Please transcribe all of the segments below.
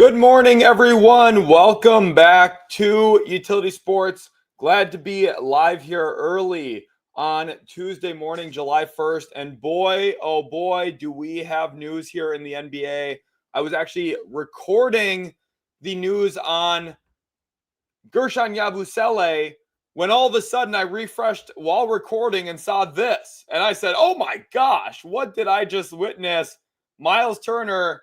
Good morning, everyone. Welcome back to Utility Sports. Glad to be live here early on Tuesday morning, July 1st. And boy, oh boy, do we have news here in the NBA. I was actually recording the news on Guerschon Yabusele when all of a sudden I refreshed while recording and saw this. And I said, oh my gosh, what did I just witness? Myles Turner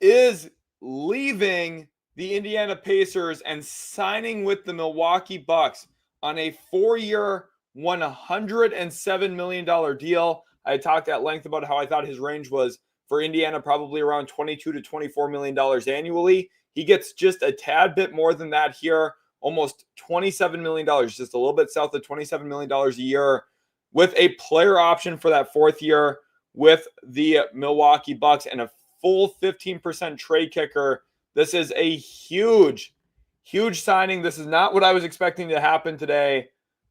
is leaving the Indiana Pacers and signing with the Milwaukee Bucks on a 4-year, $107 million deal. I talked at length about how I thought his range was for Indiana probably around $22 to $24 million annually. He gets just a tad bit more than that here, almost $27 million, just a little bit south of $27 million a year, with a player option for that fourth year with the Milwaukee Bucks and a full 15% trade kicker. This is a huge, huge signing. This is not what I was expecting to happen today,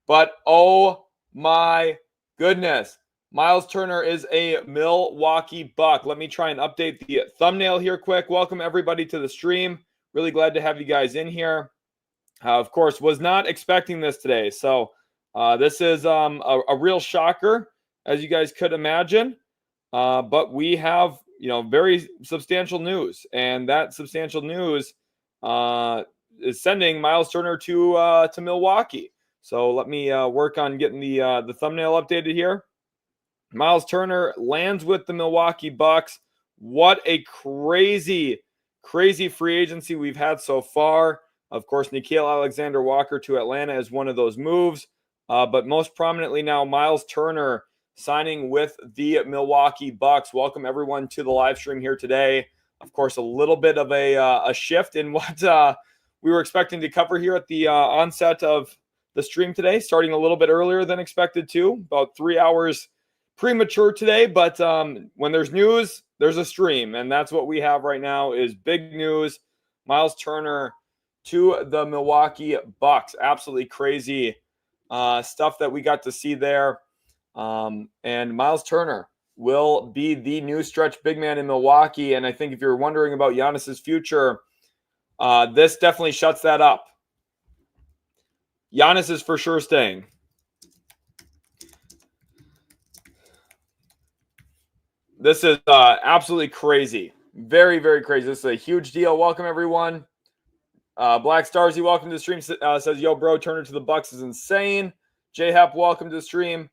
but oh my goodness. Myles Turner is a Milwaukee Buck. Let me try and update the thumbnail here quick. Welcome everybody to the stream. Really glad to have you guys in here. Of course, was not expecting this today. So this is a real shocker, as you guys could imagine. But we have very substantial news, and that substantial news is sending Myles Turner to Milwaukee. So let me work on getting the thumbnail updated here. Myles Turner lands with the Milwaukee Bucks. What a crazy, crazy free agency we've had so far. Of course, Nickeil Alexander-Walker to Atlanta is one of those moves, but most prominently now Myles Turner signing with the Milwaukee Bucks. Welcome everyone to the live stream here today. Of course, a little bit of a shift in what we were expecting to cover here at the onset of the stream today, starting a little bit earlier than expected too, about 3 hours premature today. But when there's news, there's a stream, and that's what we have right now is big news. Myles Turner to the Milwaukee Bucks. Absolutely crazy stuff that we got to see there. And Myles Turner will be the new stretch big man in Milwaukee. And I think if you're wondering about Giannis's future, this definitely shuts that up. Giannis is for sure staying. This is absolutely crazy. Very, very crazy. This is a huge deal. Welcome, everyone. Black Starsy, welcome to the stream. Says, yo, bro, Turner to the Bucks is insane. J-Hap, welcome to the stream.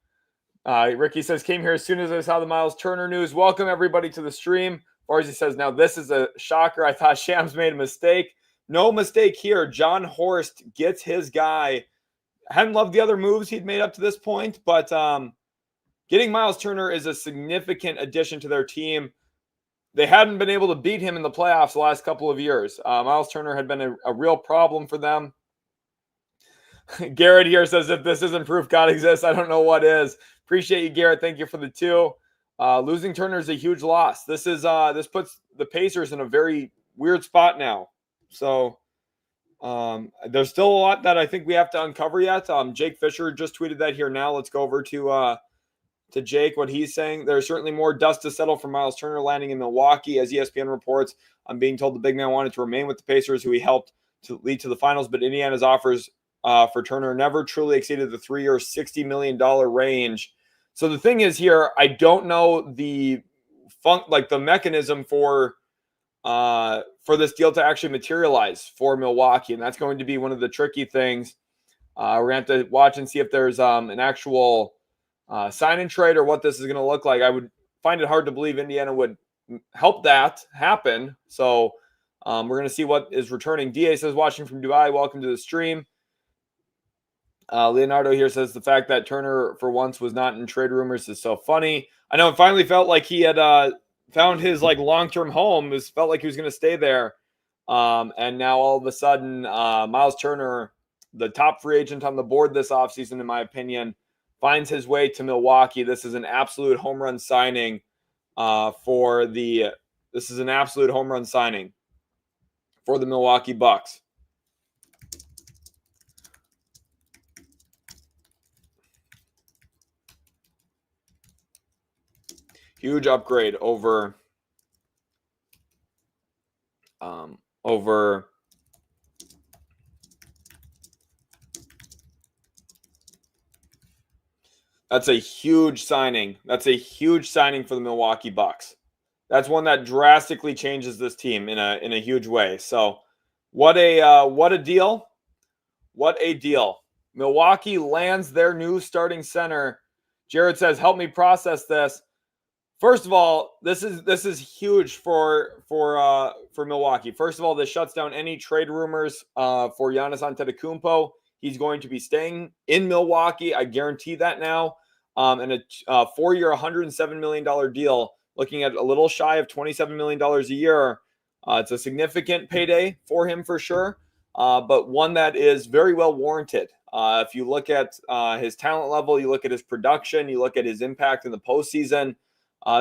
Ricky says, came here as soon as I saw the Myles Turner news. Welcome, everybody, to the stream. Farzi says, now this is a shocker. I thought Shams made a mistake. No mistake here. John Horst gets his guy. I hadn't loved the other moves he'd made up to this point, but getting Myles Turner is a significant addition to their team. They hadn't been able to beat him in the playoffs the last couple of years. Myles Turner had been a real problem for them. Garrett here says, if this isn't proof God exists, I don't know what is. Appreciate you, Garrett. Thank you for the 2. Losing Turner is a huge loss. This puts the Pacers in a very weird spot now. So there's still a lot that I think we have to uncover yet. Jake Fisher just tweeted that here now. Let's go over to Jake, what he's saying. There's certainly more dust to settle for Myles Turner landing in Milwaukee. As ESPN reports, I'm being told the big man wanted to remain with the Pacers, who he helped to lead to the finals, but Indiana's offers for Turner never truly exceeded the 3-year, $60 million range. So the thing is here, I don't know the mechanism for this deal to actually materialize for Milwaukee, and that's going to be one of the tricky things. We're going to have to watch and see if there's an actual sign and trade or what this is going to look like. I would find it hard to believe Indiana would help that happen. So we're going to see what is returning. DA says, watching from Dubai, welcome to the stream. Leonardo here says the fact that Turner for once was not in trade rumors is so funny. I know it finally felt like he had found his long-term home. It felt like he was going to stay there. And now all of a sudden, Myles Turner, the top free agent on the board this offseason, in my opinion, finds his way to Milwaukee. This is an absolute home run signing for the Milwaukee Bucks. Huge upgrade over over That's a huge signing. That's a huge signing for the Milwaukee Bucks. That's one that drastically changes this team in a huge way. So, what a deal! What a deal! Milwaukee lands their new starting center. Jared says, "Help me process this." First of all, this is huge for Milwaukee. First of all, this shuts down any trade rumors for Giannis Antetokounmpo. He's going to be staying in Milwaukee. I guarantee that now. And a 4-year, $107 million deal, looking at a little shy of $27 million a year. It's a significant payday for him for sure, but one that is very well warranted. If you look at his talent level, you look at his production, you look at his impact in the postseason,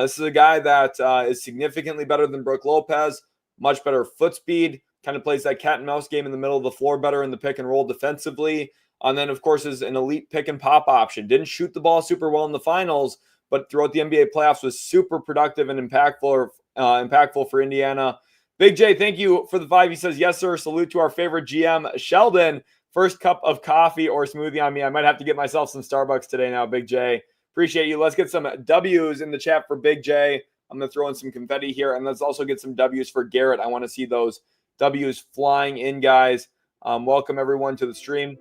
this is a guy that is significantly better than Brook Lopez, much better foot speed, kind of plays that cat and mouse game in the middle of the floor better in the pick and roll defensively. And then, of course, is an elite pick and pop option. Didn't shoot the ball super well in the finals, but throughout the NBA playoffs was super productive and impactful for Indiana. Big J, thank you for the 5. He says, yes, sir. Salute to our favorite GM, Sheldon. First cup of coffee or smoothie on me. I might have to get myself some Starbucks today now, Big J. Appreciate you. Let's get some W's in the chat for Big J. I'm going to throw in some confetti here, and let's also get some W's for Garrett. I want to see those W's flying in, guys. Welcome, everyone, to the stream.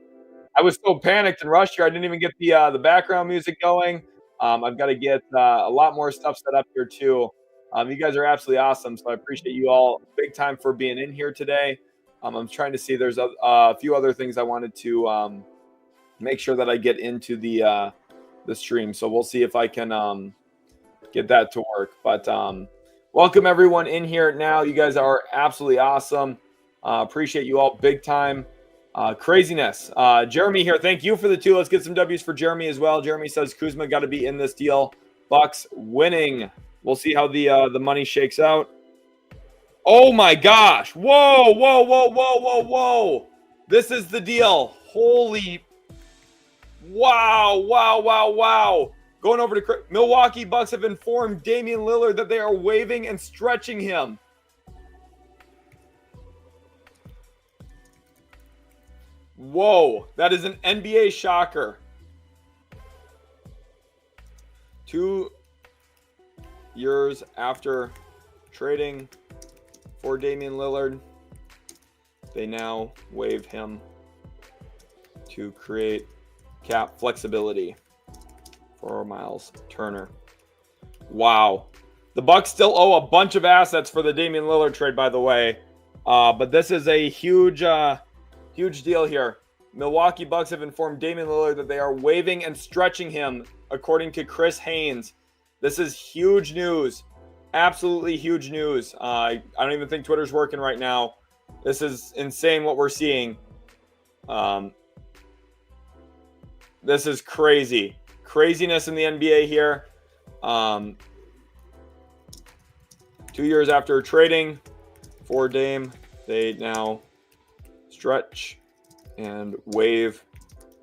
I was so panicked and rushed here. I didn't even get the background music going. I've got to get a lot more stuff set up here, too. You guys are absolutely awesome, so I appreciate you all big time for being in here today. I'm trying to see. There's a few other things I wanted to make sure that I get into the stream, so we'll see if I can get that to work. But welcome everyone in here now. You guys are absolutely awesome. Appreciate you all big time. Craziness. Jeremy here. Thank you for the 2. Let's get some W's for Jeremy as well. Jeremy says Kuzma got to be in this deal. Bucks winning. We'll see how the money shakes out. Oh my gosh. Whoa. This is the deal. Holy. Wow. Going over to Milwaukee Bucks have informed Damian Lillard that they are waiving and stretching him. Whoa, that is an NBA shocker. 2 years after trading for Damian Lillard, they now waive him to create cap flexibility for Myles Turner. Wow. The Bucks still owe a bunch of assets for the Damian Lillard trade, by the way. But this is a huge deal here. Milwaukee Bucks have informed Damian Lillard that they are waiving and stretching him, according to Chris Haynes. This is huge news. Absolutely huge news. I don't even think Twitter's working right now. This is insane what we're seeing. This is crazy. Craziness in the NBA here. 2 years after trading for Dame, they now stretch and waive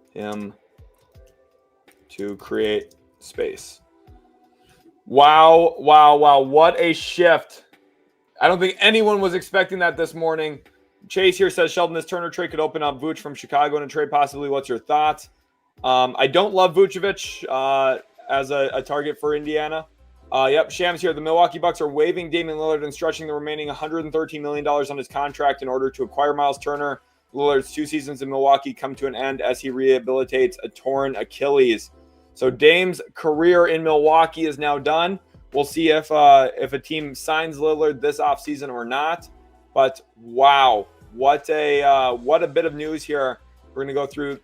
him to create space. Wow. What a shift. I don't think anyone was expecting that this morning. Chase here says, Sheldon, this Turner trade could open up Vooch from Chicago in a trade possibly. What's your thoughts? I don't love Vucevic as a target for Indiana. Yep, Shams here. The Milwaukee Bucks are waiving Damian Lillard and stretching the remaining $113 million on his contract in order to acquire Myles Turner. Lillard's 2 seasons in Milwaukee come to an end as he rehabilitates a torn Achilles. So Dame's career in Milwaukee is now done. We'll see if a team signs Lillard this offseason or not. But wow, what a bit of news here. We're going to go through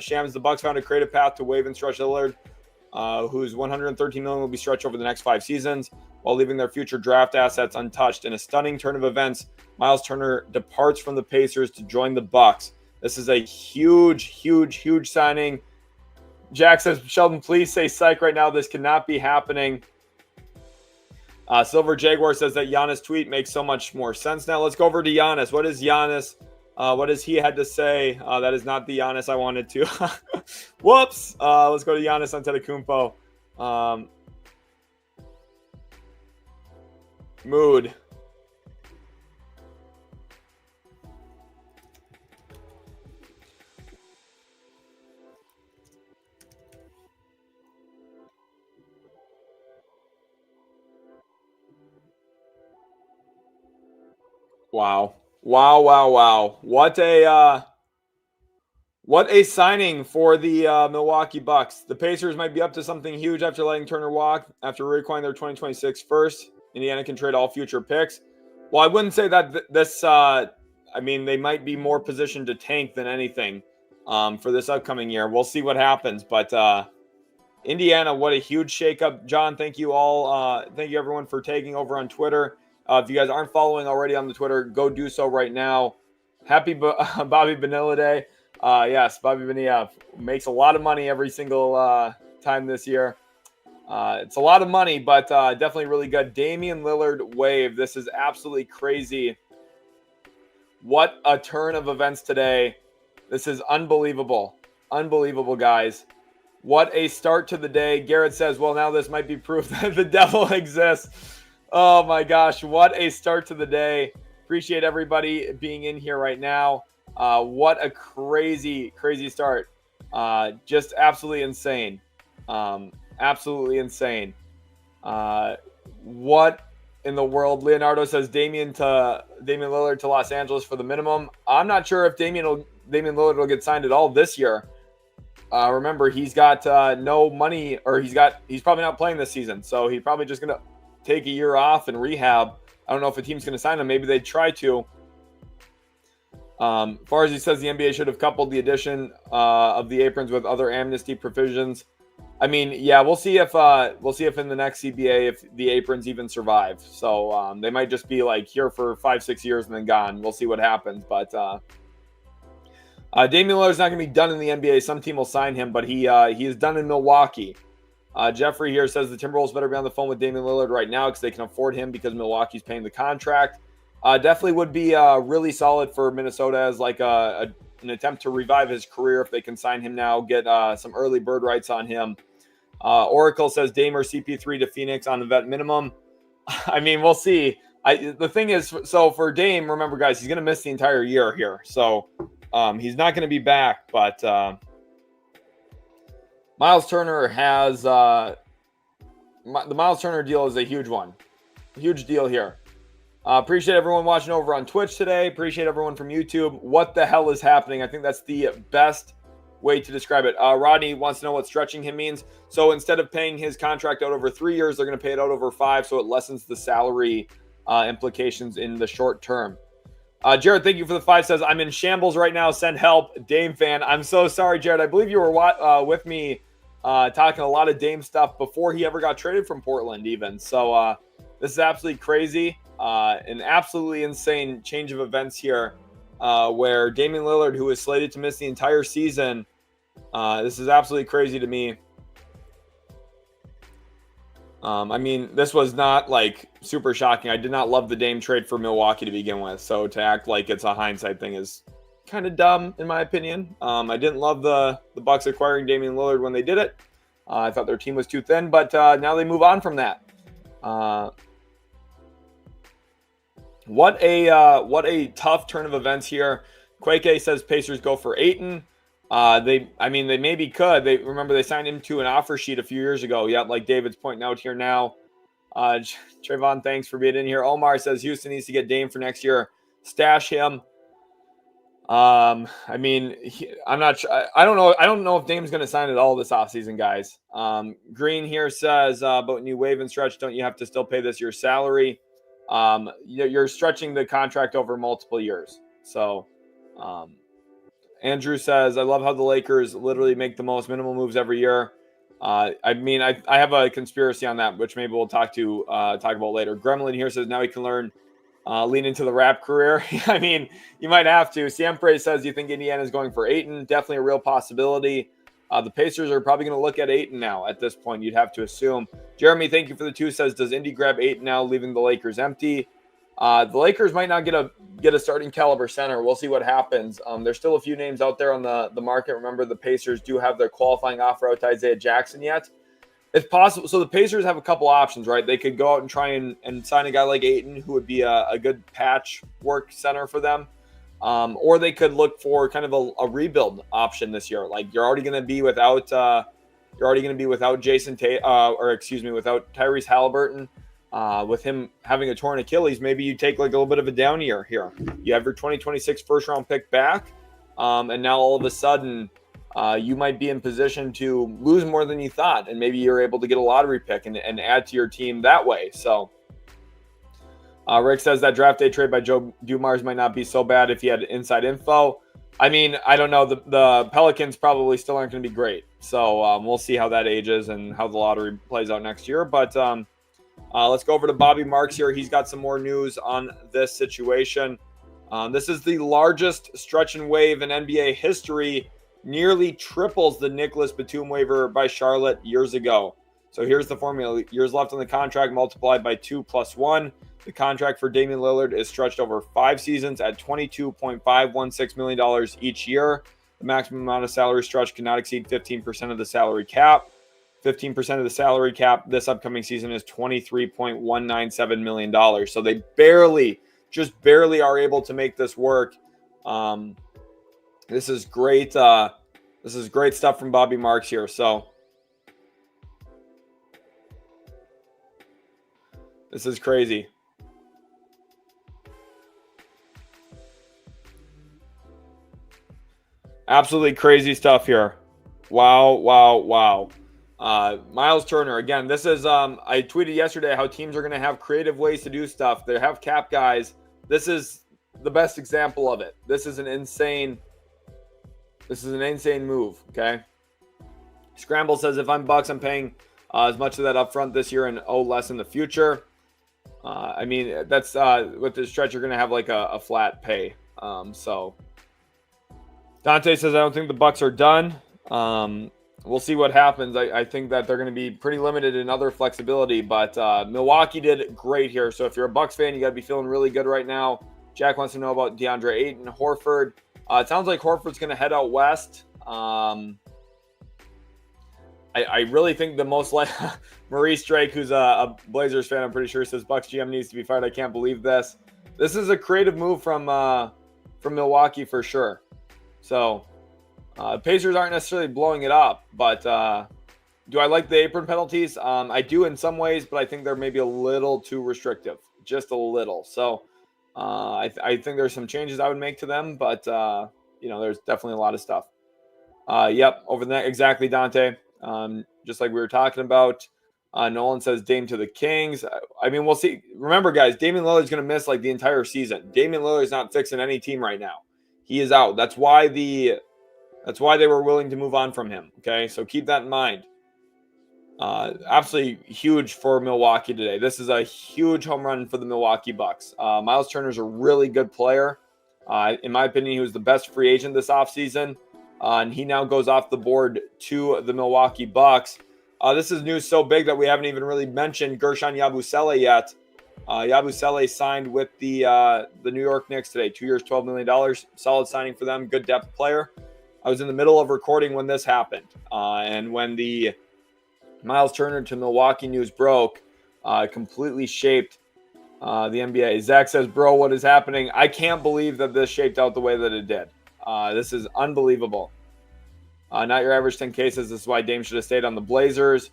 Shams. The Bucks found a creative path to waive and stretch Lillard, whose $113 million will be stretched over the next 5 seasons, while leaving their future draft assets untouched. In a stunning turn of events, Myles Turner departs from the Pacers to join the Bucks. This is a huge signing. Jack says, Sheldon, please say psych right now. This cannot be happening. Silver Jaguar says that Giannis tweet makes so much more sense now. Let's go over to Giannis. What is Giannis? What has he had to say? That is not the Giannis I wanted to. Whoops. Let's go to Giannis Antetokounmpo. Mood. Wow. Wow, wow, wow. What a signing for the Milwaukee Bucks. The Pacers might be up to something huge after letting Turner walk, after reacquiring their 2026 first. Indiana can trade all future picks. Well, I wouldn't say that they might be more positioned to tank than anything for this upcoming year. We'll see what happens. But Indiana, what a huge shakeup. John, thank you all. Thank you, everyone, for taking over on Twitter. If you guys aren't following already on the Twitter, go do so right now. Happy Bobby Bonilla Day. Yes, Bobby Bonilla makes a lot of money every single time this year. It's a lot of money, but definitely really good. Damian Lillard wave. This is absolutely crazy. What a turn of events today. This is unbelievable. Unbelievable, guys. What a start to the day. Garrett says, well, now this might be proof that the devil exists. Oh, my gosh. What a start to the day. Appreciate everybody being in here right now. What a crazy, crazy start. Just absolutely insane. Absolutely insane. What in the world? Leonardo says Damian Lillard to Los Angeles for the minimum. I'm not sure if Damian Lillard will get signed at all this year. Remember, he's got no money, or he's probably not playing this season. So he's probably just going to take a year off and rehab. I don't know if a team's going to sign him. Maybe they'd try to. As far as he says, the NBA should have coupled the addition of the aprons with other amnesty provisions. I mean, yeah, we'll see if in the next CBA if the aprons even survive. So they might just be like here for 5-6 years and then gone. We'll see what happens. But Damian Lillard's not going to be done in the NBA. Some team will sign him, but he is done in Milwaukee. Jeffrey here says the Timberwolves better be on the phone with Damian Lillard right now because they can afford him because Milwaukee's paying the contract. Definitely would be really solid for Minnesota as like an attempt to revive his career if they can sign him now, get some early bird rights on him. Oracle says Dame or CP3 to Phoenix on the vet minimum. I mean, we'll see. The thing is, so for Dame, remember, guys, he's going to miss the entire year here. So he's not going to be back. But Myles Turner has the Myles Turner deal is a huge one. Huge deal here. Appreciate everyone watching over on Twitch today. Appreciate everyone from YouTube. What the hell is happening? I think that's the best way to describe it. Rodney wants to know what stretching him means. So instead of paying his contract out over 3 years, they're going to pay it out over 5, so it lessens the salary implications in the short term. Jared, thank you for the 5. Says, I'm in shambles right now. Send help. Dame fan. I'm so sorry, Jared. I believe you were with me talking a lot of Dame stuff before he ever got traded from Portland even. So this is absolutely crazy. An absolutely insane change of events here where Damian Lillard, who is slated to miss the entire season, this is absolutely crazy to me. I mean, this was not like super shocking. I did not love the Dame trade for Milwaukee to begin with. So to act like it's a hindsight thing is kind of dumb in my opinion. I didn't love the Bucks acquiring Damian Lillard when they did it. I thought their team was too thin, but now they move on from that. What a tough turn of events here. Quake says Pacers go for Ayton. They maybe could. They signed him to an offer sheet a few years ago. Yeah, like David's pointing out here now. Trayvon, thanks for being in here. Omar says Houston needs to get Dame for next year. Stash him. I'm not sure. I don't know. I don't know if Dame's going to sign at all this offseason, guys. Green here says, but when you waive and stretch, don't you have to still pay this year's salary? You're stretching the contract over multiple years. So, Andrew says, I love how the Lakers literally make the most minimal moves every year. I have a conspiracy on that, which maybe we'll talk about later. Gremlin here says, now he can lean into the rap career. I mean, you might have to. Siempre says, you think Indiana is going for Ayton? Definitely a real possibility. The Pacers are probably going to look at Ayton now at this point, you'd have to assume. Jeremy, thank you for the 2, says, does Indy grab Ayton now, leaving the Lakers empty? The Lakers might not get a starting caliber center. We'll see what happens. There's still a few names out there on the market. Remember, the Pacers do have their qualifying offer out to Isaiah Jackson yet. It's possible. So the Pacers have a couple options, right? They could go out and try and sign a guy like Ayton, who would be a good patchwork center for them. Or they could look for kind of a rebuild option this year. Like you're already going to be without Jae'Sean Tate, without Tyrese Halliburton. with him having a torn Achilles, maybe you take like a little bit of a down year here. You have your 2026 first round pick back, and now all of a sudden you might be in position to lose more than you thought, and maybe you're able to get a lottery pick and add to your team that way. So Rick says that draft day trade by Joe Dumars might not be so bad if he had inside info. I mean, I don't know. The Pelicans probably still aren't going to be great. So we'll see how that ages and how the lottery plays out next year. But let's go over to Bobby Marks here. He's got some more news on this situation. This is the largest stretch and waive in NBA history. Nearly triples the Nicholas Batum waiver by Charlotte years ago. So here's the formula. Years left on the contract multiplied by 2 + 1. The contract for Damian Lillard is stretched over 5 seasons at $22.516 million each year. The maximum amount of salary stretch cannot exceed 15% of the salary cap. 15% of the salary cap this upcoming season is $23.197 million. So they just barely are able to make this work. This is great. This is great stuff from Bobby Marks here. So this is crazy. Absolutely crazy stuff here. Wow. Myles Turner, again, this is, I tweeted yesterday how teams are going to have creative ways to do stuff. They have cap guys. This is the best example of it. This is an insane move, okay? Scramble says, if I'm Bucks, I'm paying as much of that upfront this year and less in the future. I mean, that's with the stretch, you're going to have like a flat pay. So Dante says, I don't think the Bucks are done. We'll see what happens. I think that they're going to be pretty limited in other flexibility, but Milwaukee did great here. So if you're a Bucks fan, you got to be feeling really good right now. Jack wants to know about DeAndre Ayton, Horford. It sounds like Horford's going to head out west. I really think the most like Maurice Drake, who's a Blazers fan, I'm pretty sure, says Bucks GM needs to be fired. I can't believe this. This is a creative move from Milwaukee for sure. So Pacers aren't necessarily blowing it up, but do I like the apron penalties? I do in some ways, but I think they're maybe a little too restrictive, just a little. So I think there's some changes I would make to them, but there's definitely a lot of stuff. Yep, over the next, exactly, Dante. Just like we were talking about. Nolan says Dame to the Kings. I mean, we'll see. Remember, guys, Damian Lillard's going to miss like the entire season. Damian Lillard's not fixing any team right now. He is out. That's why they were willing to move on from him. Okay, so keep that in mind. Absolutely huge for Milwaukee today. This is a huge home run for the Milwaukee Bucks. Myles Turner's a really good player. In my opinion, he was the best free agent this offseason. And he now goes off the board to the Milwaukee Bucks. This is news so big that we haven't even really mentioned Guerschon Yabusele yet. Yabusele signed with the New York Knicks today. 2 years, $12 million. Solid signing for them. Good depth player. I was in the middle of recording when this happened. And when the Myles Turner to Milwaukee news broke, completely shaped the NBA. Zach says, bro, what is happening? I can't believe that this shaped out the way that it did. This is unbelievable. Not your average 10 cases. This is why Dame should have stayed on the Blazers.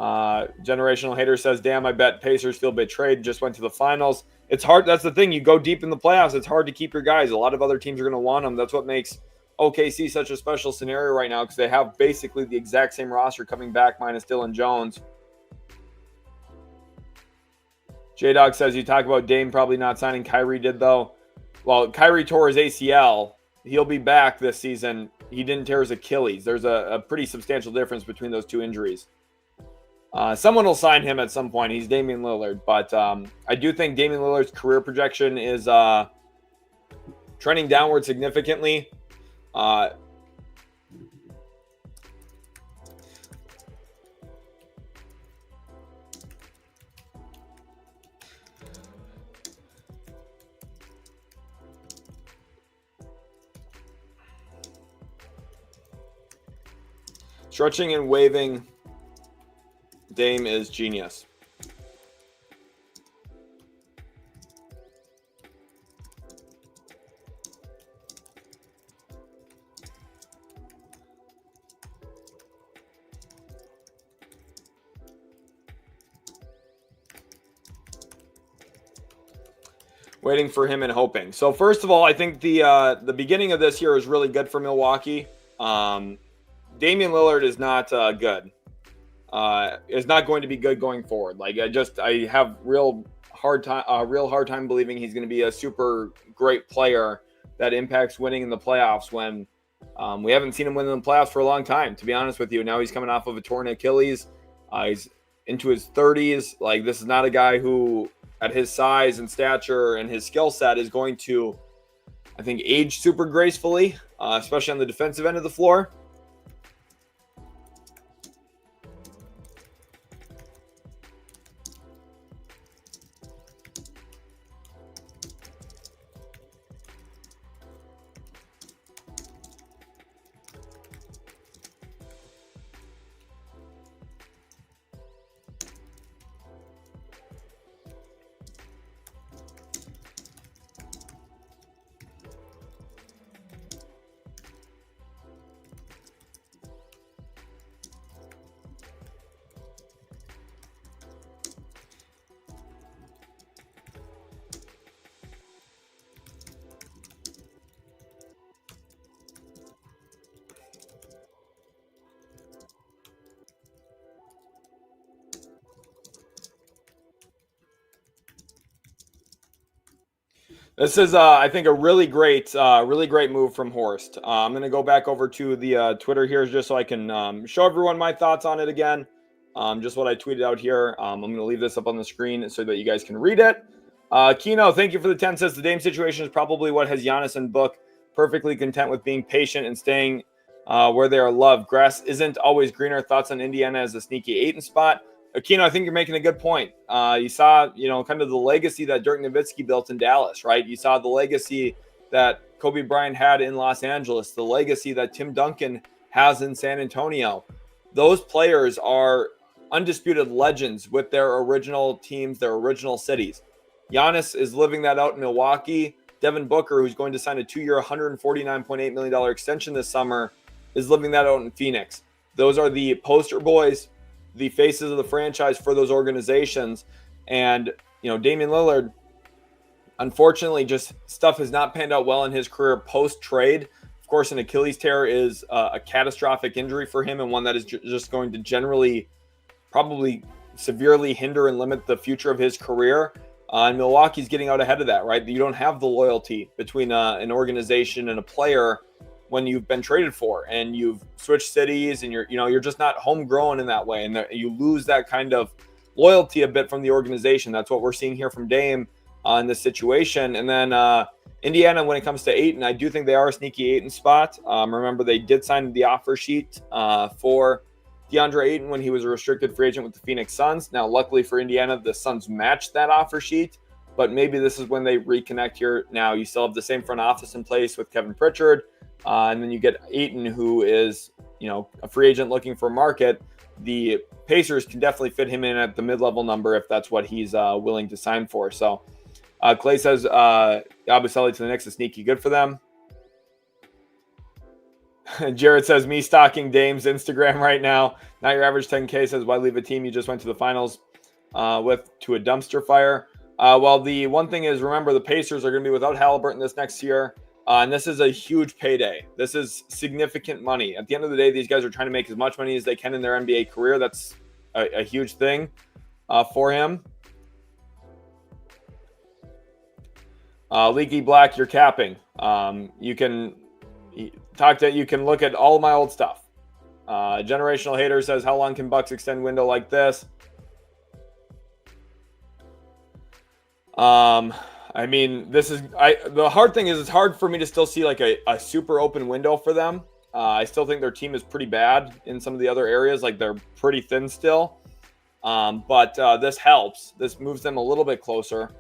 Generational Hater says, damn, I bet Pacers feel betrayed. Just went to the finals. It's hard. That's the thing. You go deep in the playoffs. It's hard to keep your guys. A lot of other teams are going to want them. That's what makes OKC such a special scenario right now, because they have basically the exact same roster coming back minus Dylan Jones. J-Dog says, you talk about Dame probably not signing. Kyrie did, though. Well, Kyrie tore his ACL. He'll be back this season. He didn't tear his Achilles. There's a pretty substantial difference between those two injuries. Someone will sign him at some point. He's Damian Lillard. But I do think Damian Lillard's career projection is trending downward significantly. Stretching and waving Dame is genius. waiting for him and hoping. So first of all, I think the beginning of this year is really good for Milwaukee. Damian Lillard is not good. Is not going to be good going forward. Like I have real hard time believing he's going to be a super great player that impacts winning in the playoffs when we haven't seen him win in the playoffs for a long time, to be honest with you. Now he's coming off of a torn Achilles. He's into his 30s. Like, this is not a guy who, at his size and stature and his skill set, is going to, I think, age super gracefully, especially on the defensive end of the floor. This is, I think, a really great move from Horst. I'm going to go back over to the Twitter here just so I can show everyone my thoughts on it again. Just what I tweeted out here. I'm going to leave this up on the screen so that you guys can read it. Kino, thank you for the 10 cents. The Dame situation is probably what has Giannis and Book perfectly content with being patient and staying where they are loved. Grass isn't always greener. Thoughts on Indiana as a sneaky 8 spot? Aquino, I think you're making a good point. You saw, kind of the legacy that Dirk Nowitzki built in Dallas, right? You saw the legacy that Kobe Bryant had in Los Angeles, the legacy that Tim Duncan has in San Antonio. Those players are undisputed legends with their original teams, their original cities. Giannis is living that out in Milwaukee. Devin Booker, who's going to sign a 2-year, $149.8 million extension this summer, is living that out in Phoenix. Those are the poster boys, the faces of the franchise for those organizations. And, Damian Lillard, unfortunately, just stuff has not panned out well in his career post-trade. Of course, an Achilles tear is a catastrophic injury for him and one that is just going to generally probably severely hinder and limit the future of his career. And Milwaukee's getting out ahead of that, right? You don't have the loyalty between an organization and a player when you've been traded for and you've switched cities and you're just not homegrown in that way. And you lose that kind of loyalty a bit from the organization. That's what we're seeing here from Dame in this situation. And then Indiana, when it comes to Ayton, I do think they are a sneaky Ayton spot. Remember, they did sign the offer sheet for DeAndre Ayton when he was a restricted free agent with the Phoenix Suns. Now, luckily for Indiana, the Suns matched that offer sheet, but maybe this is when they reconnect here. Now, you still have the same front office in place with Kevin Pritchard. And then you get Ayton, who is, a free agent looking for market. The Pacers can definitely fit him in at the mid-level number if that's what he's willing to sign for. So Clay says Yabusele to the Knicks is sneaky good for them. Jared says, me stalking Dame's Instagram right now. Not your average 10K says, why leave a team you just went to the finals with to a dumpster fire? Well, the one thing is, remember, the Pacers are going to be without Halliburton this next year. And this is a huge payday. This is significant money. At the end of the day, these guys are trying to make as much money as they can in their NBA career. That's a huge thing for him. Leaky Black, you're capping. You can look at all of my old stuff. Generational Hater says, how long can Bucks extend window like this? I mean, the hard thing is it's hard for me to still see like a super open window for them. I still think their team is pretty bad in some of the other areas. Like, they're pretty thin still. But this helps. This moves them a little bit closer.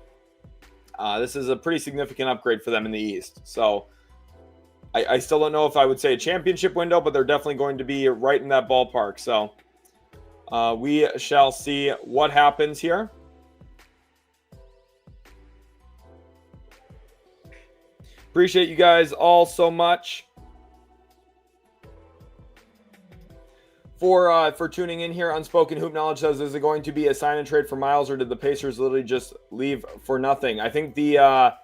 This is a pretty significant upgrade for them in the East. So I still don't know if I would say a championship window, but they're definitely going to be right in that ballpark. So we shall see what happens here. Appreciate you guys all so much for tuning in here. Unspoken Hoop Knowledge says, is it going to be a sign and trade for Myles, or did the Pacers literally just leave for nothing? I think I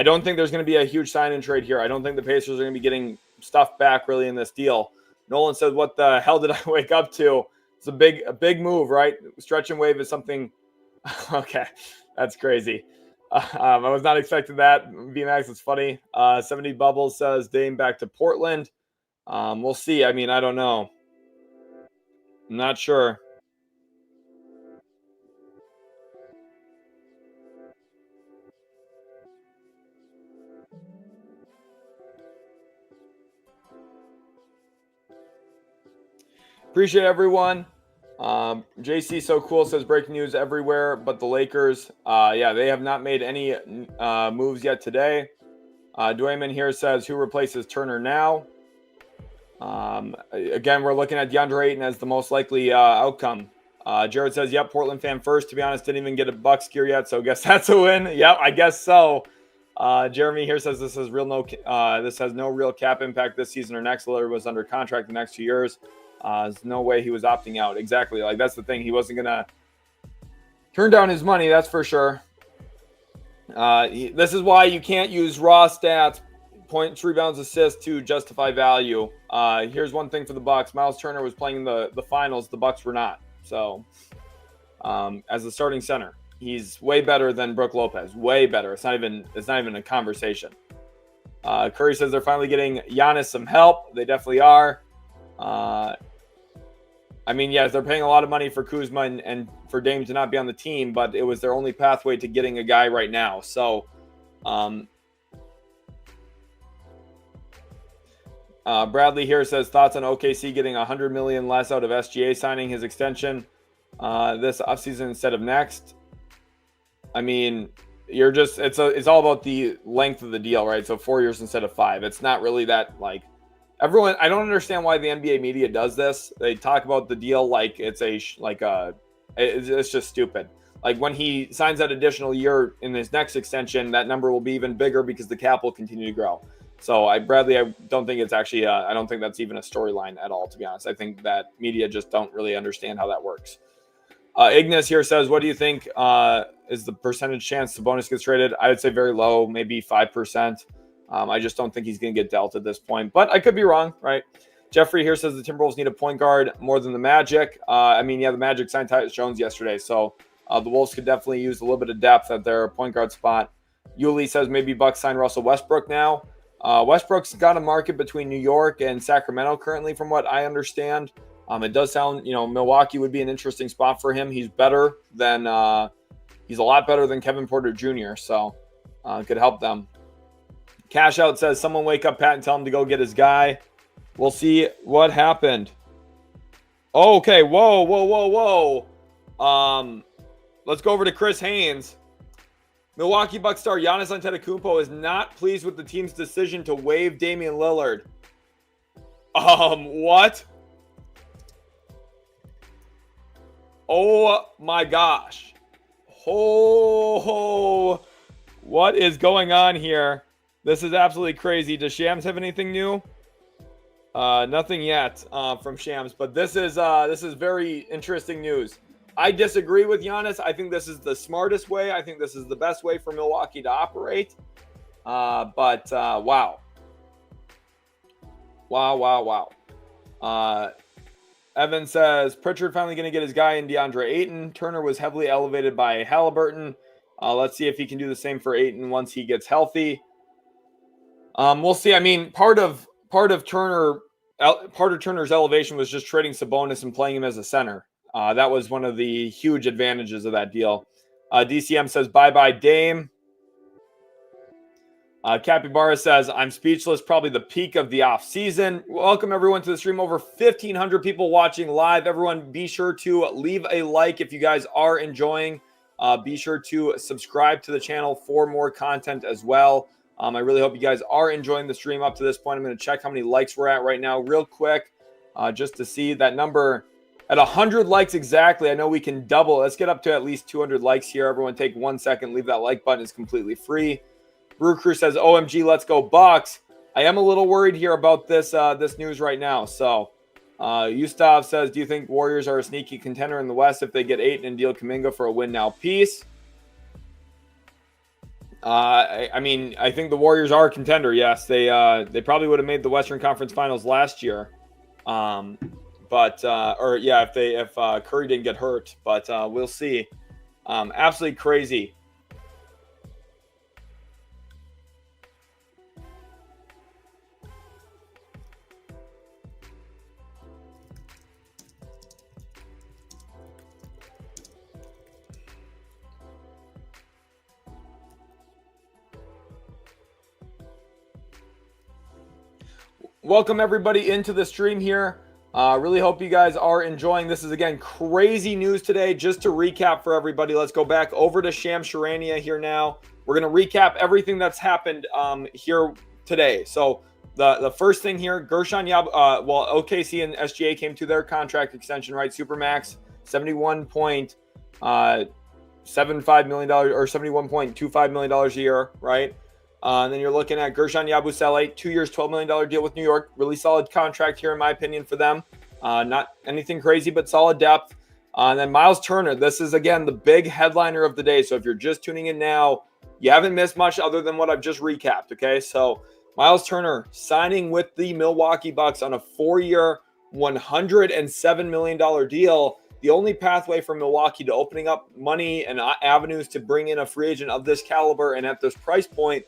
don't think there's going to be a huge sign and trade here. I don't think the Pacers are going to be getting stuff back really in this deal. Nolan says, what the hell did I wake up to? It's a big move, right? Stretch and wave is something. Okay, that's crazy. I was not expecting that. VMAX is funny. 70 Bubbles says Dame back to Portland. We'll see. I mean, I don't know. I'm not sure. Appreciate everyone. JC So Cool says breaking news everywhere but the Lakers. Yeah, they have not made any moves yet today. Dwayman here says, who replaces Turner now? Again, we're looking at DeAndre Ayton as the most likely outcome. Jared says, yep, Portland fan first. To be honest, didn't even get a Bucks gear yet, so I guess that's a win. Yep, I guess so. Jeremy here says this has no real cap impact this season or next. Lillard was under contract the next 2 years. There's no way he was opting out. Exactly. Like, that's the thing. He wasn't going to turn down his money, that's for sure. This is why you can't use raw stats, points, rebounds, assists to justify value. Here's one thing for the Bucks. Myles Turner was playing the finals. The Bucks were not. So, as a starting center, he's way better than Brook Lopez. Way better. It's not even a conversation. Curry says they're finally getting Giannis some help. They definitely are. I mean, yes, they're paying a lot of money for Kuzma and for Dame to not be on the team, but it was their only pathway to getting a guy right now. So, Bradley here says thoughts on OKC getting $100 million less out of SGA signing his extension this offseason instead of next. I mean, it's all about the length of the deal, right? So 4 years instead of 5. It's not really that like. Everyone, I don't understand why the NBA media does this. They talk about the deal like it's just stupid. Like, when he signs that additional year in his next extension, that number will be even bigger because the cap will continue to grow. So, Bradley, I don't think it's actually, I don't think that's even a storyline at all, to be honest. I think that media just don't really understand how that works. Ignis here says, what do you think is the percentage chance Sabonis gets traded? I would say very low, maybe 5%. I just don't think he's going to get dealt at this point, but I could be wrong, right? Jeffrey here says the Timberwolves need a point guard more than the Magic. I mean, yeah, the Magic signed Tyus Jones yesterday, so the Wolves could definitely use a little bit of depth at their point guard spot. Yuli says maybe Bucks sign Russell Westbrook now. Westbrook's got a market between New York and Sacramento currently, from what I understand. It does sound, Milwaukee would be an interesting spot for him. He's a lot better than Kevin Porter Jr., so could help them. Cash Out says, someone wake up Pat and tell him to go get his guy. We'll see what happened. Oh, okay. Whoa. Let's go over to Chris Haynes. Milwaukee Bucks star Giannis Antetokounmpo is not pleased with the team's decision to waive Damian Lillard. What? Oh my gosh. Oh, what is going on here? This is absolutely crazy. Does Shams have anything new? Nothing yet from Shams, but this is very interesting news. I disagree with Giannis. I think this is the smartest way. I think this is the best way for Milwaukee to operate. But wow. Evan says, Pritchard finally going to get his guy in DeAndre Ayton. Turner was heavily elevated by Halliburton. Let's see if he can do the same for Ayton once he gets healthy. We'll see. I mean, part of Turner's elevation was just trading Sabonis and playing him as a center. That was one of the huge advantages of that deal. DCM says, bye-bye, Dame. Capybara says, I'm speechless, probably the peak of the offseason. Welcome, everyone, to the stream. Over 1,500 people watching live. Everyone, be sure to leave a like if you guys are enjoying. Be sure to subscribe to the channel for more content as well. I really hope you guys are enjoying the stream up to this point. I'm going to check how many likes we're at right now real quick just to see that number. At 100 likes exactly, I know we can double. Let's get up to at least 200 likes here. Everyone take 1 second. Leave that like button. It's completely free. Brew Crew says, OMG, let's go Bucks. I am a little worried here about this news right now. So Gustav says, do you think Warriors are a sneaky contender in the West if they get 8 and deal Kuminga for a win now piece? I mean, I think the Warriors are a contender. Yes, they probably would have made the Western Conference Finals last year, if Curry didn't get hurt. But we'll see. Absolutely crazy. Welcome everybody into the stream here. Really hope you guys are enjoying. This is, again, crazy news today. Just to recap for everybody, let's go back over to Sham Charania here now. We're going to recap everything that's happened here today. So the first thing here, OKC and SGA came to their contract extension, right? Supermax, $71.75 million or $71.25 million a year, right? And then you're looking at Guerschon Yabusele, 2 years, $12 million deal with New York. Really solid contract here, in my opinion, for them. Not anything crazy, but solid depth. And then Myles Turner. This is, again, the big headliner of the day. So if you're just tuning in now, you haven't missed much other than what I've just recapped, okay? So Myles Turner signing with the Milwaukee Bucks on a 4-year, $107 million deal. The only pathway for Milwaukee to opening up money and avenues to bring in a free agent of this caliber and at this price point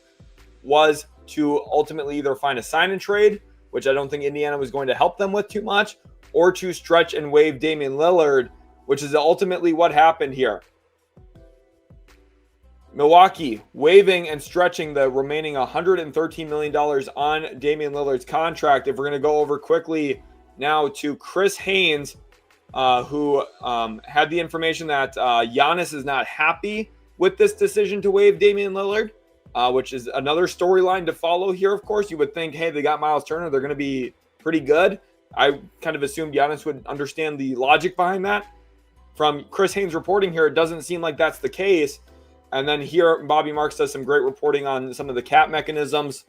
was to ultimately either find a sign and trade, which I don't think Indiana was going to help them with too much, or to stretch and waive Damian Lillard, which is ultimately what happened here. Milwaukee waiving and stretching the remaining $113 million on Damian Lillard's contract. If we're going to go over quickly now to Chris Haynes, who had the information that Giannis is not happy with this decision to waive Damian Lillard. Which is another storyline to follow here, of course. You would think, hey, they got Myles Turner. They're going to be pretty good. I kind of assumed Giannis would understand the logic behind that. From Chris Haynes reporting here, it doesn't seem like that's the case. And then here, Bobby Marks does some great reporting on some of the cap mechanisms.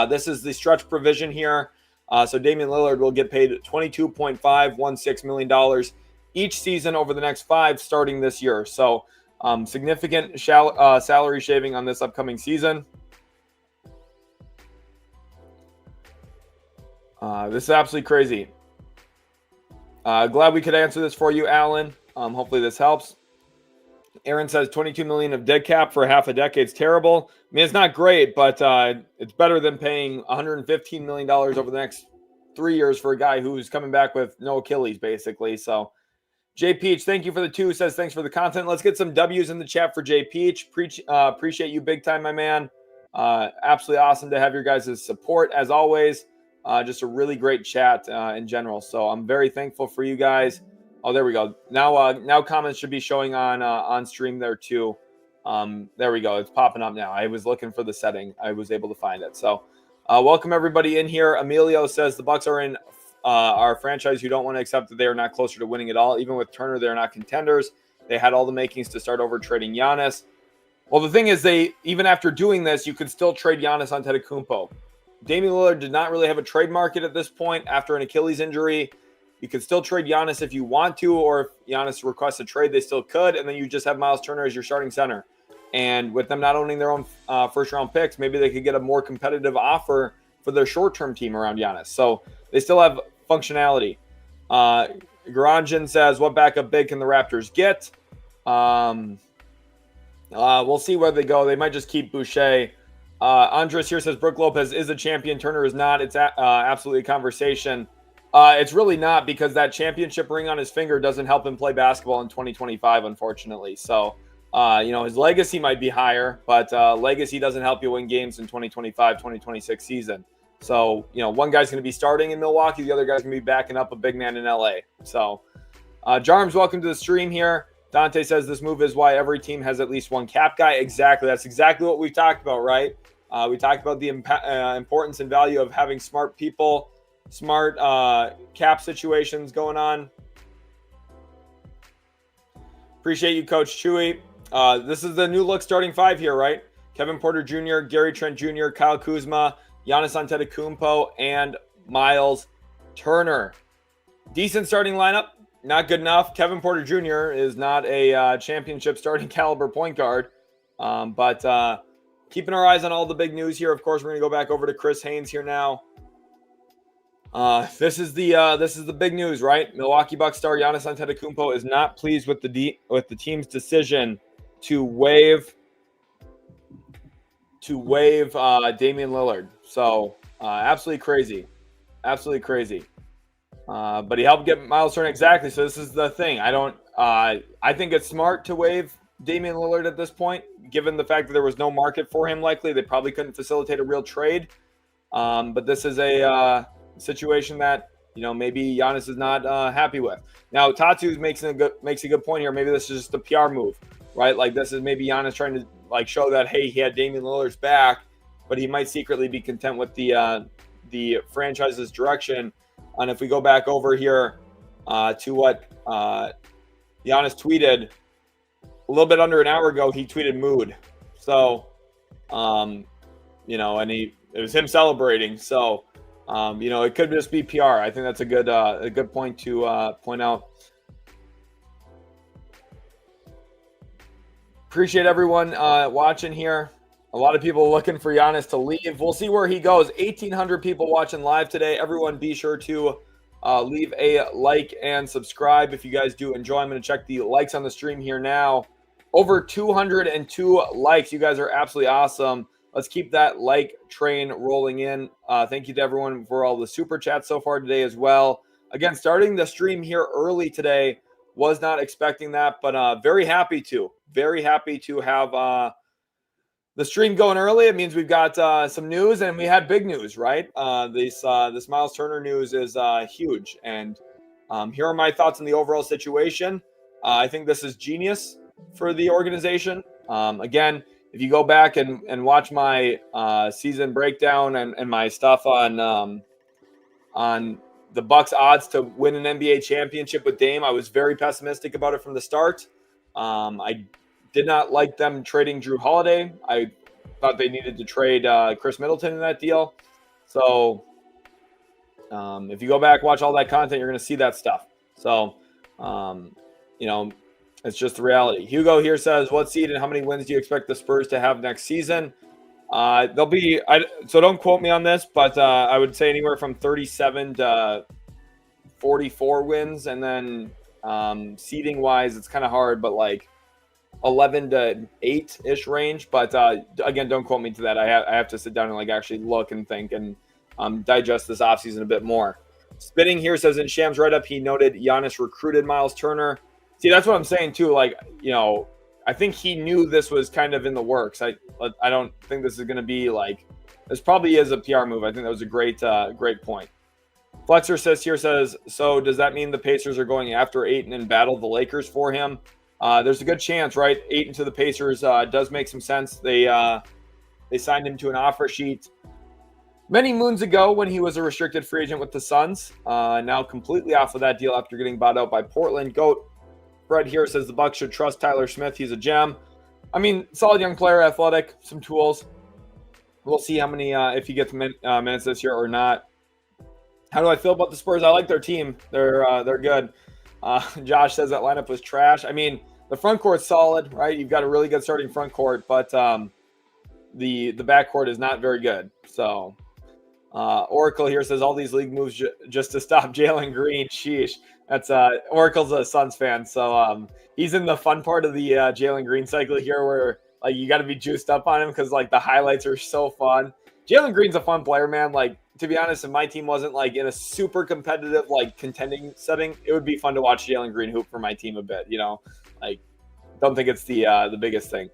This is the stretch provision here. So Damian Lillard will get paid $22.516 million each season over the next 5 starting this year. So significant salary shaving on this upcoming season. This is absolutely crazy. Glad we could answer this for you, Alan. Hopefully this helps. Aaron says $22 million of dead cap for half a decade is terrible. I mean, it's not great, but it's better than paying $115 million over the next 3 years for a guy who's coming back with no Achilles, basically. So Jay Peach, thank you for the 2. Says thanks for the content. Let's get some W's in the chat for Jay Peach. Appreciate you big time, my man. Absolutely awesome to have your guys' support as always. Just a really great chat in general. So I'm very thankful for you guys. Oh, there we go. Now comments should be showing on stream there too. There we go. It's popping up now. I was looking for the setting. I was able to find it. So welcome everybody in here. Emilio says the Bucks are in our franchise who don't want to accept that they are not closer to winning at all. Even with Turner, they're not contenders. They had all the makings to start over trading Giannis. Well, the thing is, even after doing this, you could still trade Giannis Antetokounmpo. Damian Lillard did not really have a trade market at this point after an Achilles injury. You could still trade Giannis if you want to, or if Giannis requests a trade, they still could. And then you just have Myles Turner as your starting center. And with them not owning their own first-round picks, maybe they could get a more competitive offer for their short-term team around Giannis. So they still have functionality. Garanjan says, what backup big can the Raptors get? We'll see where they go. They might just keep Boucher. Andres here says, Brook Lopez is a champion. Turner is not. It's absolutely a conversation. It's really not, because that championship ring on his finger doesn't help him play basketball in 2025, unfortunately. So, his legacy might be higher, but legacy doesn't help you win games in 2025, 2026 season. So, one guy's going to be starting in Milwaukee. The other guy's going to be backing up a big man in LA. So, Jarms, welcome to the stream here. Dante says this move is why every team has at least one cap guy. Exactly. That's exactly what we talked about, right? We talked about the importance and value of having smart people, smart cap situations going on. Appreciate you, Coach Chewy. This is the new look starting 5 here, right? Kevin Porter Jr., Gary Trent Jr., Kyle Kuzma, Giannis Antetokounmpo, and Myles Turner. Decent starting lineup, not good enough. Kevin Porter Jr. is not a championship starting caliber point guard, but keeping our eyes on all the big news here. Of course, we're going to go back over to Chris Haynes here now. This is the big news, right? Milwaukee Bucks star Giannis Antetokounmpo is not pleased with the team's decision to waive Damian Lillard. So absolutely crazy. But he helped get Myles Turner, exactly. So this is the thing. I think it's smart to waive Damian Lillard at this point, given the fact that there was no market for him. Likely they probably couldn't facilitate a real trade. But this is a situation that maybe Giannis is not happy with. Now Tatu makes a good point here. Maybe this is just a PR move, right? Like this is maybe Giannis trying to show that, hey, he had Damian Lillard's back, but he might secretly be content with the franchise's direction. And if we go back over here to what Giannis tweeted a little bit under an hour ago, he tweeted mood. So, and it was him celebrating. So, it could just be PR. I think that's a good point to point out. Appreciate everyone watching here. A lot of people looking for Giannis to leave. We'll see where he goes. 1,800 people watching live today. Everyone be sure to leave a like and subscribe if you guys do enjoy. I'm going to check the likes on the stream here now. Over 202 likes. You guys are absolutely awesome. Let's keep that like train rolling in. Thank you to everyone for all the super chats so far today as well. Again, starting the stream here early today. Was not expecting that, but very happy to have the stream going early. It means we've got some news, and we had big news, right? This Myles Turner news is huge, and here are my thoughts on the overall situation. I think this is genius for the organization. Again, if you go back and watch my season breakdown and my stuff on the Bucks odds to win an NBA championship with Dame, I was very pessimistic about it from the start. I did not like them trading Drew Holiday. I thought they needed to trade Chris Middleton in that deal. So if you go back, watch all that content, you're going to see that stuff. So, it's just the reality. Hugo here says, what seed and how many wins do you expect the Spurs to have next season? They'll be, so don't quote me on this, but I would say anywhere from 37 to 44 wins. And then seeding wise, it's kind of hard, but 11 to 8-ish range. But again, don't quote me to that. I have to sit down and actually look and think and digest this offseason a bit more. Spinning here says, in Sham's write-up, he noted Giannis recruited Myles Turner. See, that's what I'm saying too. I think he knew this was kind of in the works. I don't think this is going to be this probably is a PR move. I think that was a great point. Flexer says, so does that mean the Pacers are going after Ayton and battle the Lakers for him? There's a good chance, right? Ayton to the Pacers does make some sense. They signed him to an offer sheet many moons ago when he was a restricted free agent with the Suns. Now completely off of that deal after getting bought out by Portland. Goat Fred here says the Bucks should trust Tyler Smith. He's a gem. I mean, solid young player, athletic, some tools. We'll see how many if he gets minutes this year or not. How do I feel about the Spurs? I like their team. They're good. Josh says that lineup was trash. I mean, the front court's solid, right? You've got a really good starting front court, but the back court is not very good. So Oracle here says all these league moves just to stop Jalen Green. Sheesh. That's Oracle's a Suns fan, so he's in the fun part of the Jalen Green cycle here, where you got to be juiced up on him because the highlights are so fun. Jalen Green's a fun player, man. To be honest, if my team wasn't in a super competitive contending setting, it would be fun to watch Jalen Green hoop for my team a bit. Don't think it's the biggest thing.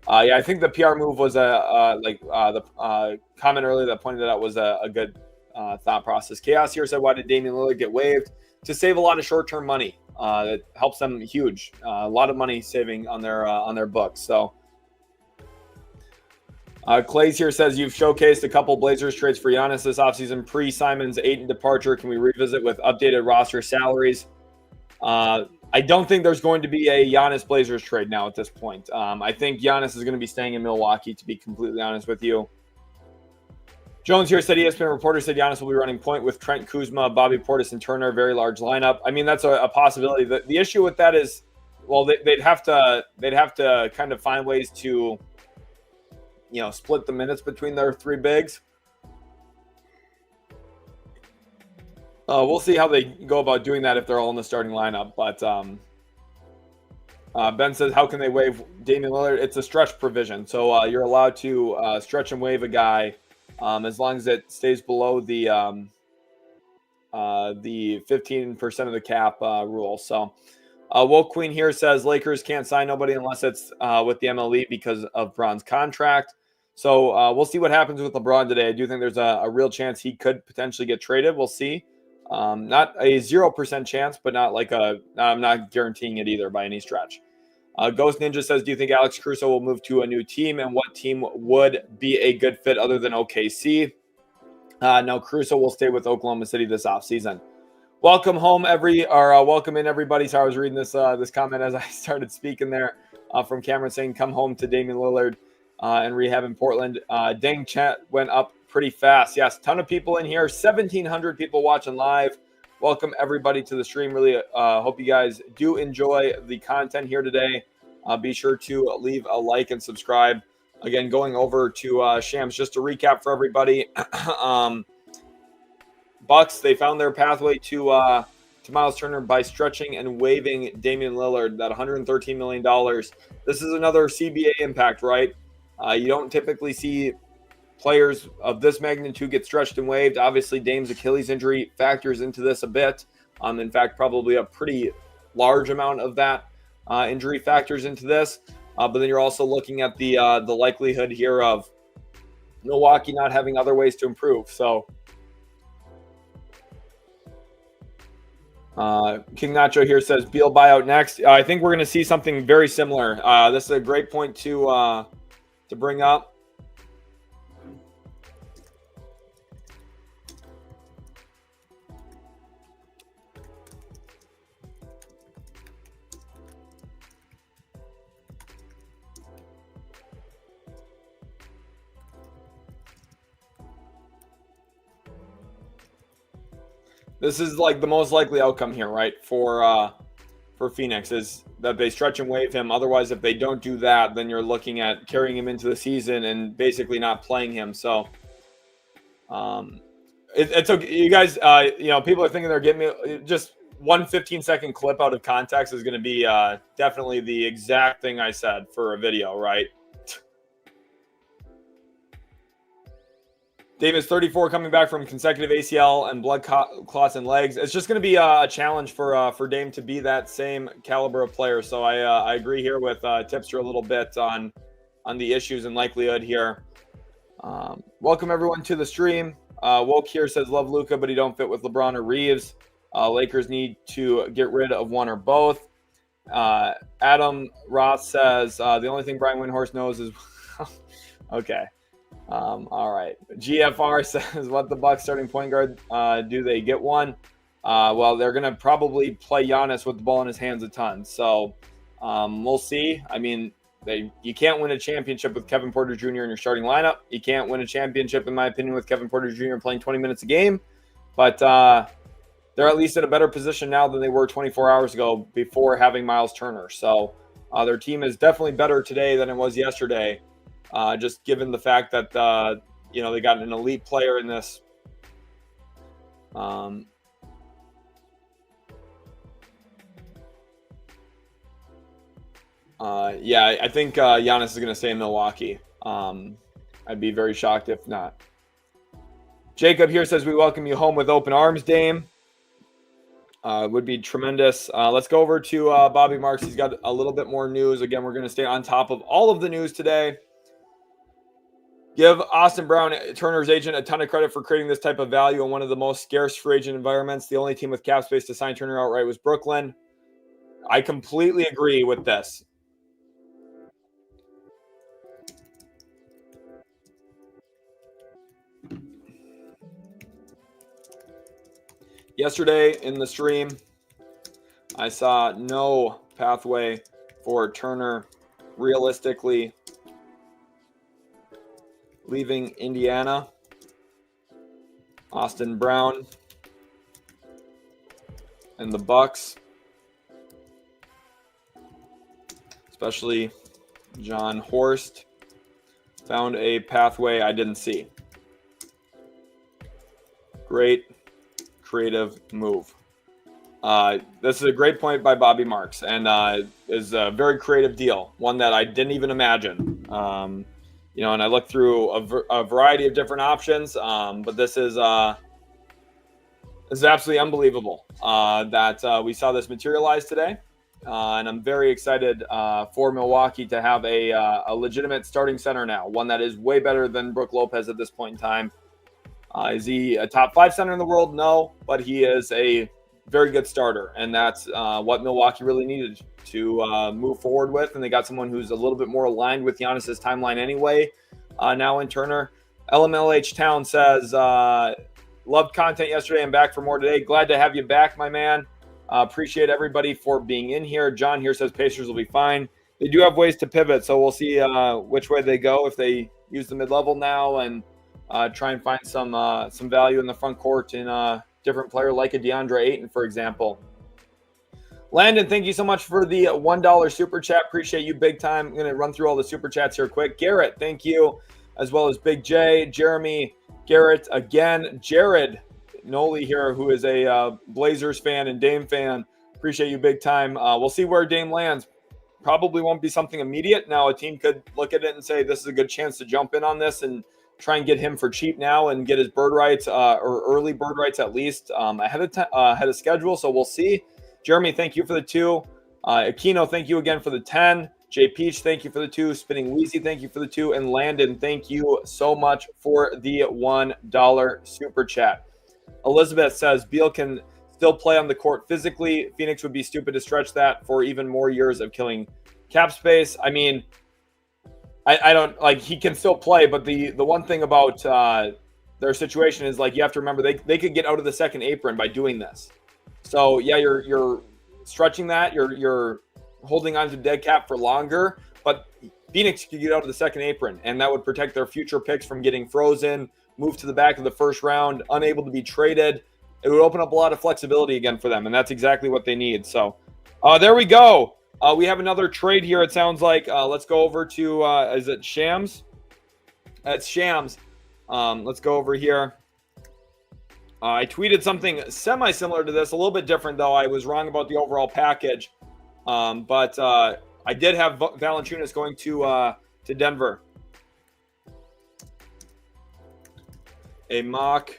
Yeah, I think the PR move was the comment earlier that pointed that out was a good thought process. Chaos here said, why did Damian Lillard get waived? To save a lot of short-term money. That helps them huge. A lot of money saving on their books. So Clay's here says, you've showcased a couple Blazers trades for Giannis this offseason pre-Simon's Ayton departure. Can we revisit with updated roster salaries? I don't think there's going to be a Giannis Blazers trade now at this point. I think Giannis is going to be staying in Milwaukee, to be completely honest with you. Jones here said ESPN reporter said Giannis will be running point with Trent, Kuzma, Bobby Portis, and Turner. Very large lineup. I mean, that's a possibility. The issue with that is, well, they'd have to kind of find ways to, split the minutes between their three bigs. We'll see how they go about doing that if they're all in the starting lineup. But Ben says, how can they waive Damian Lillard? It's a stretch provision, so you're allowed to stretch and waive a guy. As long as it stays below the 15% of the cap rule. So, Woke Queen here says Lakers can't sign nobody unless it's with the MLE because of Bron's contract. So we'll see what happens with LeBron today. I do think there's a real chance he could potentially get traded. We'll see. Not a 0% chance, but I'm not guaranteeing it either by any stretch. Ghost Ninja says, do you think Alex Caruso will move to a new team, and what team would be a good fit other than OKC? No, Caruso will stay with Oklahoma City this offseason. Welcome home, welcome in, everybody. So I was reading this comment as I started speaking there from Cameron saying, come home to Damian Lillard and rehab in Portland. Dang, chat went up pretty fast. Yes, ton of people in here, 1,700 people watching live. Welcome, everybody, to the stream. Really hope you guys do enjoy the content here today. Be sure to leave a like and subscribe. Again, going over to Shams, just to recap for everybody. Bucks, they found their pathway to Myles Turner by stretching and waiving Damian Lillard, that $113 million. This is another CBA impact, right? You don't typically see players of this magnitude get stretched and waived. Obviously, Dame's Achilles injury factors into this a bit. In fact, probably a pretty large amount of that injury factors into this. But then you're also looking at the likelihood here of Milwaukee not having other ways to improve. So King Nacho here says Beal buyout next. I think we're going to see something very similar. This is a great point to bring up. This is like the most likely outcome here, right? For Phoenix is that they stretch and waive him. Otherwise, if they don't do that, then you're looking at carrying him into the season and basically not playing him. So it's okay. You guys, people are thinking they're getting me just one 15-second clip out of context is going to be definitely the exact thing I said for a video, right? Davis, 34, coming back from consecutive ACL and blood clots in legs. It's just going to be a challenge for Dame to be that same caliber of player. So I agree here with Tipster a little bit on the issues and likelihood here. Welcome, everyone, to the stream. Woke here says, love Luka, but he don't fit with LeBron or Reeves. Lakers need to get rid of one or both. Adam Roth says, the only thing Brian Windhorst knows is – okay. All right. GFR says, what the Bucks starting point guard do they get one? Well, they're going to probably play Giannis with the ball in his hands a ton. So we'll see. I mean, you can't win a championship with Kevin Porter Jr. in your starting lineup. You can't win a championship, in my opinion, with Kevin Porter Jr. playing 20 minutes a game. But they're at least in a better position now than they were 24 hours ago before having Myles Turner. So their team is definitely better today than it was yesterday. Just given the fact that, they got an elite player in this. I think Giannis is going to stay in Milwaukee. I'd be very shocked if not. Jacob here says, we welcome you home with open arms, Dame. Would be tremendous. Let's go over to Bobby Marks. He's got a little bit more news. Again, we're going to stay on top of all of the news today. Give Austin Brown, Turner's agent, a ton of credit for creating this type of value in one of the most scarce free agent environments. The only team with cap space to sign Turner outright was Brooklyn. I completely agree with this. Yesterday in the stream, I saw no pathway for Turner realistically leaving Indiana. Austin Brown and the Bucks, especially John Horst, found a pathway I didn't see. Great creative move. This is a great point by Bobby Marks, and is a very creative deal, one that I didn't even imagine. And I looked through a variety of different options, but this is absolutely unbelievable that we saw this materialize today. And I'm very excited for Milwaukee to have a legitimate starting center now, one that is way better than Brook Lopez at this point in time. Is he a top 5 center in the world? No, but he is a very good starter, and that's what Milwaukee really needed to move forward with. And they got someone who's a little bit more aligned with Giannis's timeline anyway. Now in Turner. LMLH Town says, loved content yesterday and back for more today. Glad to have you back, my man. Appreciate everybody for being in here. John here says Pacers will be fine. They do have ways to pivot, so we'll see which way they go if they use the mid-level now and try and find some value in the front court in a different player like a DeAndre Ayton, for example. Landon, thank you so much for the $1 super chat. Appreciate you big time. I'm going to run through all the super chats here quick. Garrett, thank you, as well as Big J, Jeremy, Garrett again, Jared Noli here, who is a Blazers fan and Dame fan. Appreciate you big time. We'll see where Dame lands. Probably won't be something immediate. Now a team could look at it and say this is a good chance to jump in on this and try and get him for cheap now and get his bird rights or early bird rights at least ahead of schedule. So we'll see. Jeremy, thank you for the 2. Aquino, thank you again for the 10. Jay Peach, thank you for the 2. Spinning Weezy, thank you for the 2. And Landon, thank you so much for the $1 super chat. Elizabeth says Beal can still play on the court physically. Phoenix would be stupid to stretch that for even more years of killing cap space. I mean, I don't like he can still play, but the one thing about their situation is like you have to remember they could get out of the second apron by doing this. So yeah, you're stretching that, you're holding on to dead cap for longer, but Phoenix could get out of the second apron, and that would protect their future picks from getting frozen, moved to the back of the first round, unable to be traded. It would open up a lot of flexibility again for them, and that's exactly what they need. So there we go. We have another trade here, it sounds like. Let's go over to, is it Shams? It's Shams. Let's go over here. I tweeted something semi-similar to this, a little bit different, though. I was wrong about the overall package. But I did have Valanciunas going to Denver. A mock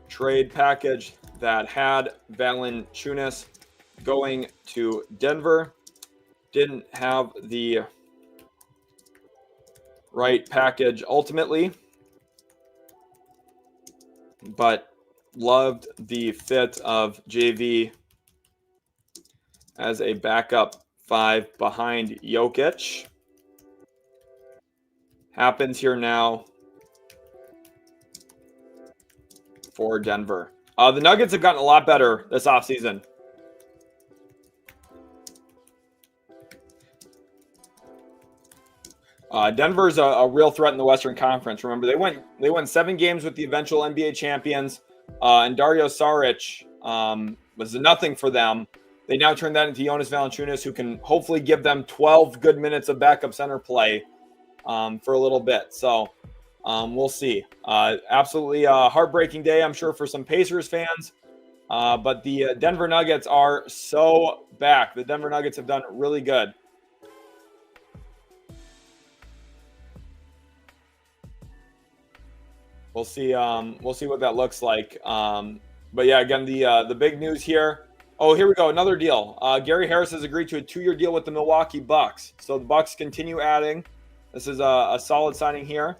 trade package that had Valanciunas going to Denver. Didn't have the right package ultimately, but loved the fit of JV as a backup 5 behind Jokic. Happens here now for Denver. The Nuggets have gotten a lot better this offseason. Denver's a real threat in the Western Conference. Remember, they won 7 games with the eventual NBA champions, and Dario Saric was nothing for them. They now turn that into Jonas Valanciunas, who can hopefully give them 12 good minutes of backup center play for a little bit. So we'll see. Absolutely a heartbreaking day, I'm sure, for some Pacers fans. But the Denver Nuggets are so back. The Denver Nuggets have done really good. We'll see what that looks like. But yeah, again, the big news here. Oh, here we go. Another deal. Gary Harris has agreed to a 2-year deal with the Milwaukee Bucks. So the Bucks continue adding. This is a solid signing here.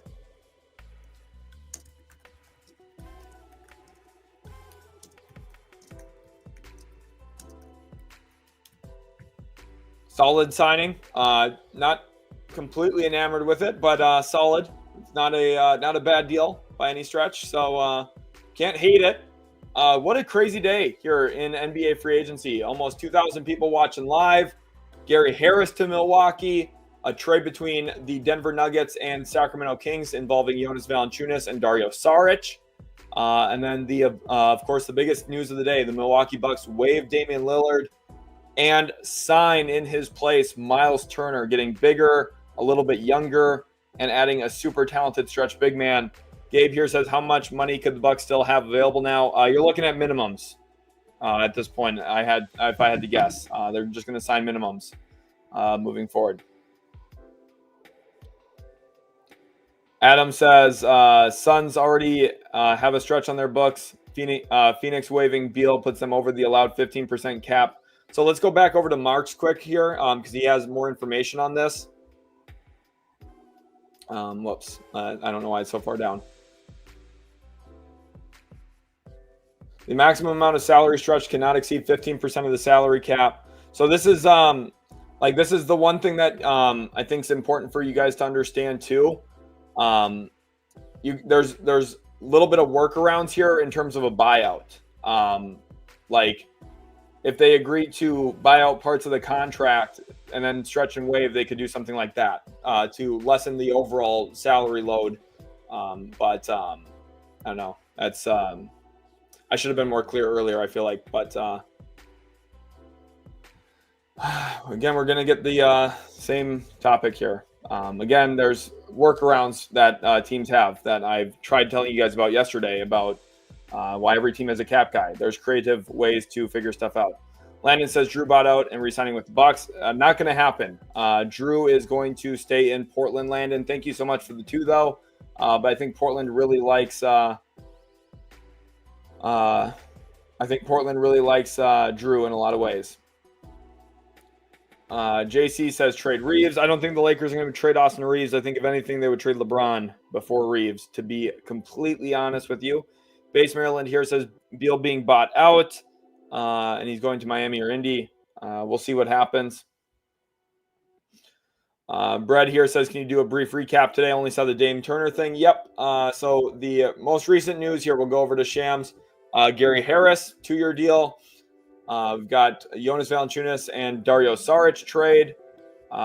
Solid signing. Not completely enamored with it, but solid. It's not a bad deal by any stretch. So can't hate it. What a crazy day here in NBA free agency. Almost 2,000 people watching live. Gary Harris to Milwaukee. A trade between the Denver Nuggets and Sacramento Kings involving Jonas Valanciunas and Dario Saric. And then of course, the biggest news of the day: the Milwaukee Bucks waive Damian Lillard and sign in his place Myles Turner, getting bigger, a little bit younger, and adding a super talented stretch big man. Gabe here says, how much money could the Bucks still have available now? You're looking at minimums at this point. If I had to guess, they're just going to sign minimums moving forward. Adam says, Suns already have a stretch on their books. Phoenix waiving Beal puts them over the allowed 15% cap. So let's go back over to Mark's quick here because he has more information on this. Whoops. I don't know why it's so far down. The maximum amount of salary stretch cannot exceed 15% of the salary cap. So this is this is the one thing that I think is important for you guys to understand too. There's a little bit of workarounds here in terms of a buyout. Like if they agree to buy out parts of the contract and then stretch and waive, they could do something like that to lessen the overall salary load. But I don't know. That's I should have been more clear earlier, I feel like. But again, we're going to get the same topic here. Again, there's workarounds that teams have that I've tried telling you guys about yesterday about why every team has a cap guy. There's creative ways to figure stuff out. Landon says Drew bought out and re-signing with the Bucks. Not going to happen. Drew is going to stay in Portland. Landon, thank you so much for the 2, though. But I think Portland really likes. Drew in a lot of ways. JC says trade Reeves. I don't think the Lakers are going to trade Austin Reeves. I think if anything, they would trade LeBron before Reeves, to be completely honest with you. Base Maryland here says Beal being bought out, and he's going to Miami or Indy. We'll see what happens. Brad here says, can you do a brief recap today? I only saw the Dame Turner thing. Yep. So the most recent news here, we'll go over to Shams. Gary Harris, 2-year deal. We've got Jonas Valanciunas and Dario Saric trade.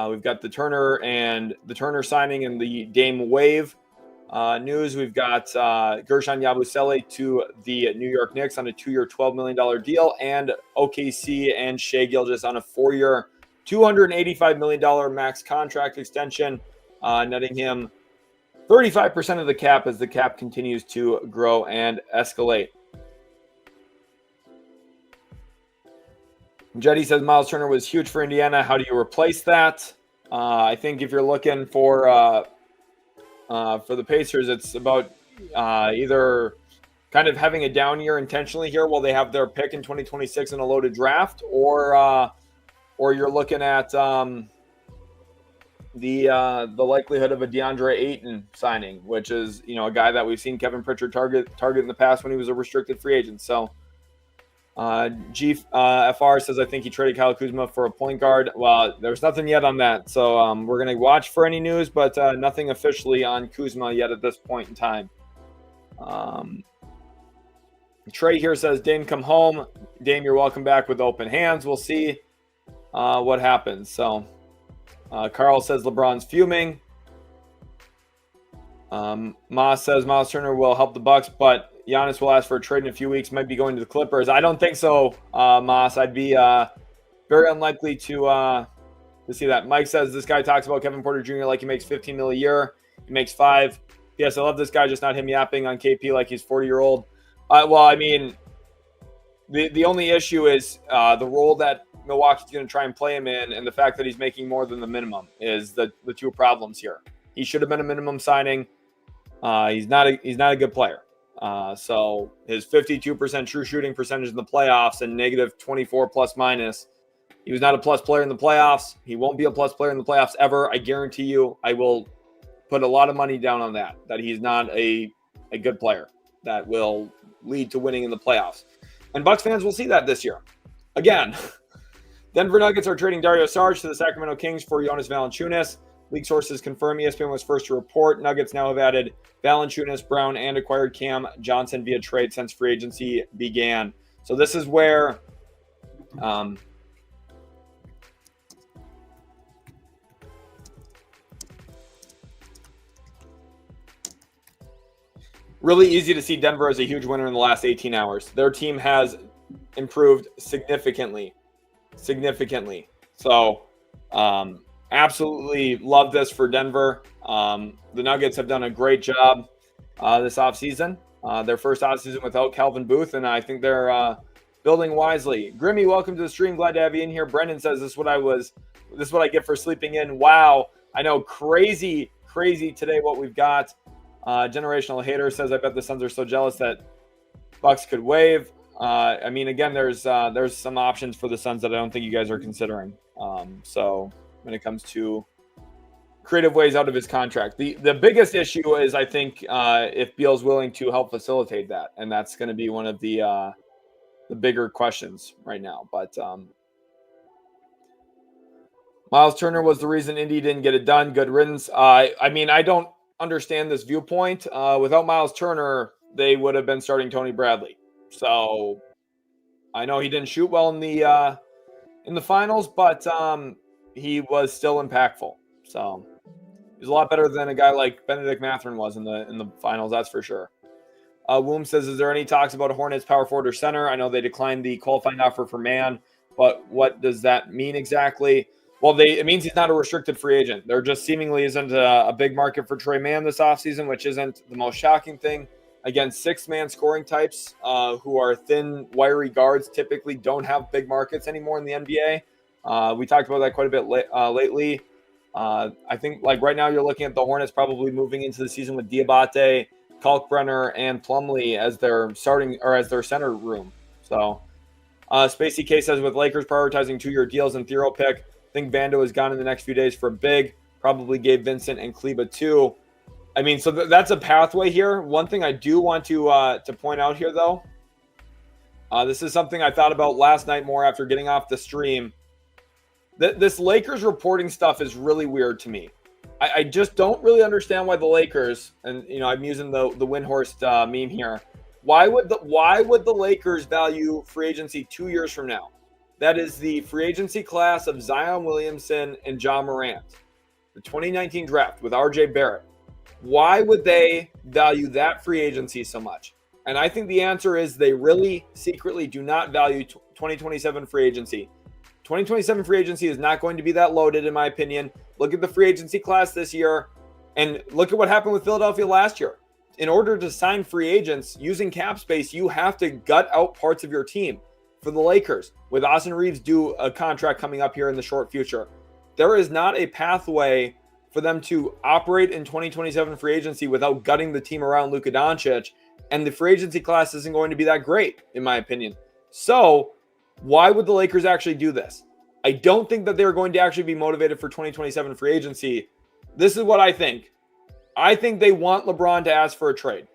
We've got the Turner signing and the Dame waive news. We've got Gershon Yabusele to the New York Knicks on a 2-year, $12 million deal, and OKC and Shai Gilgeous on a 4-year, $285 million max contract extension, netting him 35% of the cap as the cap continues to grow and escalate. Jetty says Myles Turner was huge for Indiana. How do you replace that? I think if you're looking for the Pacers, it's about either kind of having a down year intentionally here while they have their pick in 2026 in a loaded draft, or you're looking at the likelihood of a DeAndre Ayton signing, which is a guy that we've seen Kevin Pritchard target in the past when he was a restricted free agent. So. GFR says, I think he traded Kyle Kuzma for a point guard. Well, there's nothing yet on that. So we're going to watch for any news, but nothing officially on Kuzma yet at this point in time. Trey here says, Dame, come home. Dame, you're welcome back with open hands. We'll see what happens. So Carl says LeBron's fuming. Moss says Myles Turner will help the Bucks, but Giannis will ask for a trade in a few weeks, might be going to the Clippers. I don't think so, Moss. I'd be very unlikely to see that. Mike says this guy talks about Kevin Porter Jr. like he makes $15 million a year. He makes $5 million. Yes, I love this guy, just not him yapping on KP like he's 40-year-old. Well, I mean, the only issue is the role that Milwaukee's going to try and play him in, and the fact that he's making more than the minimum is the two problems here. He should have been a minimum signing. He's not a good player. So his 52% true shooting percentage in the playoffs and negative 24 plus minus. He was not a plus player in the playoffs. He won't be a plus player in the playoffs ever. I guarantee you, I will put a lot of money down on that he's not a good player that will lead to winning in the playoffs. And Bucks fans will see that this year. Again, Denver Nuggets are trading Dario Saric to the Sacramento Kings for Jonas Valanciunas. League sources confirm ESPN was first to report. Nuggets now have added Valanciunas, Brown, and acquired Cam Johnson via trade since free agency began. So this is where really easy to see Denver as a huge winner in the last 18 hours. Their team has improved significantly. So absolutely love this for Denver. The Nuggets have done a great job this offseason. Their first offseason without Calvin Booth, and I think they're building wisely. Grimmy, welcome to the stream. Glad to have you in here. Brendan says this is what I get for sleeping in. Wow. I know, crazy today what we've got. Generational Hater says, I bet the Suns are so jealous that Bucks could waive. I mean, again, there's some options for the Suns that I don't think you guys are considering. So when it comes to creative ways out of his contract, the biggest issue is, I think, if Beal's willing to help facilitate that, and that's going to be one of the bigger questions right now. But Myles Turner was the reason Indy didn't get it done. Good riddance. I mean, I don't understand this viewpoint. Without Myles Turner, they would have been starting Tony Bradley. So I know he didn't shoot well in the finals, but he was still impactful. So he's a lot better than a guy like Benedict Mathurin was in the finals, that's for sure. Woom says, is there any talks about a Hornets power forward or center? I know they declined the qualifying offer for Mann, but what does that mean exactly? Well, it means he's not a restricted free agent. There just seemingly isn't a big market for Trey Mann this offseason, which isn't the most shocking thing. Again, six-man scoring types who are thin, wiry guards typically don't have big markets anymore in the NBA. We talked about that quite a bit lately. I think like right now you're looking at the Hornets probably moving into the season with Diabate, Kalkbrenner, and Plumlee as their starting or as their center room. So Spacey K says, with Lakers prioritizing 2-year deals and Thero pick, I think Vando is gone in the next few days for a big. Probably gave Vincent and Kleba too. I mean, so that's a pathway here. One thing I do want to point out here, though, this is something I thought about last night more after getting off the stream. This Lakers reporting stuff is really weird to me. I just don't really understand why the Lakers, and I'm using the Windhorst meme here. Why would the Lakers value free agency 2 years from now? That is the free agency class of Zion Williamson and Ja Morant, the 2019 draft with RJ Barrett. Why would they value that free agency so much? And I think the answer is they really secretly do not value 2027 free agency. 2027 free agency is not going to be that loaded, in my opinion. Look at the free agency class this year, and look at what happened with Philadelphia last year. In order to sign free agents using cap space, you have to gut out parts of your team. For the Lakers, with Austin Reeves due a contract coming up here in the short future, there is not a pathway for them to operate in 2027 free agency without gutting the team around Luka Doncic, and the free agency class isn't going to be that great, in my opinion. So why would the Lakers actually do this? I don't think that they're going to actually be motivated for 2027 free agency. This is what I think. I think they want LeBron to ask for a trade.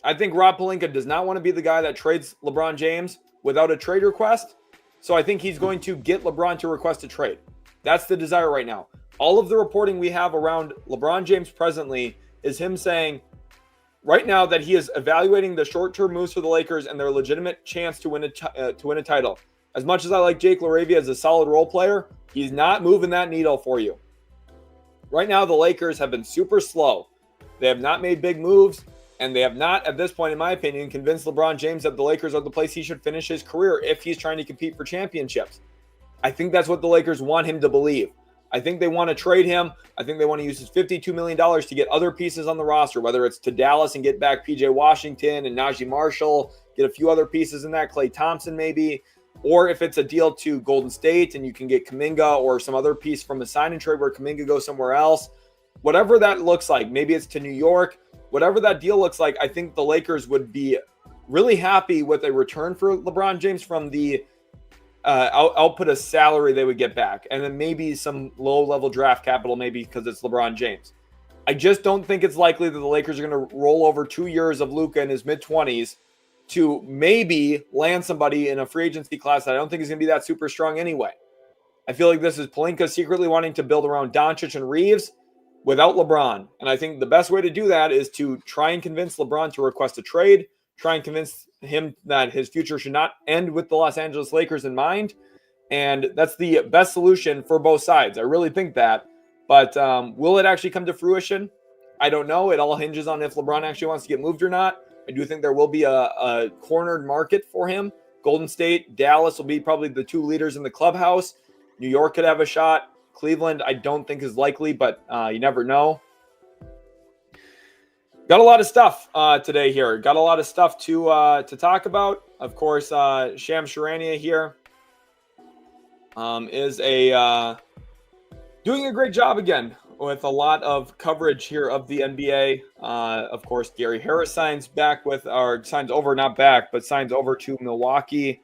I think Rob Pelinka does not want to be the guy that trades LeBron James without a trade request. So I think he's going to get LeBron to request a trade. That's the desire right now. All of the reporting we have around LeBron James presently is him saying right now that he is evaluating the short-term moves for the Lakers and their legitimate chance to win a title. As much as I like Jake LaRavia as a solid role player, he's not moving that needle for you. Right now, the Lakers have been super slow. They have not made big moves, and they have not, at this point, in my opinion, convinced LeBron James that the Lakers are the place he should finish his career if he's trying to compete for championships. I think that's what the Lakers want him to believe. I think they want to trade him. I think they want to use his $52 million to get other pieces on the roster, whether it's to Dallas and get back P.J. Washington and Najee Marshall, get a few other pieces in that, Klay Thompson maybe, or if it's a deal to Golden State and you can get Kuminga or some other piece from a sign and trade where Kuminga goes somewhere else. Whatever that looks like, maybe it's to New York, whatever that deal looks like, I think the Lakers would be really happy with a return for LeBron James from the output of salary they would get back, and then maybe some low-level draft capital, maybe because it's LeBron James. I just don't think it's likely that the Lakers are going to roll over 2 years of Luka in his mid-20s to maybe land somebody in a free agency class that I don't think is going to be that super strong anyway. I feel like this is Pelinka secretly wanting to build around Doncic and Reeves without LeBron. And I think the best way to do that is to try and convince LeBron to request a trade, try and convince him that his future should not end with the Los Angeles Lakers in mind. And that's the best solution for both sides. I really think that. But will it actually come to fruition? I don't know. It all hinges on if LeBron actually wants to get moved or not. I do think there will be a cornered market for him. Golden State, Dallas will be probably the two leaders in the clubhouse. New York could have a shot. Cleveland, I don't think is likely, but you never know. Got a lot of stuff today here. Got a lot of stuff to talk about. Of course, Sham Charania here is doing a great job again with a lot of coverage here of the NBA. Of course, Gary Harris signs over to Milwaukee.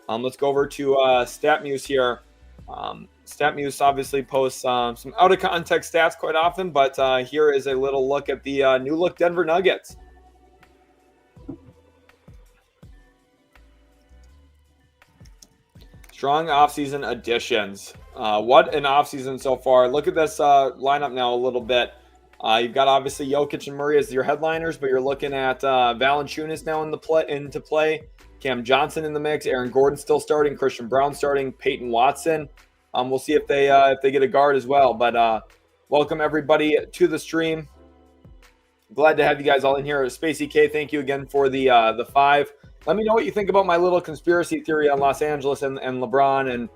Let's go over to StatMuse here. StatMuse obviously posts some out of context stats quite often, but here is a little look at the new look Denver Nuggets. Strong offseason additions. What an offseason so far. Look at this lineup now a little bit. You've got obviously Jokic and Murray as your headliners, but you're looking at Valanciunas now into play. Cam Johnson in the mix. Aaron Gordon still starting. Christian Brown starting. Peyton Watson. We'll see if they get a guard as well. But welcome everybody to the stream. Glad to have you guys all in here. Spacey K, thank you again for the 5. Let me know what you think about my little conspiracy theory on Los Angeles and LeBron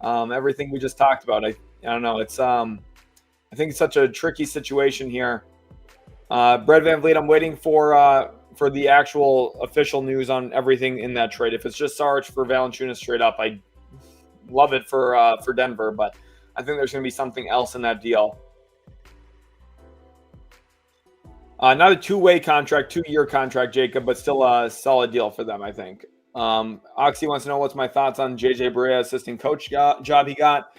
and everything we just talked about. I don't know. It's I think it's such a tricky situation here. Fred Van Vleet, I'm waiting for the actual official news on everything in that trade. If it's just Sarge for Valanciunas straight up, I love it for Denver, but I think there's going to be something else in that deal. Not a two-way contract, 2-year contract, Jacob, but still a solid deal for them, I think. Oxy wants to know what's my thoughts on JJ Barea assistant coach job he got.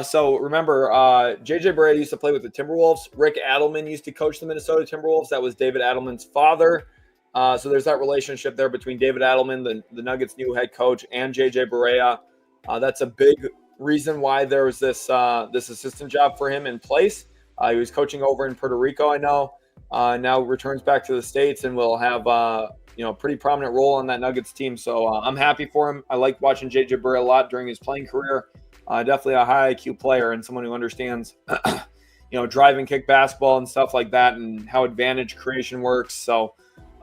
So remember, JJ Barea used to play with the Timberwolves. Rick Adelman used to coach the Minnesota Timberwolves. That was David Adelman's father. So there's that relationship there between David Adelman, the Nuggets' new head coach, and JJ Barea. That's a big reason why there was this assistant job for him in place. He was coaching over in Puerto Rico, I know. Now returns back to the States and will have a pretty prominent role on that Nuggets team. So I'm happy for him. I liked watching JJ Barea a lot during his playing career. Definitely a high IQ player and someone who understands, drive and kick basketball and stuff like that and how advantage creation works. So,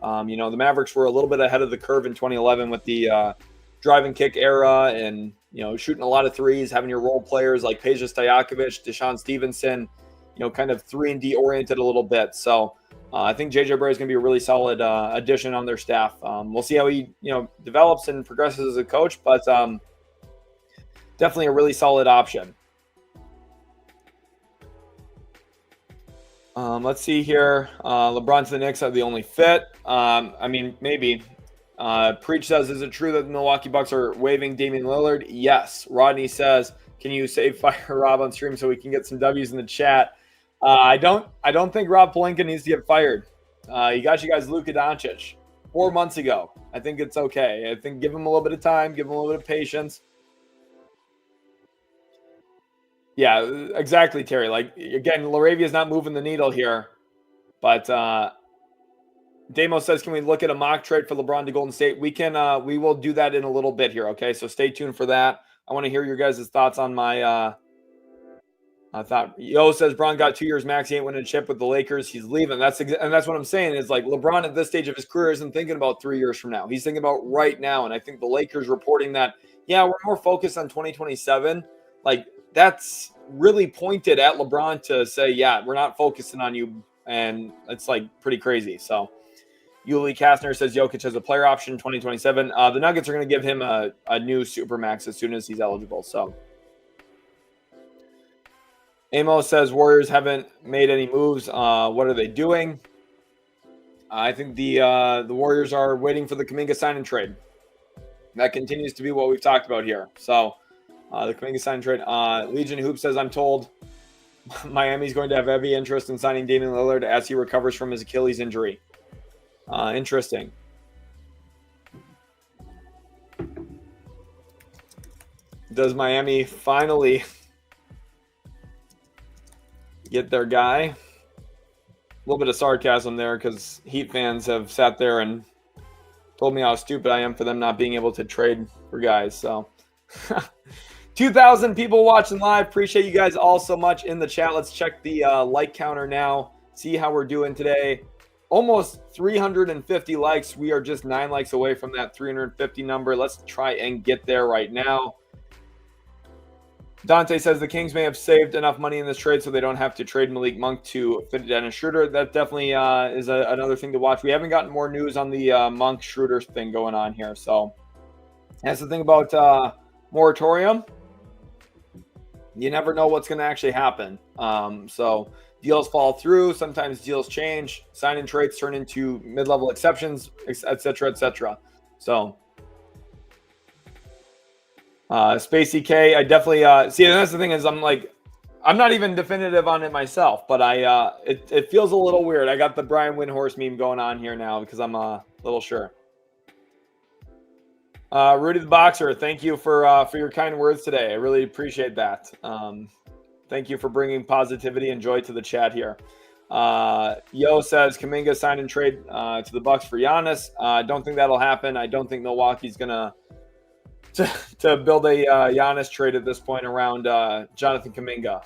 the Mavericks were a little bit ahead of the curve in 2011 with the drive and kick era and, shooting a lot of threes, having your role players like Peja Stojakovic, Deshaun Stevenson, kind of 3-and-D oriented a little bit. So I think JJ Barea is going to be a really solid addition on their staff. We'll see how he, develops and progresses as a coach, but definitely a really solid option. Let's see here. LeBron to the Knicks are the only fit. Maybe. Preach says, is it true that the Milwaukee Bucks are waiving Damian Lillard? Yes. Rodney says, can you save fire Rob on stream so we can get some W's in the chat? I don't think Rob Pelinka needs to get fired. He got you guys Luka Doncic 4 months ago. I think it's okay. I think give him a little bit of time, give him a little bit of patience. Yeah, exactly, Terry. Like, again, Laravia's not moving the needle here. But Damo says, can we look at a mock trade for LeBron to Golden State? We will do that in a little bit here, okay? So stay tuned for that. I want to hear your guys' thoughts on my thought. Yo says, Bron got 2 years max. He ain't winning a chip with the Lakers. He's leaving. That's what I'm saying is, like, LeBron at this stage of his career isn't thinking about 3 years from now. He's thinking about right now. And I think the Lakers reporting that, yeah, we're more focused on 2027. Like, that's really pointed at LeBron to say, yeah, we're not focusing on you. And it's like pretty crazy. So Yuli Kastner says Jokic has a player option 2027. The Nuggets are going to give him a new Supermax as soon as he's eligible. So Amos says Warriors haven't made any moves. What are they doing? I think the Warriors are waiting for the Kuminga sign and trade. That continues to be what we've talked about here. So the Kuminga sign and trade. Legion Hoop says, I'm told Miami's going to have heavy interest in signing Damian Lillard as he recovers from his Achilles injury. Interesting. Does Miami finally get their guy? A little bit of sarcasm there because Heat fans have sat there and told me how stupid I am for them not being able to trade for guys. So 2,000 people watching live. Appreciate you guys all so much in the chat. Let's check the like counter now. see how we're doing today. Almost 350 likes. We are just 9 likes away from that 350 number. Let's try and get there right now. Dante says the Kings may have saved enough money in this trade so they don't have to trade Malik Monk to fit Dennis Schroeder. That definitely is another thing to watch. We haven't gotten more news on the Monk Schroeder thing going on here. So that's the thing about moratorium. You never know what's going to actually happen. So deals fall through. Sometimes deals change. Sign and trades turn into mid-level exceptions, et cetera, et cetera. So Spacey K, I definitely see. And that's the thing is, I'm not even definitive on it myself, but it feels a little weird. I got the Brian Windhorst meme going on here now because I'm a little sure. Rudy the Boxer, thank you for your kind words today. I really appreciate that. Thank you for bringing positivity and joy to the chat here. Yo says Kuminga sign and trade to the Bucks for Giannis. I don't think that'll happen. I don't think Milwaukee's gonna to build a Giannis trade at this point around Jonathan Kuminga.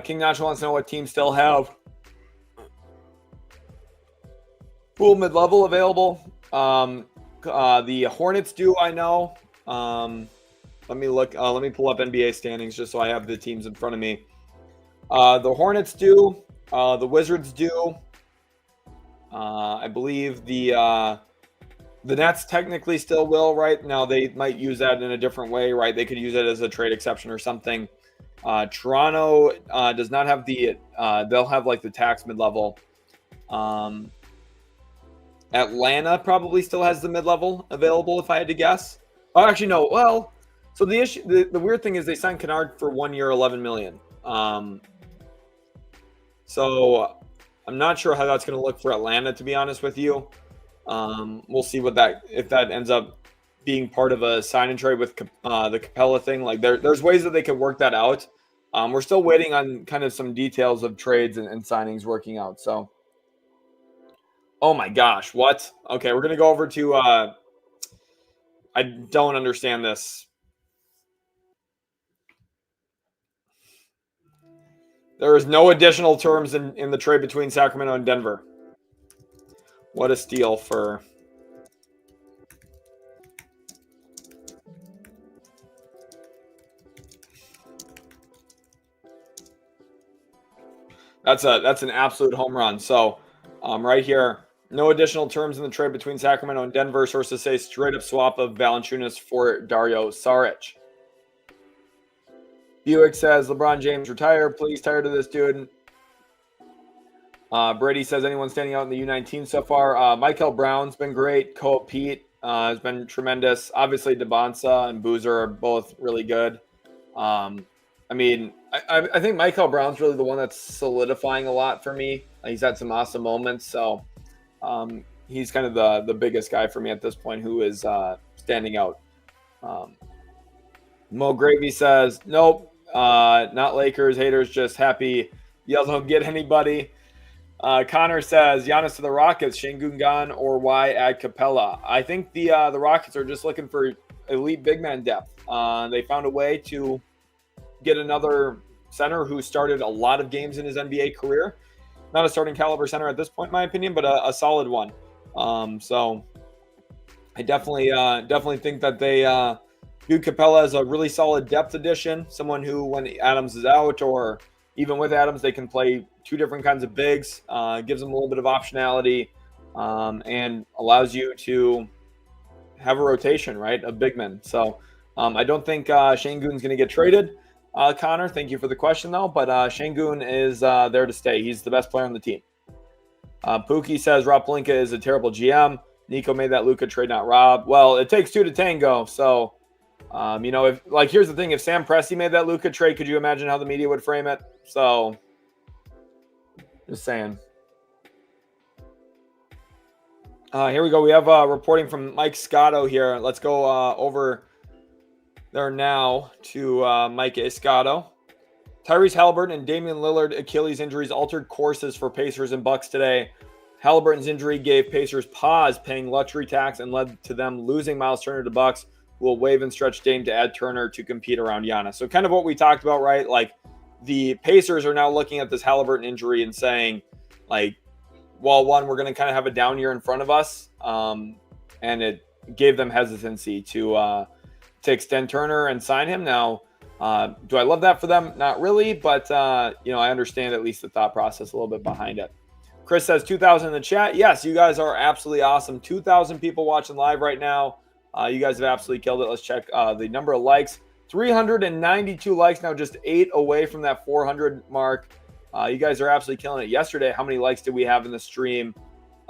King Nacho wants to know what teams still have full mid-level available. The Hornets do, I know. Let me look. Let me pull up NBA standings just so I have the teams in front of me. The Hornets do. The Wizards do. I believe the Nets technically still will, right? Now they might use that in a different way, right? They could use it as a trade exception or something. Toronto does not have the they'll have like the tax mid-level. Atlanta probably still has the mid-level available if I had to guess. Oh, actually no. Well, so the weird thing is they signed Kennard for 1 year, $11 million. So I'm not sure how that's going to look for Atlanta, to be honest with you. We'll see if that ends up being part of a sign and trade with the Capella thing. Like there's ways that they could work that out. We're still waiting on kind of some details of trades and signings working out. So, oh my gosh, what? Okay, we're gonna go over to. I don't understand this. There is no additional terms in the trade between Sacramento and Denver. What a steal for that's an absolute home run. So right here, no additional terms in the trade between Sacramento and Denver. Sources say straight up swap of Valanciunas for Dario Saric. Buick says LeBron James retire. Please, tired of this dude. Brady says anyone standing out in the U19 so far. Michael Brown's been great. Cole Pete has been tremendous. Obviously, DeBonsa and Boozer are both really good. I think Michael Brown's really the one that's solidifying a lot for me. He's had some awesome moments. So he's kind of the biggest guy for me at this point who is standing out. Mo Gravy says, nope, not Lakers. Haters just happy. Y'all don't get anybody. Connor says, Giannis to the Rockets, Şengün gone, or why add Capella? I think the Rockets are just looking for elite big man depth. They found a way to get another center who started a lot of games in his NBA career. Not a starting caliber center at this point, in my opinion, but a solid one. So I definitely think that they view Capella as a really solid depth addition, someone who, when Adams is out or even with Adams, they can play two different kinds of bigs, gives them a little bit of optionality, and allows you to have a rotation, right, of big men. So I don't think Şengün's going to get traded, Connor. Thank you for the question, though. But Şengün is there to stay. He's the best player on the team. Pookie says Rob Pelinka is a terrible GM. Nico made that Luka trade, not Rob. Well, it takes two to tango. So, here's the thing. If Sam Presti made that Luka trade, could you imagine how the media would frame it? So, just saying. Here we go. We have reporting from Mike Scotto here. Let's go over there now to Mike Escotto. Tyrese Halliburton and Damian Lillard Achilles injuries altered courses for Pacers and Bucks today. Halliburton's injury gave Pacers pause paying luxury tax and led to them losing Myles Turner to Bucks, who will waive and stretch Dame to add Turner to compete around Giannis. So kind of what we talked about, right? Like the Pacers are now looking at this Halliburton injury and saying, like, well, one, we're going to kind of have a down year in front of us, and it gave them hesitancy to extend Turner and sign him. Now, do I love that for them? Not really, but I understand at least the thought process a little bit behind it. Chris says 2,000 in the chat. Yes, you guys are absolutely awesome. 2,000 people watching live right now. You guys have absolutely killed it. Let's check the number of likes. 392 likes now, just 8 away from that 400 mark. You guys are absolutely killing it. Yesterday, how many likes did we have in the stream?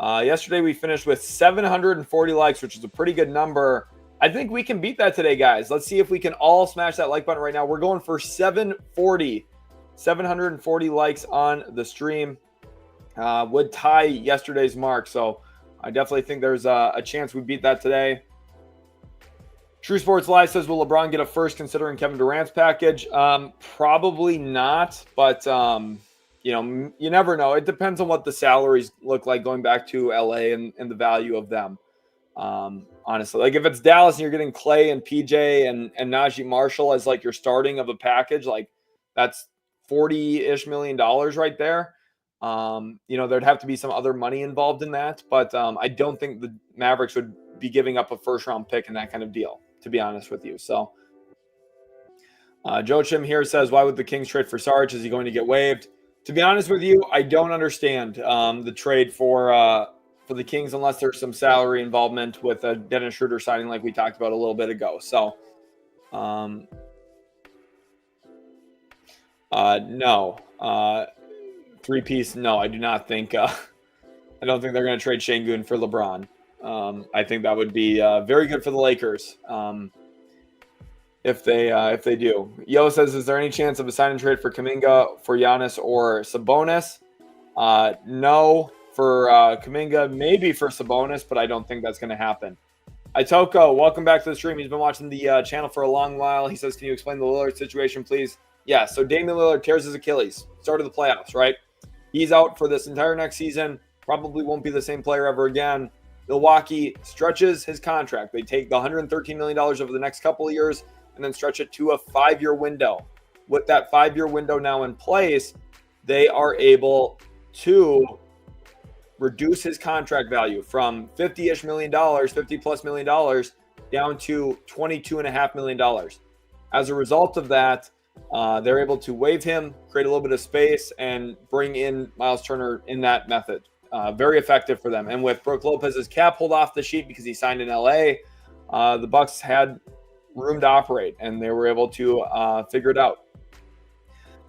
Yesterday, we finished with 740 likes, which is a pretty good number. I think we can beat that today, guys. Let's see if we can all smash that like button right now. We're going for 740 likes on the stream. Would tie yesterday's mark. So I definitely think there's a chance we beat that today. True Sports Live says, will LeBron get a first considering Kevin Durant's package? Probably not, but you never know. It depends on what the salaries look like going back to LA and the value of them. Honestly, like if it's Dallas and you're getting Clay and PJ and Najee Marshall as like your starting of a package, like that's $40-ish million right there. There'd have to be some other money involved in that, but I don't think the Mavericks would be giving up a first round pick in that kind of deal, to be honest with you. So Joe Chim here says, why would the Kings trade for Sarge? Is he going to get waived? To be honest with you, I don't understand the trade for the Kings unless there's some salary involvement with Dennis Schroeder signing like we talked about a little bit ago. So no. Three-piece, no, I do not think I don't think they're going to trade Şengün for LeBron. I think that would be very good for the Lakers if they do. Yo says, is there any chance of a sign and trade for Kuminga, for Giannis, or Sabonis? No, for Kuminga, maybe for Sabonis, but I don't think that's going to happen. Itoko, welcome back to the stream. He's been watching the channel for a long while. He says, can you explain the Lillard situation, please? Yeah, so Damian Lillard tears his Achilles. Start of the playoffs, right? He's out for this entire next season. Probably won't be the same player ever again. Milwaukee stretches his contract. They take the $113 million over the next couple of years and then stretch it to a 5-year window. With that 5-year window now in place, they are able to reduce his contract value from $50-ish million, $50+ million, down to $22.5 million. As a result of that, they're able to waive him, create a little bit of space, and bring in Myles Turner in that method. Very effective for them. And with Brook Lopez's cap pulled off the sheet because he signed in LA, the Bucks had room to operate, and they were able to figure it out.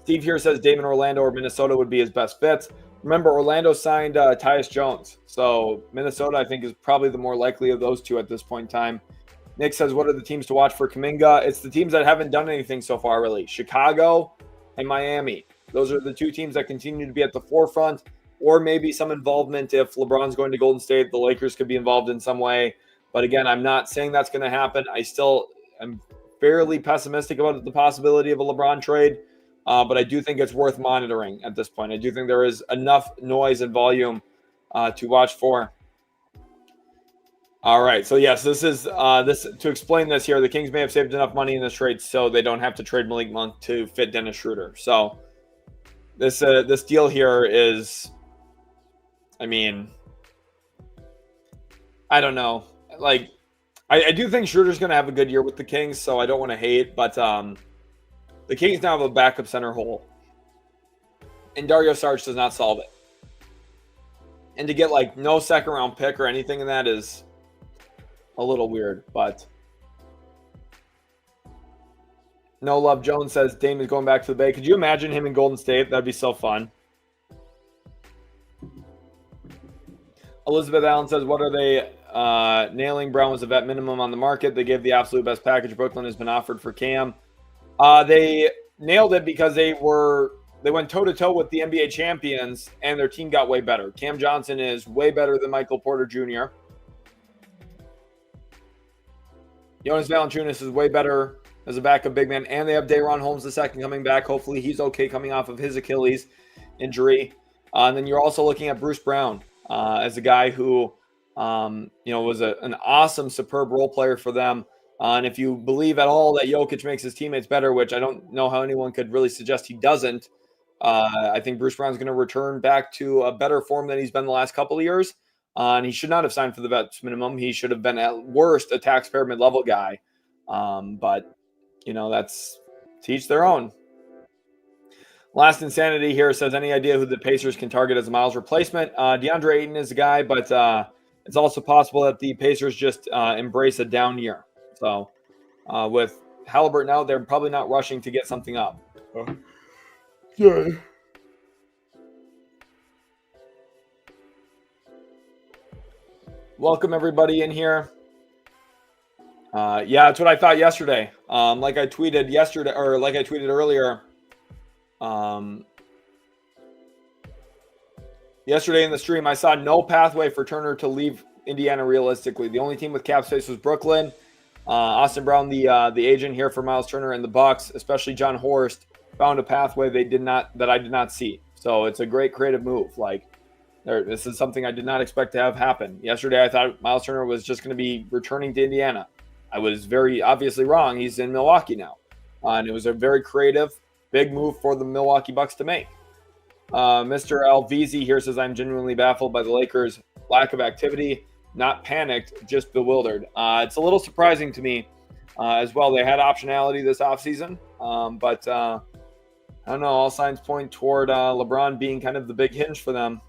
Steve here says Damon Orlando or Minnesota would be his best fits. Remember, Orlando signed Tyus Jones. So Minnesota, I think, is probably the more likely of those two at this point in time. Nick says, what are the teams to watch for Kuminga? It's the teams that haven't done anything so far, really. Chicago and Miami. Those are the two teams that continue to be at the forefront, or maybe some involvement if LeBron's going to Golden State. The Lakers could be involved in some way. But again, I'm not saying that's going to happen. I still am fairly pessimistic about the possibility of a LeBron trade, but I do think it's worth monitoring at this point. I do think there is enough noise and volume to watch for. All right, so yes, this is this to explain this here. The Kings may have saved enough money in this trade so they don't have to trade Malik Monk to fit Dennis Schroeder. So this deal here is, I mean, I don't know. Like, I do think Schroeder's going to have a good year with the Kings, so I don't want to hate, but the Kings now have a backup center hole, and Dario Saric does not solve it. And to get like no second round pick or anything in that is a little weird, but No Love Jones says Dame is going back to the Bay. Could you imagine him in Golden State? That'd be so fun. Elizabeth Allen says, what are they nailing? Brown was a vet minimum on the market. They gave the absolute best package Brooklyn has been offered for Cam. They nailed it because they went toe-to-toe with the NBA champions, and their team got way better. Cam Johnson is way better than Michael Porter Jr. Jonas Valanciunas is way better as a backup big man, and they have Day'Ron Holmes II coming back. Hopefully he's okay coming off of his Achilles injury. And then you're also looking at Bruce Brown as a guy who was an awesome, superb role player for them. And if you believe at all that Jokic makes his teammates better, which I don't know how anyone could really suggest he doesn't, I think Bruce Brown's going to return back to a better form than he's been the last couple of years. And he should not have signed for the vets minimum. He should have been at worst a taxpayer mid-level guy. But, that's to each their own. Last Insanity here says, any idea who the Pacers can target as a Myles replacement? DeAndre Ayton is the guy, but it's also possible that the Pacers just embrace a down year. So with Halliburton out, they're probably not rushing to get something up. Sorry. Welcome everybody in here. Yeah, that's what I thought yesterday. Like I tweeted yesterday, or like I tweeted earlier. Yesterday in the stream, I saw no pathway for Turner to leave Indiana realistically. The only team with cap space was Brooklyn. Austin Brown, the agent here for Myles Turner and the Bucks, especially John Horst, found a pathway that I did not see. So it's a great creative move. This is something I did not expect to have happen. Yesterday, I thought Myles Turner was just going to be returning to Indiana. I was very obviously wrong. He's in Milwaukee now. And it was a very creative, big move for the Milwaukee Bucks to make. Mr. LVZ here says, I'm genuinely baffled by the Lakers' lack of activity. Not panicked, just bewildered. It's a little surprising to me as well. They had optionality this offseason, but I don't know. All signs point toward LeBron being kind of the big hinge for them.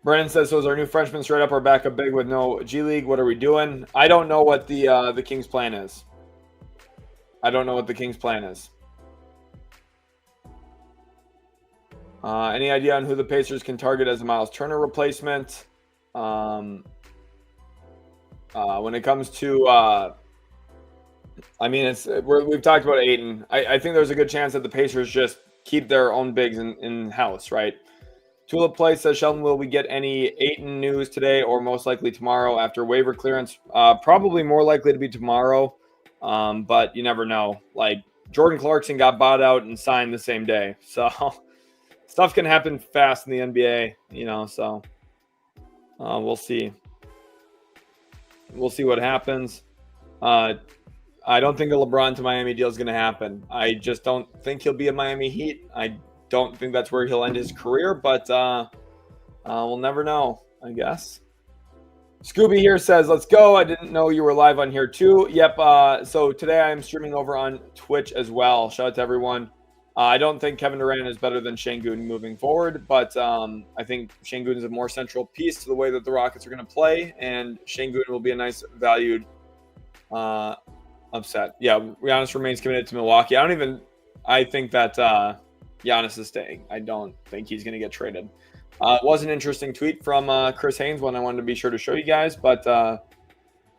Brennan says, so is our new freshman straight up or back up big with no G League? What are we doing? I don't know what the Kings' plan is. Any idea on who the Pacers can target as a Myles Turner replacement? When it comes to, we've talked about Ayton. I think there's a good chance that the Pacers just keep their own bigs in house, right? Tulip Play says, Sheldon, will we get any Ayton news today or most likely tomorrow after waiver clearance? Probably more likely to be tomorrow, but you never know. Like, Jordan Clarkson got bought out and signed the same day, so stuff can happen fast in the NBA, so we'll see. We'll see what happens. I don't think a LeBron to Miami deal is going to happen. I just don't think he'll be a Miami Heat. I don't think that's where he'll end his career, but we'll never know, I guess. Scooby here says, let's go. I didn't know you were live on here too. Yep. So today I am streaming over on Twitch as well. Shout out to everyone. I don't think Kevin Durant is better than Şengün moving forward, but I think Şengün is a more central piece to the way that the Rockets are going to play, and Şengün will be a nice valued upset. Yeah, Giannis remains committed to Milwaukee. I think that Giannis is staying. I don't think he's going to get traded. It was an interesting tweet from Chris Haynes, one I wanted to be sure to show you guys, but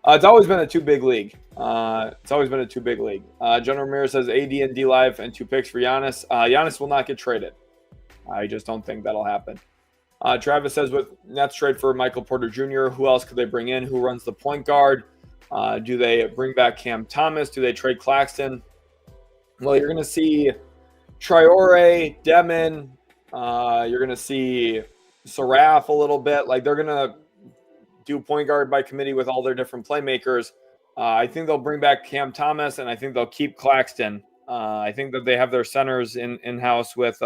it's always been a too-big league. John Ramirez says AD and D Live and 2 picks for Giannis. Giannis will not get traded. I just don't think that'll happen. Travis says, with Nets trade for Michael Porter Jr., who else could they bring in? Who runs the point guard? Do they bring back Cam Thomas? Do they trade Claxton? Well, you're going to see Traore, Demon. You're going to see Saraf a little bit. Like, they're going to do point guard by committee with all their different playmakers. I think they'll bring back Cam Thomas, and I think they'll keep Claxton. I think that they have their centers in-house with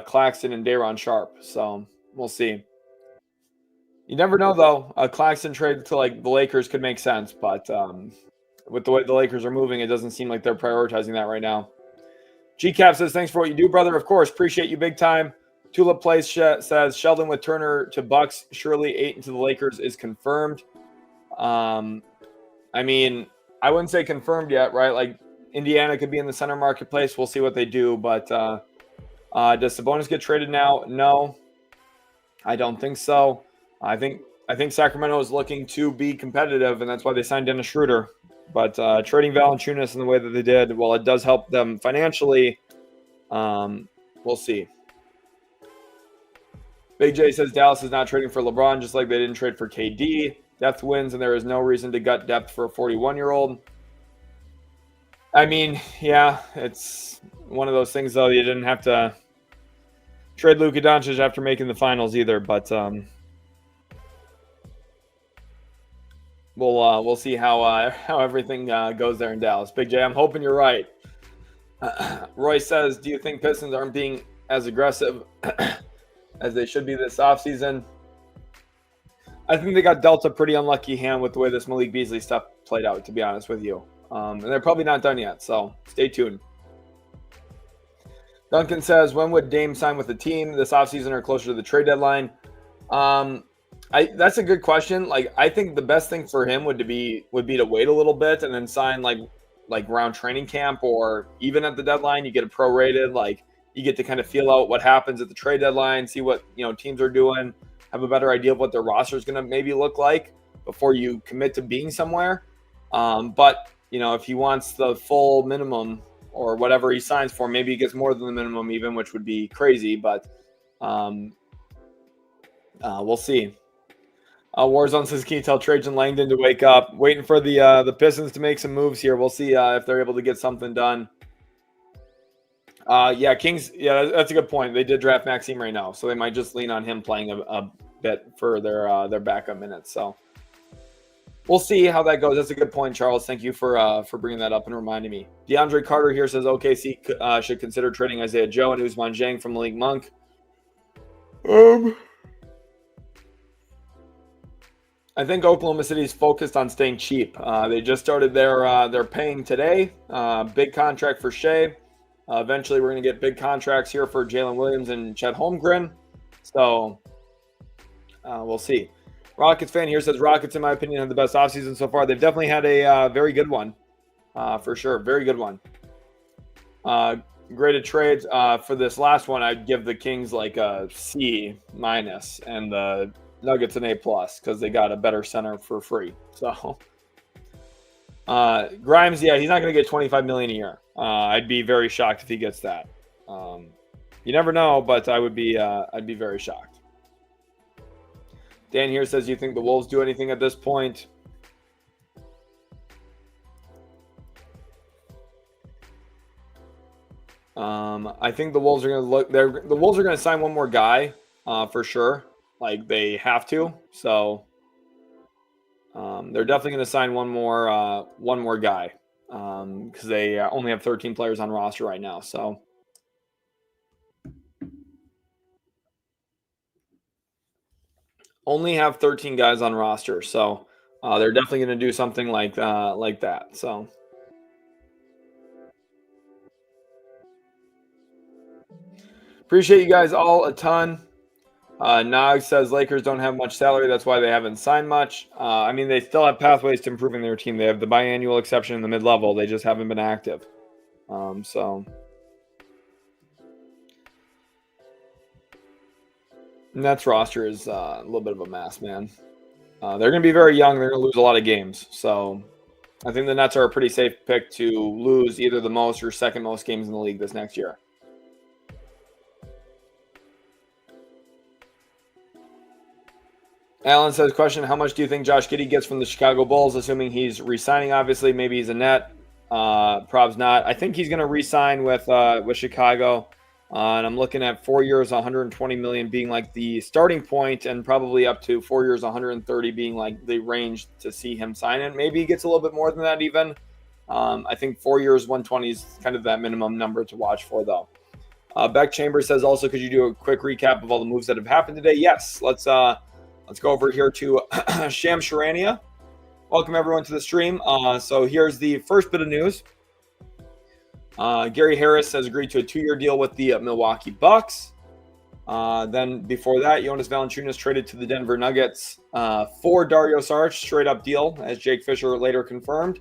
Claxton and Day'Ron Sharpe. So we'll see. You never know, though. A Claxton trade to the Lakers could make sense, but with the way the Lakers are moving, it doesn't seem like they're prioritizing that right now. GCap says, thanks for what you do, brother. Of course, appreciate you big time. Tulip Place says, Sheldon with Turner to Bucks, surely Ayton to the Lakers is confirmed. I wouldn't say confirmed yet, right? Like, Indiana could be in the center marketplace. We'll see what they do, but does Sabonis get traded now? No, I don't think so. I think Sacramento is looking to be competitive, and that's why they signed Dennis Schroeder. But trading Valanciunas in the way that they did, while it does help them financially, we'll see. Big J says Dallas is not trading for LeBron, just like they didn't trade for KD. Depth wins, and there is no reason to gut depth for a 41-year-old. I mean, yeah, it's one of those things, though. You didn't have to trade Luka Doncic after making the finals either, but we'll see how everything goes there in Dallas. Big J, I'm hoping you're right. Roy says, do you think Pistons aren't being as aggressive as they should be this offseason? I think they got dealt a pretty unlucky hand with the way this Malik Beasley stuff played out, to be honest with you. And they're probably not done yet, so stay tuned. Duncan says, when would Dame sign with the team this offseason or closer to the trade deadline? That's a good question. Like, I think the best thing for him would be to wait a little bit and then sign like around training camp, or even at the deadline. You get it prorated. Like, you get to kind of feel out what happens at the trade deadline, see what teams are doing, have a better idea of what their roster is going to maybe look like before you commit to being somewhere. But if he wants the full minimum or whatever he signs for, maybe he gets more than the minimum even, which would be crazy. But we'll see. Warzone says, can you tell Trajan Langdon to wake up? Waiting for the Pistons to make some moves here. We'll see if they're able to get something done. Kings. Yeah, that's a good point. They did draft Maxime right now, so they might just lean on him playing a bit for their backup minutes. So we'll see how that goes. That's a good point, Charles. Thank you for bringing that up and reminding me. DeAndre Carter here says OKC should consider trading Isaiah Joe and Ousmane Dieng from Malik Monk. I think Oklahoma City is focused on staying cheap. They just started their paying today. Big contract for Shea. Eventually, we're going to get big contracts here for Jalen Williams and Chet Holmgren. So we'll see. Rockets fan here says, Rockets, in my opinion, have the best offseason so far. They've definitely had a very good one, for sure. Very good one. Graded trades. For this last one, I'd give the Kings like a C- and the Nuggets an A+ because they got a better center for free. So Grimes, yeah, he's not going to get $25 million a year. I'd be very shocked if he gets that. You never know, but I'd be very shocked. Dan here says, do you think the Wolves do anything at this point? I think the Wolves are going to look. The Wolves are going to sign one more guy for sure. Like, they have to. So they're definitely going to sign one more guy because they only have 13 players on roster right now. So only have 13 guys on roster. So they're definitely going to do something like that. So appreciate you guys all a ton. Nog says Lakers don't have much salary. That's why they haven't signed much. I mean, they still have pathways to improving their team. They have the biannual exception in the mid-level. They just haven't been active. So Nets roster is a little bit of a mess, man. They're going to be very young. They're going to lose a lot of games. So I think the Nets are a pretty safe pick to lose either the most or second most games in the league this next year. Alan says, question, how much do you think Josh Giddey gets from the Chicago Bulls, assuming he's re-signing, obviously? Maybe he's a net. Probs not. I think he's going to re-sign with Chicago. And I'm looking at 4 years, $120 million being like the starting point, and probably up to 4 years, $130 being like the range to see him sign it. Maybe he gets a little bit more than that even. I think 4 years, 120 is kind of that minimum number to watch for, though. Beck Chambers says, also, could you do a quick recap of all the moves that have happened today? Yes. Let's go over here to Sham Sharania. Welcome, everyone, to the stream. So here's the first bit of news. Gary Harris has agreed to a 2-year deal with the Milwaukee Bucks. Then before that, Jonas Valanciunas traded to the Denver Nuggets for Dario Saric, straight-up deal, as Jake Fisher later confirmed.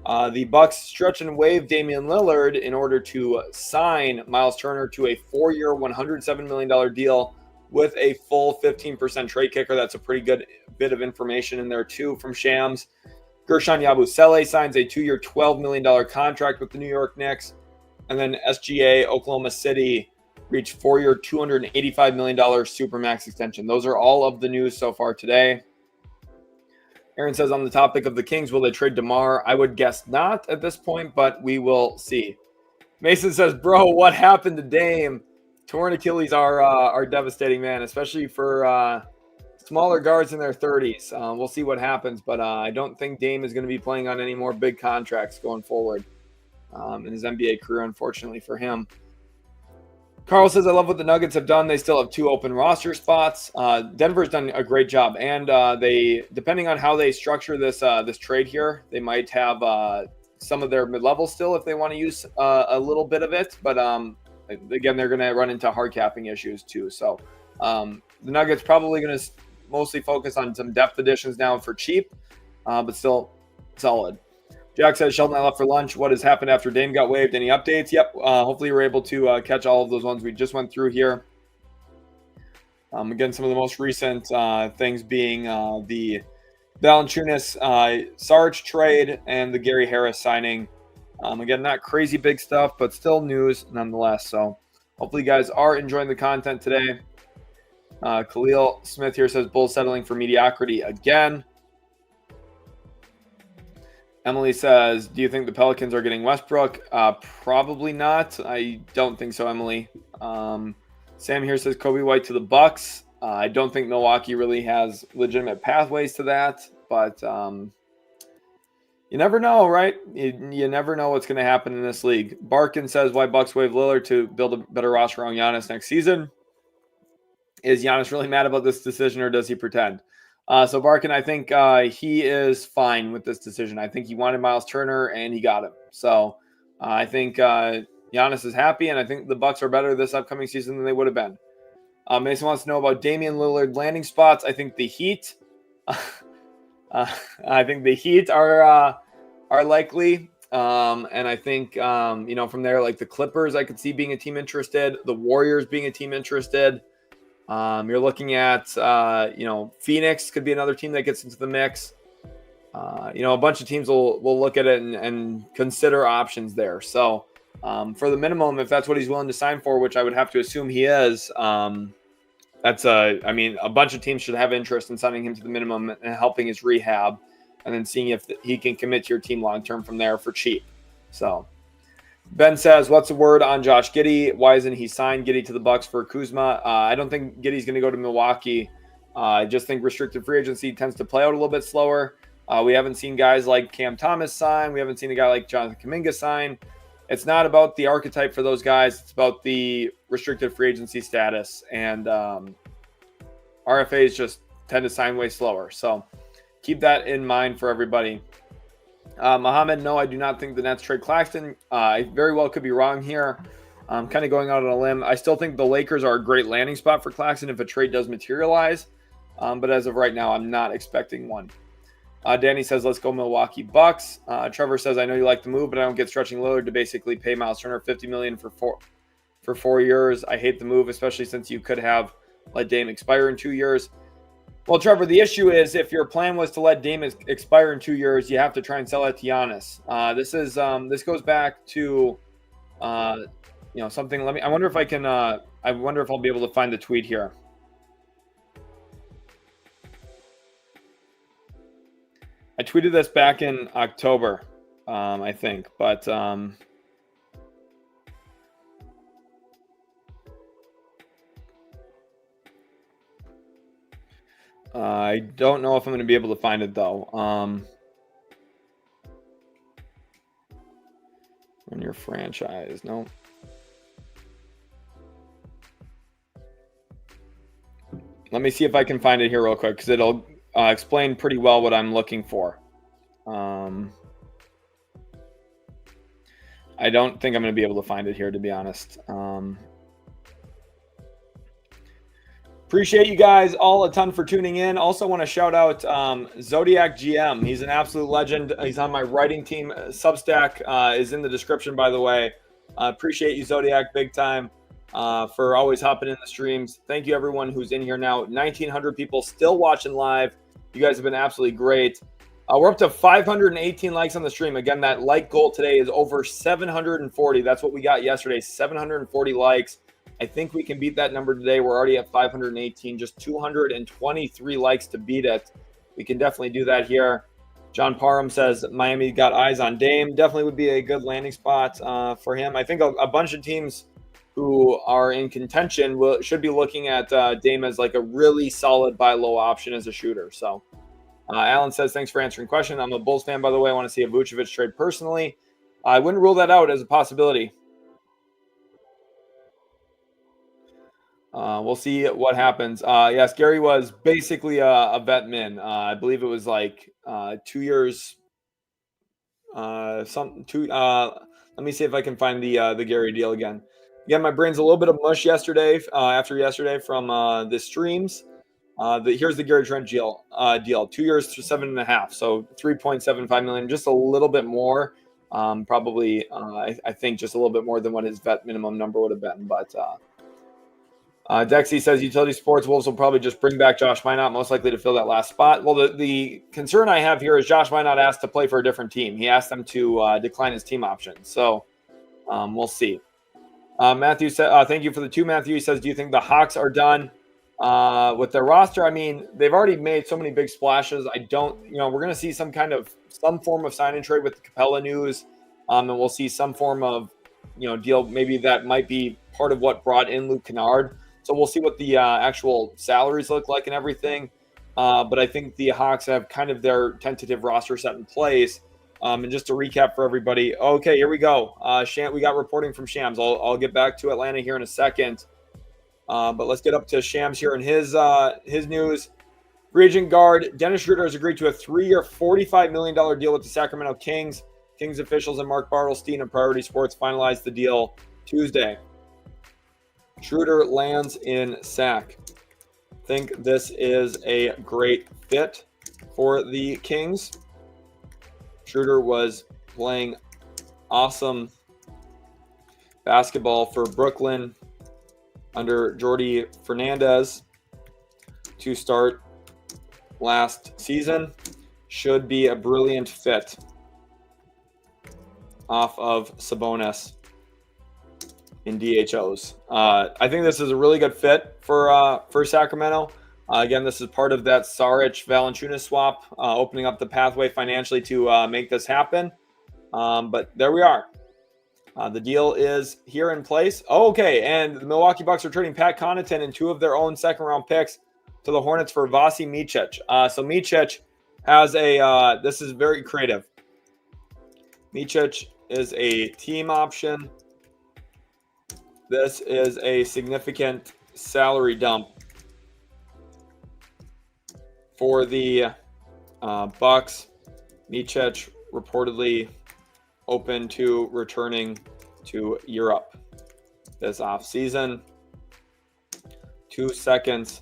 The Bucks stretch and waive Damian Lillard in order to sign Myles Turner to a 4-year, $107 million deal with a full 15% trade kicker. That's a pretty good bit of information in there, too, from Shams. Gershon Yabusele signs a 2-year, $12 million contract with the New York Knicks. And then SGA, Oklahoma City, reached 4-year, $285 million Supermax extension. Those are all of the news so far today. Aaron says, on the topic of the Kings, will they trade DeMar? I would guess not at this point, but we will see. Mason says, bro, what happened to Dame? Torn Achilles are devastating, man, especially for smaller guards in their 30s. We'll see what happens, but I don't think Dame is going to be playing on any more big contracts going forward in his NBA career, unfortunately for him. Carl says, I love what the Nuggets have done. They still have 2 open roster spots. Denver's done a great job, and they, depending on how they structure this trade here, they might have some of their mid-level still if they want to use a little bit of it. But again, they're going to run into hard capping issues too. So the Nuggets probably going to mostly focus on some depth additions now for cheap, but still solid. Jack says, Sheldon, I left for lunch. What has happened after Dame got waived? Any updates? Yep. Hopefully you were able to catch all of those ones we just went through here. Again, some of the most recent things being the Valanciunas Sarge trade and the Gary Harris signing. Again, not crazy big stuff, but still news nonetheless. So hopefully you guys are enjoying the content today. Khalil Smith here says, Bulls settling for mediocrity again. Emily says, do you think the Pelicans are getting Westbrook? Probably not. I don't think so, Emily. Sam here says Kobe White to the Bucks. I don't think Milwaukee really has legitimate pathways to that, but you never know, right? You never know what's going to happen in this league. Barkin says, why Bucks waive Lillard to build a better roster around Giannis next season? Is Giannis really mad about this decision, or does he pretend? So Barkin, I think he is fine with this decision. I think he wanted Myles Turner, and he got him. So I think Giannis is happy, and I think the Bucks are better this upcoming season than they would have been. Mason wants to know about Damian Lillard landing spots. I think the Heat, are likely, and I think from there, like the Clippers, I could see being a team interested. The Warriors being a team interested. You're looking at, Phoenix could be another team that gets into the mix. A bunch of teams will look at it and consider options there. So for the minimum, if that's what he's willing to sign for, which I would have to assume he is, a bunch of teams should have interest in signing him to the minimum and helping his rehab, and then seeing if he can commit to your team long-term from there for cheap. So Ben says, what's the word on Josh Giddey? Why isn't he signed Giddey to the Bucks for Kuzma? I don't think Giddey's going to go to Milwaukee. I just think restricted free agency tends to play out a little bit slower. We haven't seen guys like Cam Thomas sign. We haven't seen a guy like Jonathan Kuminga sign. It's not about the archetype for those guys. It's about the restricted free agency status. And RFAs just tend to sign way slower. So keep that in mind for everybody. Mohammed, no, I do not think the Nets trade Claxton. I very well could be wrong here. I'm kind of going out on a limb. I still think the Lakers are a great landing spot for Claxton if a trade does materialize. But as of right now, I'm not expecting one. Danny says, let's go Milwaukee Bucks. Trevor says, I know you like the move, but I don't get stretching Lillard to basically pay Myles Turner $50 million for 4 years. I hate the move, especially since you could have let Dame expire in 2 years. Well, Trevor, the issue is if your plan was to let Dame expire in 2 years, you have to try and sell it to Giannis. This goes back to something. I wonder if I can. I wonder if I'll be able to find the tweet here. I tweeted this back in October, I think, but I don't know if I'm going to be able to find it, though. Run your franchise. No. Let me see if I can find it here real quick, because it'll explain pretty well what I'm looking for. I don't think I'm going to be able to find it here, to be honest. Appreciate you guys all a ton for tuning in. Also want to shout out Zodiac GM. He's an absolute legend. He's on my writing team. Substack is in the description, by the way. Appreciate you, Zodiac, big time, for always hopping in the streams. Thank you, everyone who's in here now. 1,900 people still watching live. You guys have been absolutely great. We're up to 518 likes on the stream. Again, that like goal today is over 740. That's what we got yesterday, 740 likes. I think we can beat that number today. We're already at 518, just 223 likes to beat it. We can definitely do that here. John Parham says Miami got eyes on Dame. Definitely would be a good landing spot for him. I think a bunch of teams who are in contention should be looking at Dame as like a really solid buy low option as a shooter. So Alan says, thanks for answering question. I'm a Bulls fan, by the way. I want to see a Vucevic trade personally. I wouldn't rule that out as a possibility. We'll see what happens. Yes, Gary was basically a vet min. I believe it was like 2 years. Let me see if I can find the Gary deal again. Again, my brain's a little bit of mush yesterday. After yesterday from the streams. Here's the Gary Trent deal. 2 years to 7.5, so $3.75 million, just a little bit more. Probably, I think just a little bit more than what his vet minimum number would have been. But Dexy says utility sports Wolves will probably just bring back Josh Minot, most likely to fill that last spot. Well, the concern I have here is Josh Minot asked to play for a different team. He asked them to decline his team option. So we'll see. Matthew said, thank you for the two. Matthew, he says, do you think the Hawks are done with their roster? I mean, they've already made so many big splashes. We're going to see some form of sign and trade with the Capella news. And we'll see some form of, deal. Maybe that might be part of what brought in Luke Kennard. So we'll see what the actual salaries look like and everything. But I think the Hawks have kind of their tentative roster set in place. And just to recap for everybody. Okay, here we go. We got reporting from Shams. I'll get back to Atlanta here in a second. But let's get up to Shams here in his news. Free agent guard Dennis Schroeder has agreed to a 3-year, $45 million deal with the Sacramento Kings. Kings officials and Mark Bartelstein of Priority Sports finalized the deal Tuesday. Schroeder lands in Sac. Think this is a great fit for the Kings. Schroeder was playing awesome basketball for Brooklyn under Jordi Fernandez to start last season. Should be a brilliant fit off of Sabonis in DHOs. I think this is a really good fit for Sacramento. Again, this is part of that Saric-Valanciunas swap, opening up the pathway financially to make this happen. But there we are. The deal is here in place. Okay, and the Milwaukee Bucks are trading Pat Connaughton and 2 of their own second-round picks to the Hornets for Vasi Micic. So Micic has this is very creative. Micic is a team option. This is a significant salary dump for the Bucks. Micic reportedly open to returning to Europe this offseason. 2 seconds.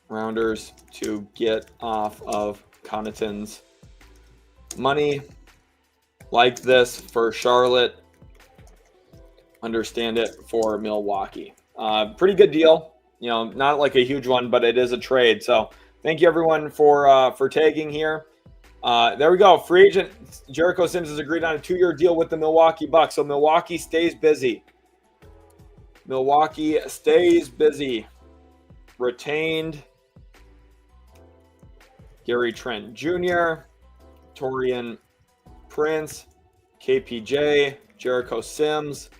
Rounders to get off of Connaughton's money. Like this for Charlotte. Understand it for Milwaukee. Pretty good deal. Not like a huge one, but it is a trade. So thank you everyone for tagging here. There we go. Free agent Jericho Sims has agreed on a 2-year deal with the Milwaukee Bucks. So Milwaukee stays busy. Milwaukee stays busy. Retained Gary Trent Jr., Taurean Prince, KPJ, Jericho Sims.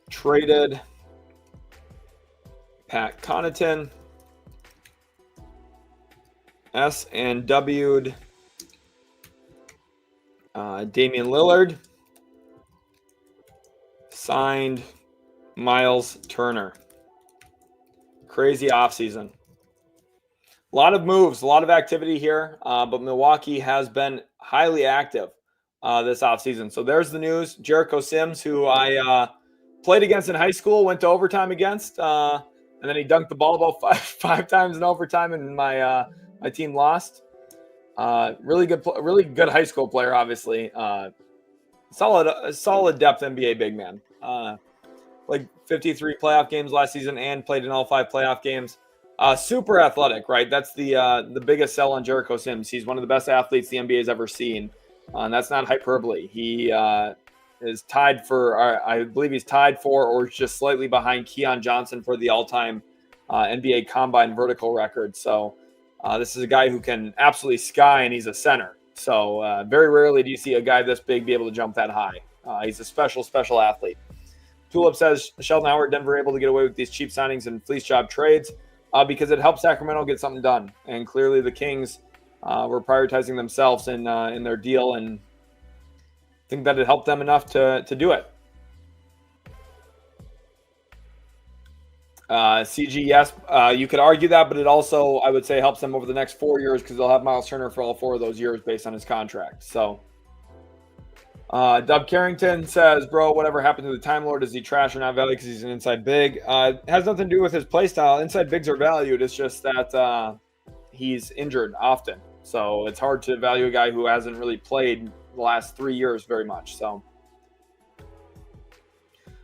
Traded Pat Connaughton. S&W'd Damian Lillard. Signed Myles Turner. Crazy offseason. A lot of moves, a lot of activity here, but Milwaukee has been highly active this offseason. So there's the news. Jericho Sims, who I played against in high school, went to overtime against, and then he dunked the ball about five times in overtime, and my team lost. Really good high school player, obviously. Solid depth NBA big man. Like 53 playoff games last season and played in all 5 playoff games. Super athletic, right? That's the biggest sell on Jericho Sims. He's one of the best athletes the NBA has ever seen. And that's not hyperbole. He is tied for, I believe he's tied for or just slightly behind Keon Johnson for the all-time NBA Combine vertical record. So this is a guy who can absolutely sky, and he's a center. So very rarely do you see a guy this big be able to jump that high. He's a special athlete. Tulip says, Sheldon Howard, Denver able to get away with these cheap signings and fleece job trades because it helps Sacramento get something done. And clearly the Kings were prioritizing themselves in their deal, and I think that it helped them enough to do it. CG, yes, you could argue that, but it also, I would say, helps them over the next 4 years because they'll have Myles Turner for all 4 of those years based on his contract. So, Dub Carrington says, bro, whatever happened to the Time Lord? Is he trash or not valued because he's an inside big? It has nothing to do with his play style. Inside bigs are valued. It's just that he's injured often. So it's hard to value a guy who hasn't really played the last 3 years very much. So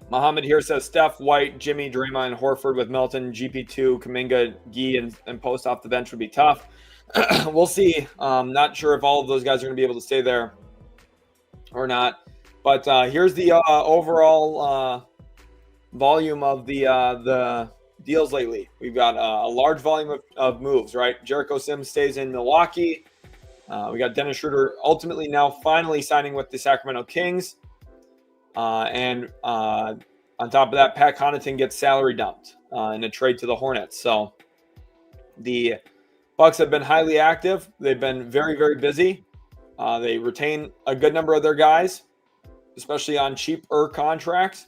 Muhammad here says Steph, White, Jimmy, Draymond, Horford with Melton, GP2, Kuminga, Gee, and Post off the bench would be tough. We'll see. Not sure if all of those guys are going to be able to stay there or not. But here's the overall volume of the deals lately. We've got a large volume of moves, right? Jericho Sims stays in Milwaukee. We got Dennis Schroeder ultimately now finally signing with the Sacramento Kings. And on top of that, Pat Connaughton gets salary dumped in a trade to the Hornets. So the Bucks have been highly active. They've been very, very busy. They retain a good number of their guys, especially on cheaper contracts.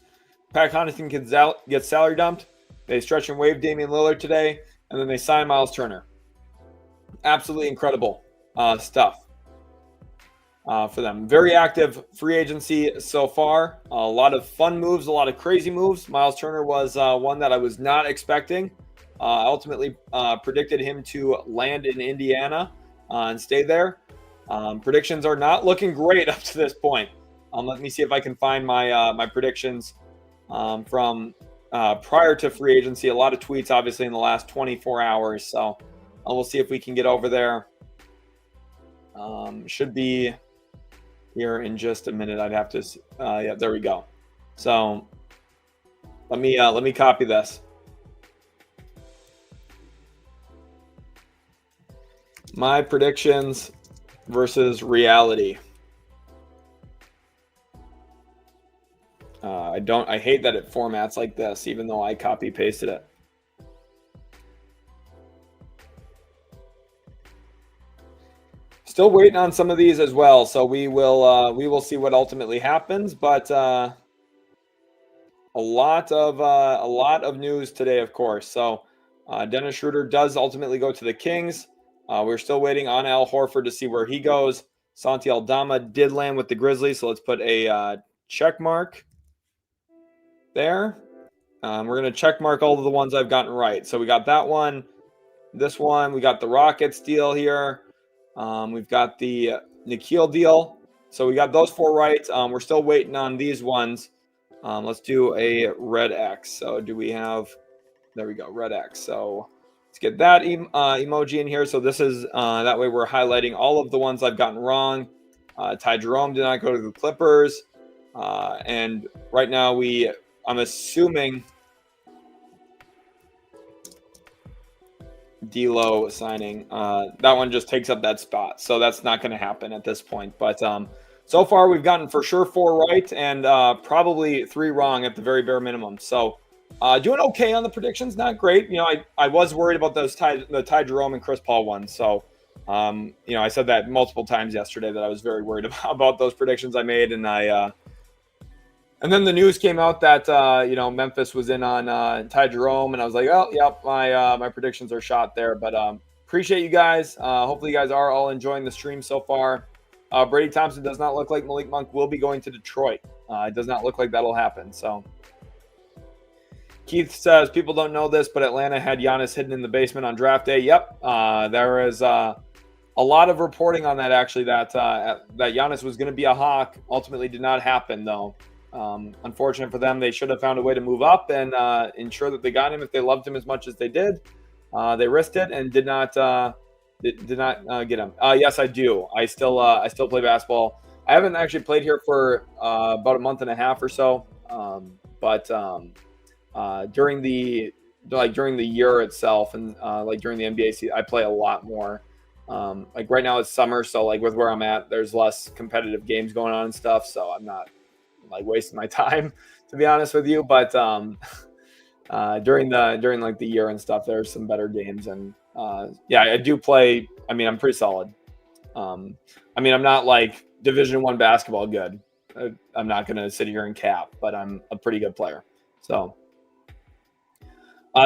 Pat Connaughton gets salary dumped. They stretch and waive Damian Lillard today, and then they sign Myles Turner. Absolutely incredible stuff for them. Very active free agency so far. A lot of fun moves, a lot of crazy moves. Myles Turner was one that I was not expecting. I ultimately predicted him to land in Indiana and stay there. Predictions are not looking great up to this point. Let me see if I can find my predictions from prior to free agency. A lot of tweets, obviously, in the last 24 hours. So we'll see if we can get over there. Should be here in just a minute. I'd have to. Yeah, there we go. So let me copy this. My predictions versus reality. I hate that it formats like this, even though I copy pasted it. Still waiting on some of these as well, so we will see what ultimately happens. But a lot of news today, of course. So Dennis Schroeder does ultimately go to the Kings. We're still waiting on Al Horford to see where he goes. Santi Aldama did land with the Grizzlies, so let's put a check mark there. We're going to check mark all of the ones I've gotten right. So we got that one, this one. We got the Rockets deal here. We've got the Nikhil deal. So we got those 4 right. We're still waiting on these ones. Let's do a red X. So do we have – there we go, red X. So let's get that emoji in here. So this is that way we're highlighting all of the ones I've gotten wrong. Ty Jerome did not go to the Clippers. And right now I'm assuming D'Lo signing. That one just takes up that spot. So that's not going to happen at this point. But so far we've gotten for sure 4 right and probably 3 wrong at the very bare minimum. So doing okay on the predictions. Not great. You know, I was worried about the Ty Jerome and Chris Paul ones. So, you know, I said that multiple times yesterday that I was very worried about those predictions I made. And then the news came out that, you know, Memphis was in on Ty Jerome. And I was like, oh, yep, my predictions are shot there. But appreciate you guys. Hopefully you guys are all enjoying the stream so far. Brady Thompson does not look like Malik Monk will be going to Detroit. It does not look like that'll happen. So Keith says, people don't know this, but Atlanta had Giannis hidden in the basement on draft day. Yep. There is a lot of reporting on that, actually, that Giannis was going to be a Hawk. Ultimately did not happen, though. Unfortunate for them. They should have found a way to move up and ensure that they got him if they loved him as much as they did. They risked it and did not get him. Yes, I do. I still play basketball. I haven't actually played here for about a month and a half or so. But during the year itself and like during the NBA season, I play a lot more. Like right now it's summer, so like with where I'm at, there's less competitive games going on and stuff. So I'm not like wasting my time, to be honest with you. But during like the year and stuff, there's some better games, and yeah, I do play. I mean, I'm pretty solid. I mean, I'm not like Division I basketball good. I'm not going to sit here and cap, but I'm a pretty good player. So,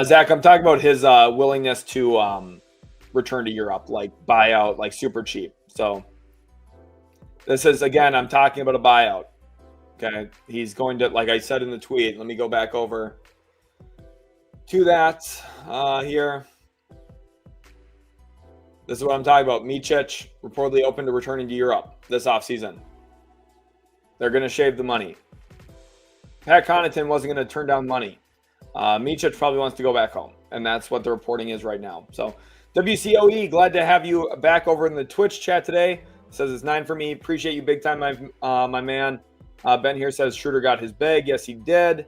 Zach, I'm talking about his willingness to return to Europe, like buyout, like super cheap. So, this is, again, I'm talking about a buyout. Okay. He's going to, like I said in the tweet, let me go back over to that here. This is what I'm talking about. Micic reportedly open to returning to Europe this offseason. They're going to shave the money. Pat Connaughton wasn't going to turn down money. Micic probably wants to go back home, and that's what the reporting is right now. So, WCOE, glad to have you back over in the Twitch chat today. Says it's 9 for me. Appreciate you big time, my man. Ben here says Schroeder got his bag. Yes, he did.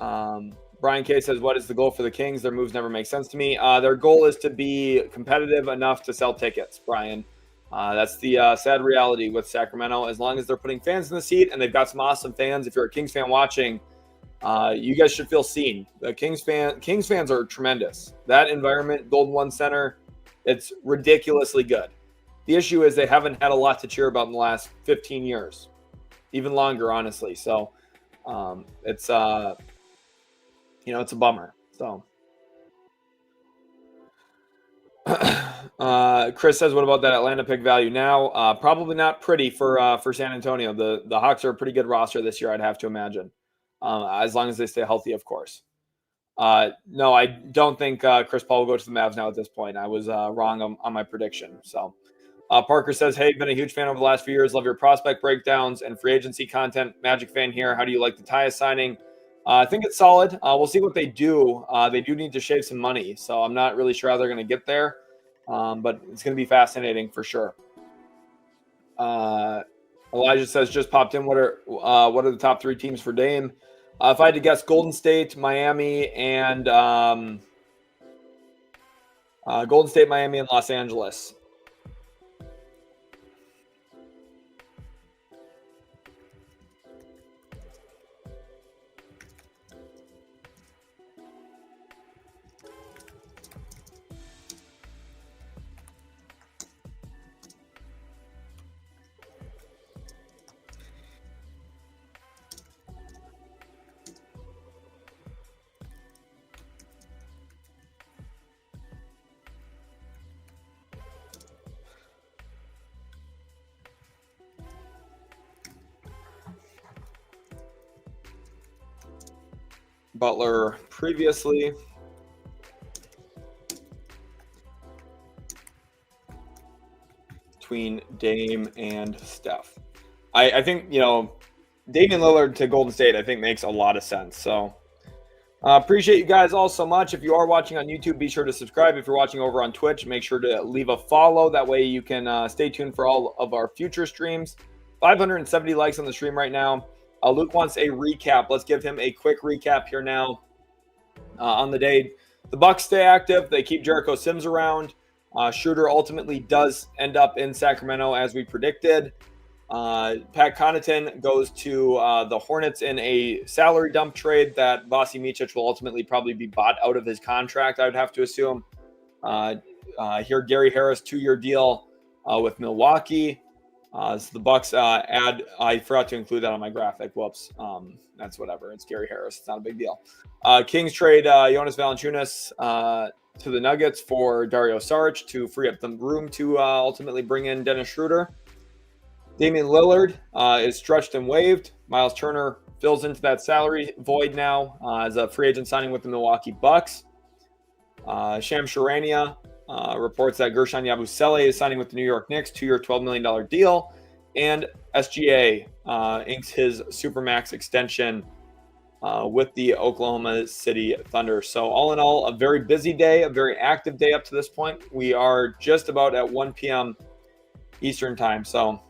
Brian K says, what is the goal for the Kings? Their moves never make sense to me. Their goal is to be competitive enough to sell tickets, Brian. That's the sad reality with Sacramento. As long as they're putting fans in the seat and they've got some awesome fans, if you're a Kings fan watching, you guys should feel seen. The Kings fans are tremendous. That environment, Golden One Center, it's ridiculously good. The issue is they haven't had a lot to cheer about in the last 15 years, even longer, honestly. So it's it's a bummer. So Chris says, what about that Atlanta pick value now? Probably not pretty for San Antonio. The Hawks are a pretty good roster this year, I'd have to imagine. As long as they stay healthy, of course. No, I don't think Chris Paul will go to the Mavs now at this point. I was wrong on my prediction. So Parker says, hey, been a huge fan over the last few years. Love your prospect breakdowns and free agency content. Magic fan here. How do you like the Tyus signing? I think it's solid. We'll see what they do. They do need to shave some money, so I'm not really sure how they're going to get there. But it's going to be fascinating for sure. Elijah says, just popped in. What are the top 3 teams for Dame? If I had to guess, Golden State, Miami, and Miami, and Los Angeles. Butler previously. Between Dame and Steph. I think, Damian Lillard to Golden State, I think makes a lot of sense. So appreciate you guys all so much. If you are watching on YouTube, be sure to subscribe. If you're watching over on Twitch, make sure to leave a follow. That way you can stay tuned for all of our future streams. 570 likes on the stream right now. Luke wants a recap. Let's give him a quick recap here now. On the day, the Bucks stay active. They keep Jericho Sims around. Schroeder ultimately does end up in Sacramento as we predicted. Pat Connaughton goes to the Hornets in a salary dump trade that Vasi Micic will ultimately probably be bought out of his contract, I would have to assume. Here, Gary Harris, 2-year deal with Milwaukee. So the Bucks I forgot to include that on my graphic. Whoops. That's whatever. It's Gary Harris. It's not a big deal. Kings trade Jonas Valanciunas to the Nuggets for Dario Saric to free up the room to ultimately bring in Dennis Schroeder. Damian Lillard is stretched and waived. Myles Turner fills into that salary void now as a free agent signing with the Milwaukee Bucks. Sham Charania reports that Gershon Yabusele is signing with the New York Knicks, 2-year, $12 million deal. And SGA inks his Supermax extension with the Oklahoma City Thunder. So all in all, a very busy day, a very active day up to this point. We are just about at 1 p.m. Eastern time. So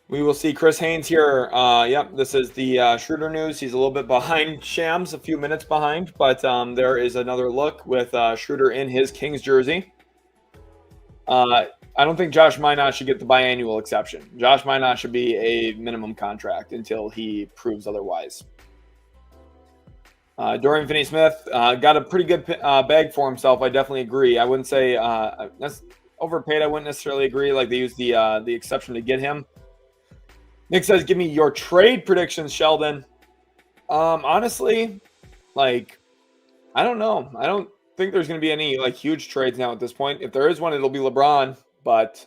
We will see Chris Haynes here. Yep, this is the Schroeder news. He's a little bit behind Shams, a few minutes behind, but there is another look with Schroeder in his Kings jersey. I don't think Josh Minot should get the biannual exception. Josh Minot should be a minimum contract until he proves otherwise. Dorian Finney-Smith got a pretty good bag for himself. I definitely agree. I wouldn't say that's overpaid. I wouldn't necessarily agree. Like they used the exception to get him. Nick says, "Give me your trade predictions, Sheldon." Honestly, like I don't know. I don't think there's going to be any like huge trades now at this point. If there is one, it'll be LeBron. But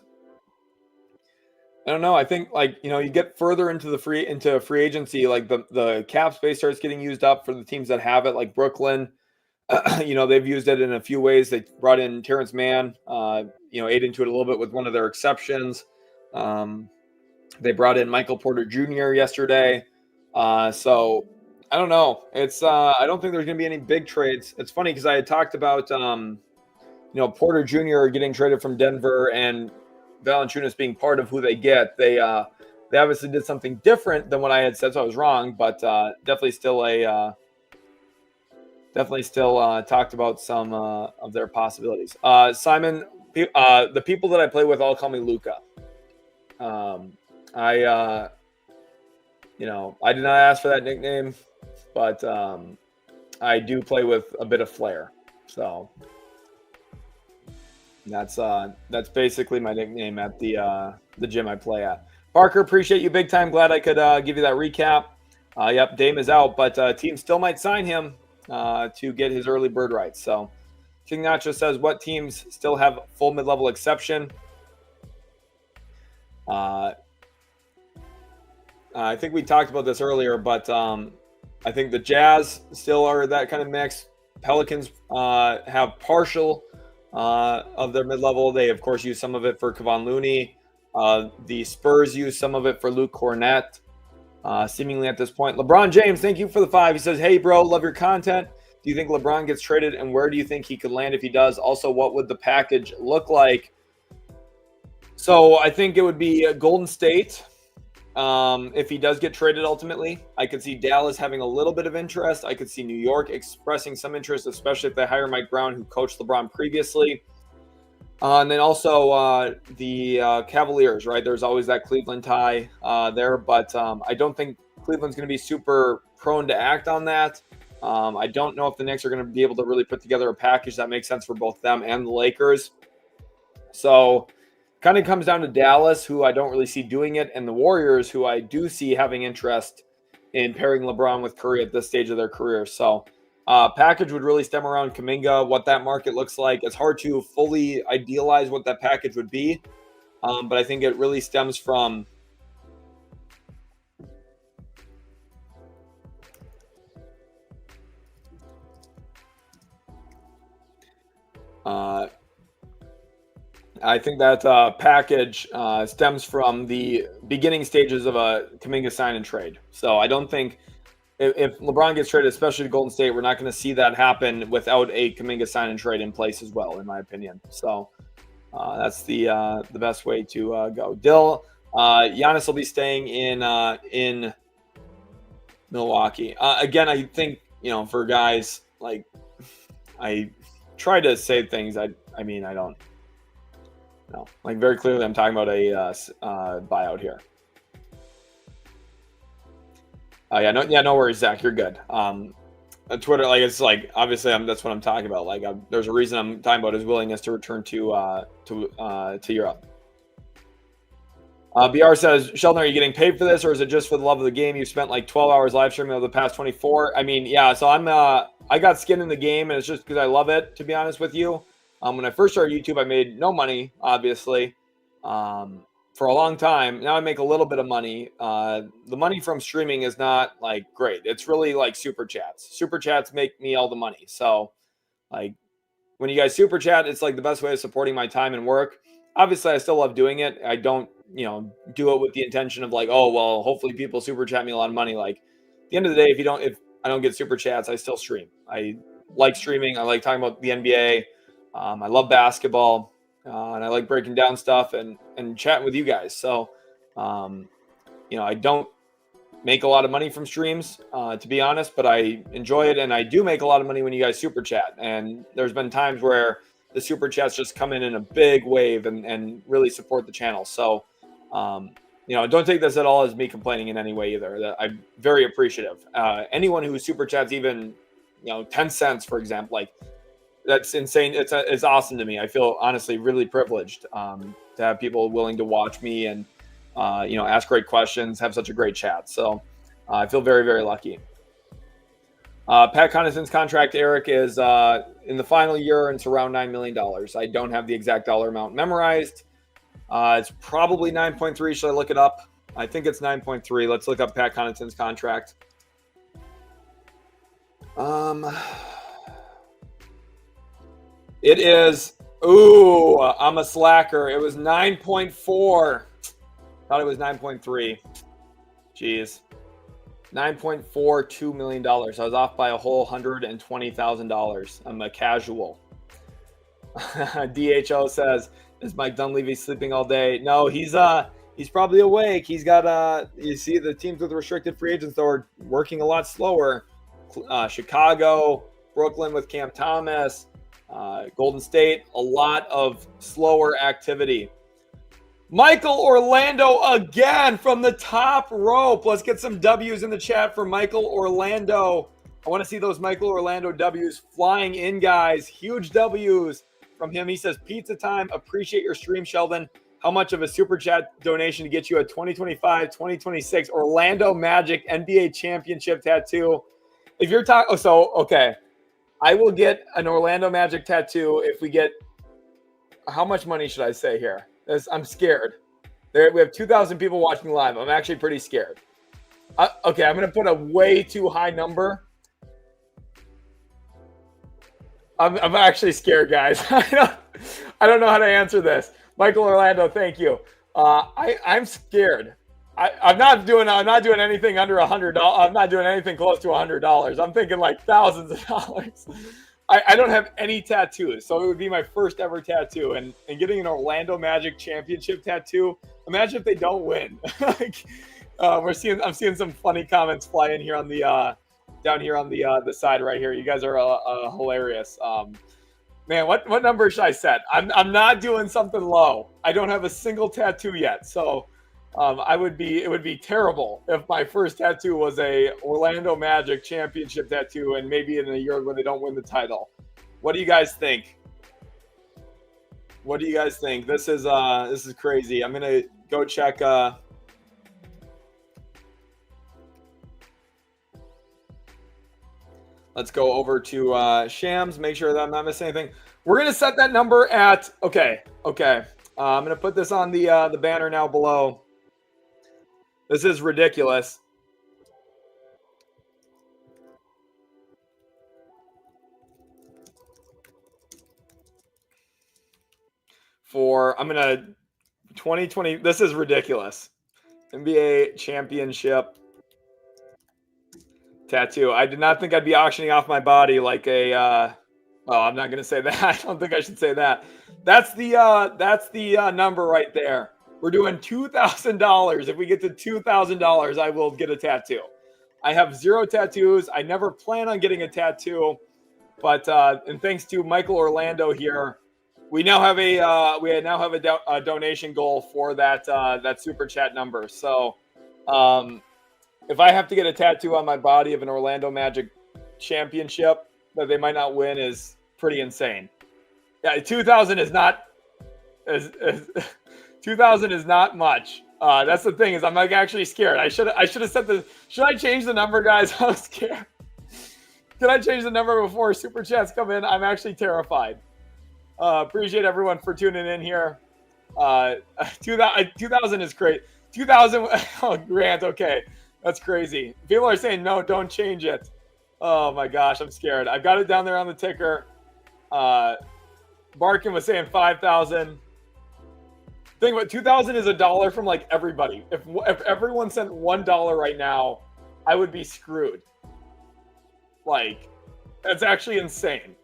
I don't know. I think you get further into free agency, like the cap space starts getting used up for the teams that have it, like Brooklyn. They've used it in a few ways. They brought in Terrence Mann, ate into it a little bit with one of their exceptions. They brought in Michael Porter Jr. yesterday. So I don't know. It's I don't think there's going to be any big trades. It's funny because I had talked about Porter Jr. getting traded from Denver and Valanciunas being part of who they get. They obviously did something different than what I had said, so I was wrong. But definitely still talked about some of their possibilities. Simon, the people that I play with all call me Luca. I did not ask for that nickname, but I do play with a bit of flair. So that's basically my nickname at the gym I play at. Parker, appreciate you big time. Glad I could give you that recap. Yep, Dame is out, but teams still might sign him to get his early bird rights. So King Nacho says, what teams still have full mid-level exception? I think we talked about this earlier, but I think the Jazz still are that kind of mix. Pelicans have partial of their mid-level. They, of course, use some of it for Kevon Looney. The Spurs use some of it for Luke Cornett, seemingly at this point. LeBron James, thank you for the 5. He says, hey, bro, love your content. Do you think LeBron gets traded, and where do you think he could land if he does? Also, what would the package look like? So I think it would be Golden State. If he does get traded ultimately, I could see Dallas having a little bit of interest. I could see New York expressing some interest, especially if they hire Mike Brown, who coached LeBron previously. And then also the Cavaliers, right? There's always that Cleveland tie there, but I don't think Cleveland's going to be super prone to act on that. I don't know if the Knicks are going to be able to really put together a package that makes sense for both them and the Lakers. So kind of comes down to Dallas, who I don't really see doing it, and the Warriors, who I do see having interest in pairing LeBron with Curry at this stage of their career. So package would really stem around Kuminga, what that market looks like. It's hard to fully idealize what that package would be, but I think it really stems from I think that package stems from the beginning stages of a Kuminga sign and trade. So I don't think if LeBron gets traded, especially to Golden State, we're not going to see that happen without a Kuminga sign and trade in place as well, in my opinion. So that's the best way to go. Dill, Giannis will be staying in Milwaukee. Again, I think for guys like I try to say things. I don't. No, like very clearly, I'm talking about a buyout here. No worries, Zach. You're good. Twitter, it's like obviously that's what I'm talking about. Like, there's a reason I'm talking about his willingness to return to Europe. BR says, Sheldon, are you getting paid for this, or is it just for the love of the game? You've spent like 12 hours live streaming over the past 24. So I got skin in the game, and it's just because I love it. To be honest with you. When I first started YouTube, I made no money, obviously, for a long time. Now I make a little bit of money. The money from streaming is not like great. It's really like super chats. Super chats make me all the money. So like when you guys super chat, it's like the best way of supporting my time and work. Obviously, I still love doing it. I don't, do it with the intention of like, oh, well, hopefully people super chat me a lot of money. Like at the end of the day, if I don't get super chats, I still stream. I like streaming. I like talking about the NBA. I love basketball, and I like breaking down stuff and chatting with you guys. So I don't make a lot of money from streams, to be honest, but I enjoy it. And I do make a lot of money when you guys super chat. And there's been times where the super chats just come in a big wave and really support the channel. So, don't take this at all as me complaining in any way either. I'm very appreciative. Anyone who super chats even, 10 cents, for example, like that's insane. It's awesome to me. I feel honestly really privileged to have people willing to watch me and, ask great questions, have such a great chat. So I feel very, very lucky. Pat Connaughton's contract, Eric, is in the final year, and it's around $9 million. I don't have the exact dollar amount memorized. It's probably 9.3. Should I look it up? I think it's 9.3. Let's look up Pat Connaughton's contract. It is. Ooh, I'm a slacker. It was 9.4. Thought it was 9.3. Jeez. $9.42 million. I was off by a whole $120,000. I'm a casual. DHO says, "Is Mike Dunleavy sleeping all day?" No, he's probably awake. He's got you see the teams with restricted free agents though are working a lot slower. Chicago, Brooklyn with Cam Thomas, Golden State, a lot of slower activity. Michael Orlando again from the top rope. Let's get some W's in the chat for Michael Orlando. I want to see those Michael Orlando W's flying in, guys. Huge W's from him. He says, "Pizza time. Appreciate your stream, Sheldon. How much of a super chat donation to get you a 2025-2026 Orlando Magic NBA championship tattoo?" If you're talking, okay. I will get an Orlando Magic tattoo if we get, how much money should I say here? I'm scared. We have 2,000 people watching live. I'm actually pretty scared. Okay, I'm going to put a way too high number. I'm actually scared, guys. I don't know how to answer this. Michael Orlando, thank you. I'm scared. I'm not doing anything under $100. I'm not doing anything close to $100. I'm thinking like thousands of dollars. I don't have any tattoos, so it would be my first ever tattoo. And getting an Orlando Magic championship tattoo. Imagine if they don't win. I'm seeing some funny comments fly in here on the down here on the side right here. You guys are hilarious. Man, what number should I set? I'm not doing something low. I don't have a single tattoo yet, so it would be terrible if my first tattoo was a Orlando Magic championship tattoo, and maybe in a year when they don't win the title. What do you guys think? What do you guys think? This is crazy. I'm gonna go check. Let's go over to Shams. Make sure that I'm not missing anything. We're gonna set that number at okay. I'm gonna put this on the banner now below. This is ridiculous. I'm gonna 2020. This is ridiculous. NBA championship tattoo. I did not think I'd be auctioning off my body like a. Well, I'm not gonna say that. I don't think I should say that. That's the number right there. We're doing $2,000. If we get to $2,000, I will get a tattoo. I have 0 tattoos. I never plan on getting a tattoo, but and thanks to Michael Orlando here, we now have a donation goal for that super chat number. So, if I have to get a tattoo on my body of an Orlando Magic championship that they might not win, is pretty insane. Yeah, 2,000 is not. 2,000 is not much. That's the thing, is I'm like actually scared. I should have set the. Should I change the number, guys? I'm scared. Can I change the number before super chats come in? I'm actually terrified. Appreciate everyone for tuning in here. 2,000 is great. 2,000. Oh, Grant. Okay, that's crazy. People are saying no, don't change it. Oh my gosh, I'm scared. I've got it down there on the ticker. Barkin was saying 5,000. Think about 2,000 is $1 from like everybody. If everyone sent $1 right now, I would be screwed. Like, that's actually insane.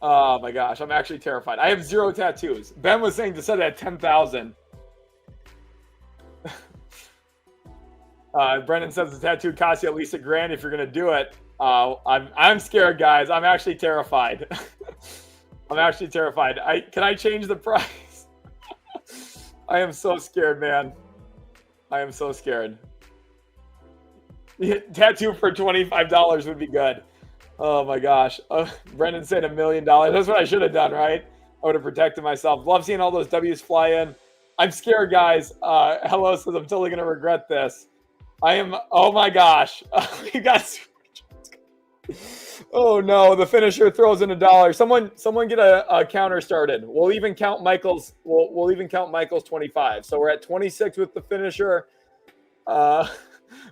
Oh my gosh, I'm actually terrified. I have 0 tattoos. Ben was saying to set it at 10,000. Brendan says the tattoo costs you at least $1,000 if you're going to do it. I'm scared, guys. I'm actually terrified. I'm actually terrified. Can I change the price? I am so scared, man. I am so scared. Tattoo for $25 would be good. Oh my gosh. Brendan said $1 million. That's what I should have done, right? I would have protected myself. Love seeing all those W's fly in. I'm scared, guys. Hello says I'm totally going to regret this. I am. Oh my gosh. You guys. Oh no. The finisher throws in $1. Someone get a counter started. We'll even count Michael's. We'll even count Michael's 25. So we're at 26 with the finisher.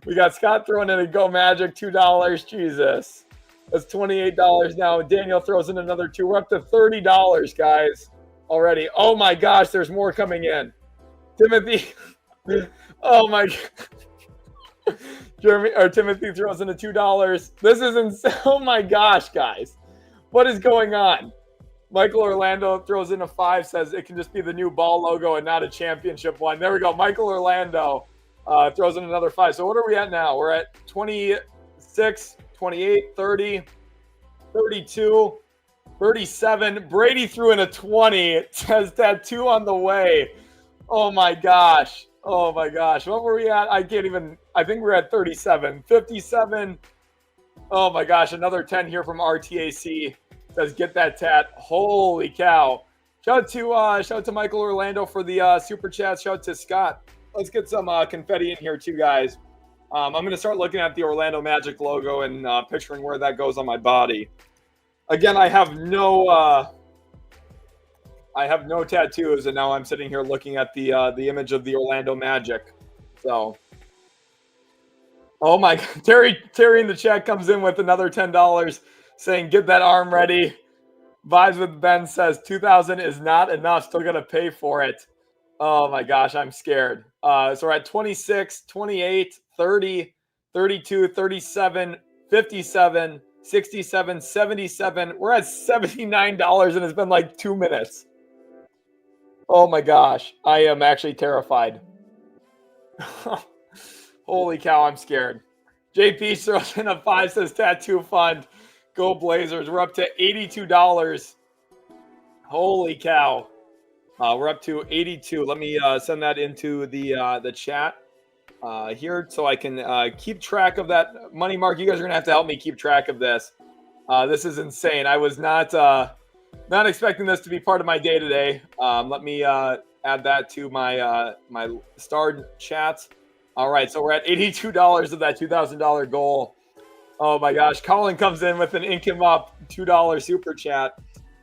We got Scott throwing in a Go Magic, $2. Jesus. That's $28 now. Daniel throws in another 2. We're up to $30, guys, already. Oh my gosh, there's more coming in. Timothy. Oh my God. Timothy throws in a $2. This is insane. Oh my gosh, guys. What is going on? Michael Orlando throws in a 5, says it can just be the new ball logo and not a championship one. There we go. Michael Orlando throws in another 5. So what are we at now? We're at 26, 28, 30, 32, 37. Brady threw in a 20. It says tattoo on the way. Oh my gosh. Oh my gosh. What were we at? I think we're at 37. 57. Oh my gosh. Another 10 here from RTAC. Says get that tat. Holy cow. Shout out to Michael Orlando for the super chat. Shout out to Scott. Let's get some confetti in here too, guys. I'm going to start looking at the Orlando Magic logo and picturing where that goes on my body. Again, I have no tattoos, and now I'm sitting here looking at the image of the Orlando Magic. So, oh my God, Terry in the chat comes in with another $10, saying get that arm ready. Vibes with Ben says 2,000 is not enough. Still gonna pay for it. Oh my gosh, I'm scared. So we're at 26, 28, 30, 32, 37, 57, 67, 77. We're at $79 and it's been like 2 minutes. Oh my gosh. I am actually terrified. Holy cow, I'm scared. JP throws in a 5, says tattoo fund. Go Blazers. We're up to $82. Holy cow. We're up to 82. Let me send that into the chat here so I can keep track of that money. Mark, you guys are going to have to help me keep track of this. This is insane. I was not expecting this to be part of my day today. Let me add that to my my starred chats. All right, so we're at $82 of that $2,000 goal. Oh my gosh. Collin comes in with an ink him up $2 super chat.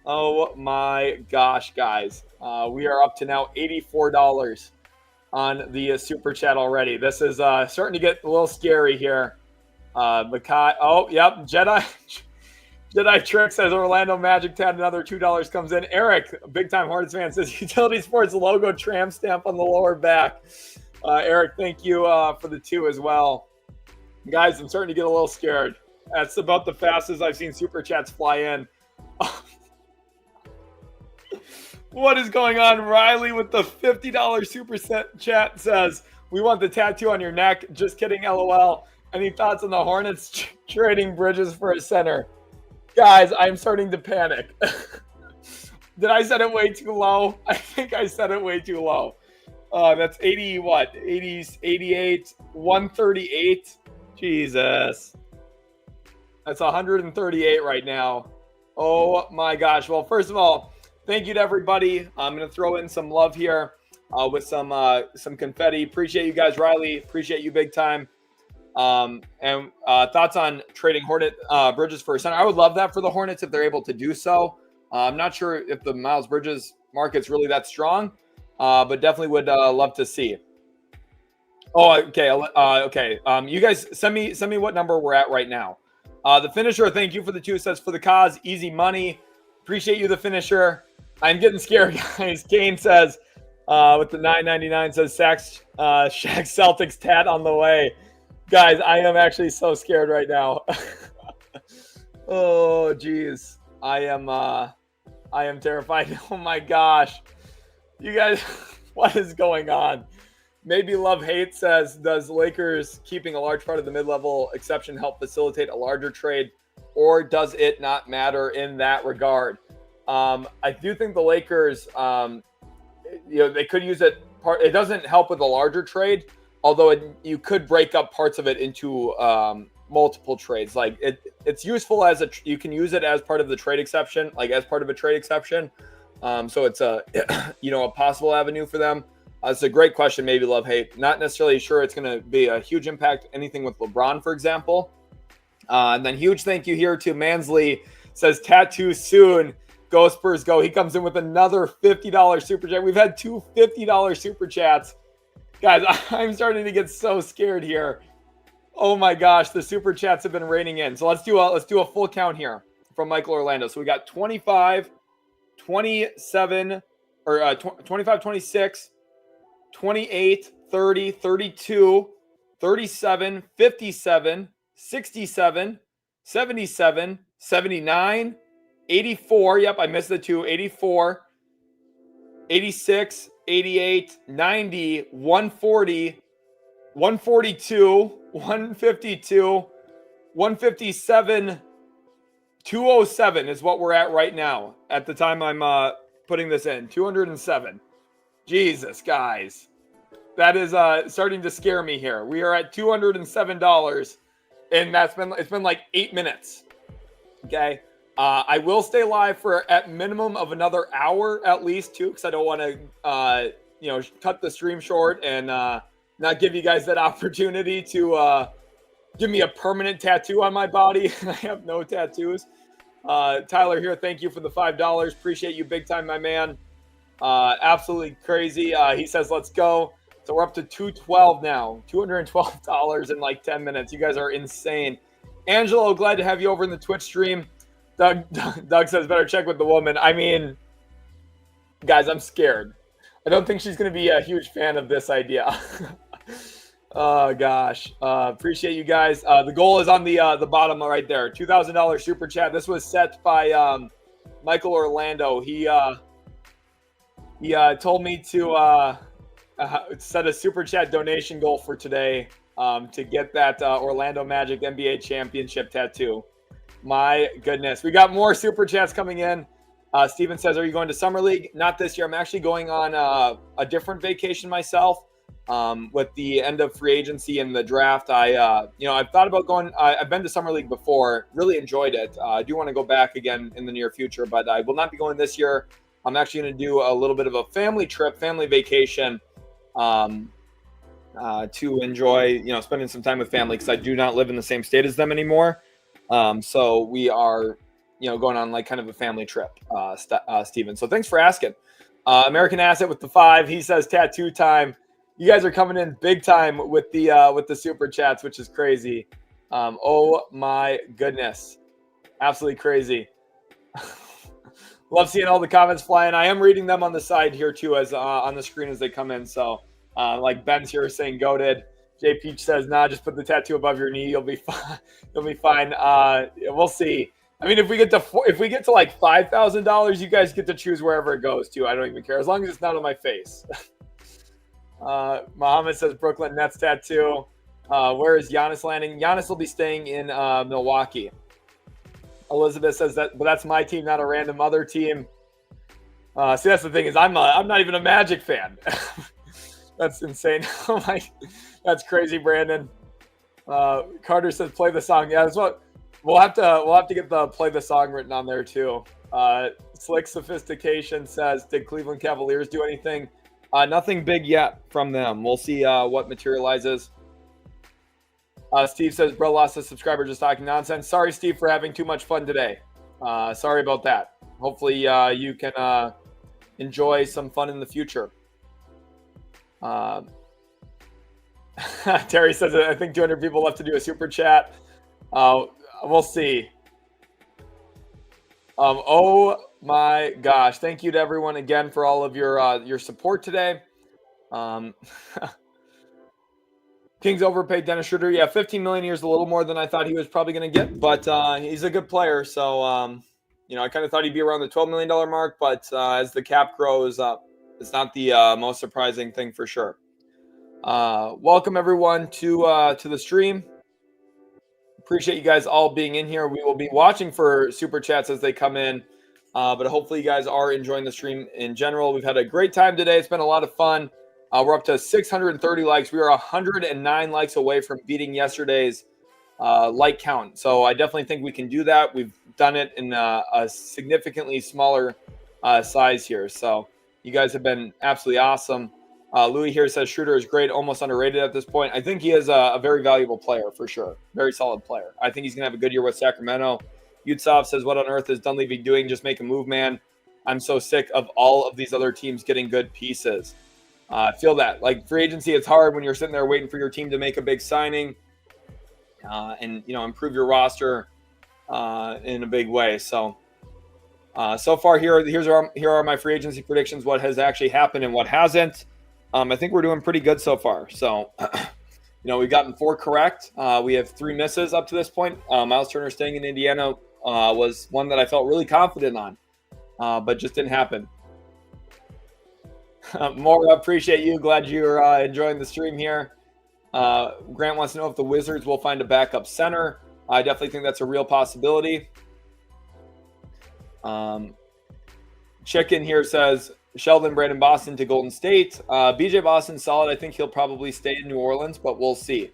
Oh my gosh, guys. We are up to now $84 on the super chat already. This is starting to get a little scary here. Makai, oh, yep. Jedi Trick says Orlando Magic tat, another $2 comes in. Eric, big time Hornets fan, says Utility Sports logo tramp stamp on the lower back. Eric, thank you for the 2 as well. Guys, I'm starting to get a little scared. That's about the fastest I've seen super chats fly in. What is going on? Riley with the $50 super chat says, we want the tattoo on your neck. Just kidding, LOL. Any thoughts on the Hornets trading Bridges for a center? Guys, I'm starting to panic. Did I set it way too low? I think I set it way too low. That's 80, what? 80s, 88, 138. Jesus. That's 138 right now. Oh my gosh. Well, first of all, thank you to everybody. I'm going to throw in some love here with some confetti. Appreciate you guys, Riley. Appreciate you big time. And thoughts on trading Hornet Bridges for a center? I would love that for the Hornets if they're able to do so. I'm not sure if the Myles Bridges market's really that strong, but definitely would love to see. Oh, okay. Okay. You guys send me what number we're at right now. The finisher, thank you for the 2, says for the cause, easy money. Appreciate you, the finisher. I'm getting scared, guys. Kane says, with the $9.99 says Shaq Celtics tat on the way. Guys, I am actually so scared right now. Oh, geez. I am terrified. Oh my gosh. You guys, what is going on? Maybe Love Hate says, does Lakers keeping a large part of the mid-level exception help facilitate a larger trade, or does it not matter in that regard? I do think the Lakers, they could use it. It doesn't help with a larger trade, although you could break up parts of it into multiple trades. Like it's useful you can use it as part of the trade exception, like as part of a trade exception. So it's a a possible avenue for them. It's a great question. Maybe Love Hate. Not necessarily sure it's going to be a huge impact. Anything with LeBron, for example. And then huge thank you here to Mansley. Says tattoo soon. Go Spurs go. He comes in with another $50 super chat. We've had two $50 super chats. Guys, I'm starting to get so scared here. Oh my gosh, the super chats have been raining in. So let's do a full count here from Michael Orlando. So we got 25, 27, or 25, 26, 28, 30, 32, 37, 57, 67, 77, 79, 84. Yep, I missed the two. 84, 86, 88, 90, 140, 142, 152, 157, 207 is what we're at right now. At the time I'm putting this in, 207. Jesus, guys. That is starting to scare me here. We are at $207, and it's been like 8 minutes. Okay. I will stay live for at minimum of another hour at least too, because I don't want to cut the stream short and not give you guys that opportunity to give me a permanent tattoo on my body. I have no tattoos. Tyler here, thank you for the $5. Appreciate you big time, my man. Absolutely crazy. He says, let's go. So we're up to $212 now. $212 in like 10 minutes. You guys are insane. Angelo, glad to have you over in the Twitch stream. Doug says, better check with the woman. I mean, guys, I'm scared. I don't think she's going to be a huge fan of this idea. Oh, gosh. Appreciate you guys. The goal is on the bottom right there. $2,000 super chat. This was set by Michael Orlando. He told me to set a super chat donation goal for today to get that Orlando Magic NBA championship tattoo. My goodness. We got more super chats coming in. Steven says, are you going to Summer League? Not this year. I'm actually going on a different vacation myself with the end of free agency and the draft. I've thought about going. I've been to Summer League before. Really enjoyed it. I do want to go back again in the near future, but I will not be going this year. I'm actually going to do a little bit of a family trip, family vacation to enjoy, spending some time with family because I do not live in the same state as them anymore. So we are, going on like kind of a family trip, Steven. So thanks for asking. American Asset with the 5. He says tattoo time. You guys are coming in big time with the super chats, which is crazy. Oh my goodness. Absolutely crazy. Love seeing all the comments flying. I am reading them on the side here too, as on the screen as they come in. So like Ben's here saying goated. Jay Peach says, nah, just put the tattoo above your knee. You'll be fine. You'll be fine. We'll see. I mean, if we get to like $5,000, you guys get to choose wherever it goes to. I don't even care as long as it's not on my face. Muhammad says Brooklyn Nets tattoo. Where is Giannis landing? Giannis will be staying in Milwaukee. Elizabeth says but that's my team, not a random other team. See, that's the thing is I'm not even a Magic fan. That's insane. Oh my, that's crazy, Brandon. Carter says play the song. Yeah, that's what we'll have to get the play the song written on there too. Slick Sophistication says, did Cleveland Cavaliers do anything? Nothing big yet from them. We'll see what materializes. Steve says, bro, lost a subscriber just talking nonsense. Sorry, Steve, for having too much fun today. Sorry about that. Hopefully you can enjoy some fun in the future. Terry says, I think 200 people left to do a super chat. We'll see. Oh my gosh. Thank you to everyone again for all of your support today. Kings overpaid Dennis Schroeder. Yeah, $15 million a year is a little more than I thought he was probably going to get, but he's a good player. So, I kind of thought he'd be around the $12 million mark, but as the cap grows up, it's not the most surprising thing for sure. Welcome everyone to the stream. Appreciate you guys all being in here. We will be watching for super chats as they come in, but hopefully you guys are enjoying the stream in general. We've had a great time today. It's been a lot of fun. We're up to 630 likes. We are 109 likes away from beating yesterday's like count. So I definitely think we can do that. We've done it in a significantly smaller size here. So you guys have been absolutely awesome. Louis here says Schroeder is great, almost underrated at this point. I think he is a very valuable player for sure. Very solid player. I think he's going to have a good year with Sacramento. Yutsov says, what on earth is Dunleavy doing? Just make a move, man. I'm so sick of all of these other teams getting good pieces. I feel that. Like, free agency, it's hard when you're sitting there waiting for your team to make a big signing and, improve your roster in a big way. So, so far here are my free agency predictions, what has actually happened and what hasn't. I think we're doing pretty good so far. So, we've gotten 4 correct. We have 3 misses up to this point. Myles Turner staying in Indiana was one that I felt really confident on, but just didn't happen. More appreciate you. Glad you're enjoying the stream here. Grant wants to know if the Wizards will find a backup center. I definitely think that's a real possibility. Chicken here says, Sheldon, Brandon Boston to Golden State. BJ Boston's solid. I think he'll probably stay in New Orleans, but we'll see.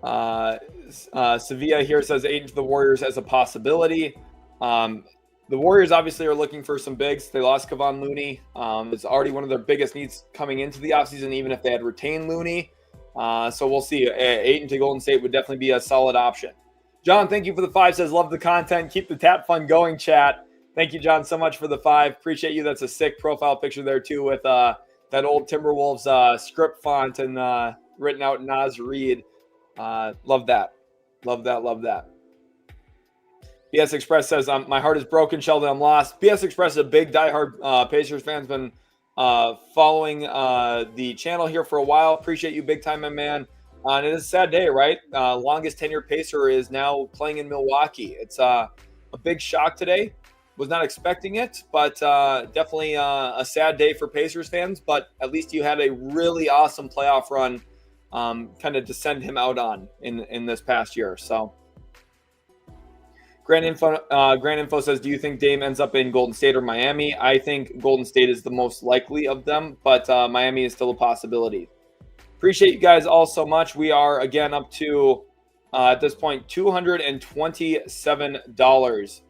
Sevilla here says Ayton to the Warriors as a possibility. The Warriors obviously are looking for some bigs. They lost Kevon Looney. It's already one of their biggest needs coming into the offseason, even if they had retained Looney. So we'll see. Ayton to Golden State would definitely be a solid option. John, thank you for the 5. Says, love the content. Keep the tap fun going, chat. Thank you, John, so much for the 5. Appreciate you. That's a sick profile picture there, too, with that old Timberwolves script font and written out Nas Reed. Love that. Love that. Love that. BS Express says, my heart is broken, Sheldon. I'm lost. BS Express is a big diehard Pacers fan. Has been following the channel here for a while. Appreciate you big time, my man. And it is a sad day, right? Longest tenured Pacer is now playing in Milwaukee. It's a big shock today. Was not expecting it, but definitely a sad day for Pacers fans. But at least you had a really awesome playoff run kind of to send him out on in this past year. So Grand Info says, do you think Dame ends up in Golden State or Miami? I think Golden State is the most likely of them, but Miami is still a possibility. Appreciate you guys all so much. We are, again, up to, at this point, $227.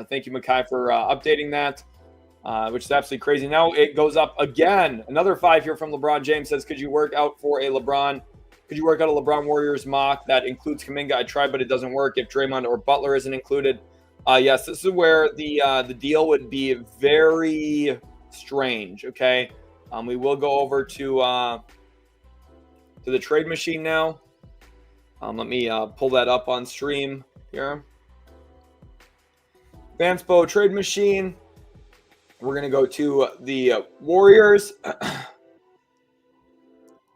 Thank you, Makai, for updating that, which is absolutely crazy. Now it goes up again. Another 5 here from LeBron James says, could you work out a LeBron Warriors mock that includes Kuminga? I tried, but it doesn't work if Draymond or Butler isn't included. Yes, this is where the deal would be very strange, okay? We will go over to the trade machine now. Let me pull that up on stream here. Fanspo trade machine. We're going to go to the Warriors.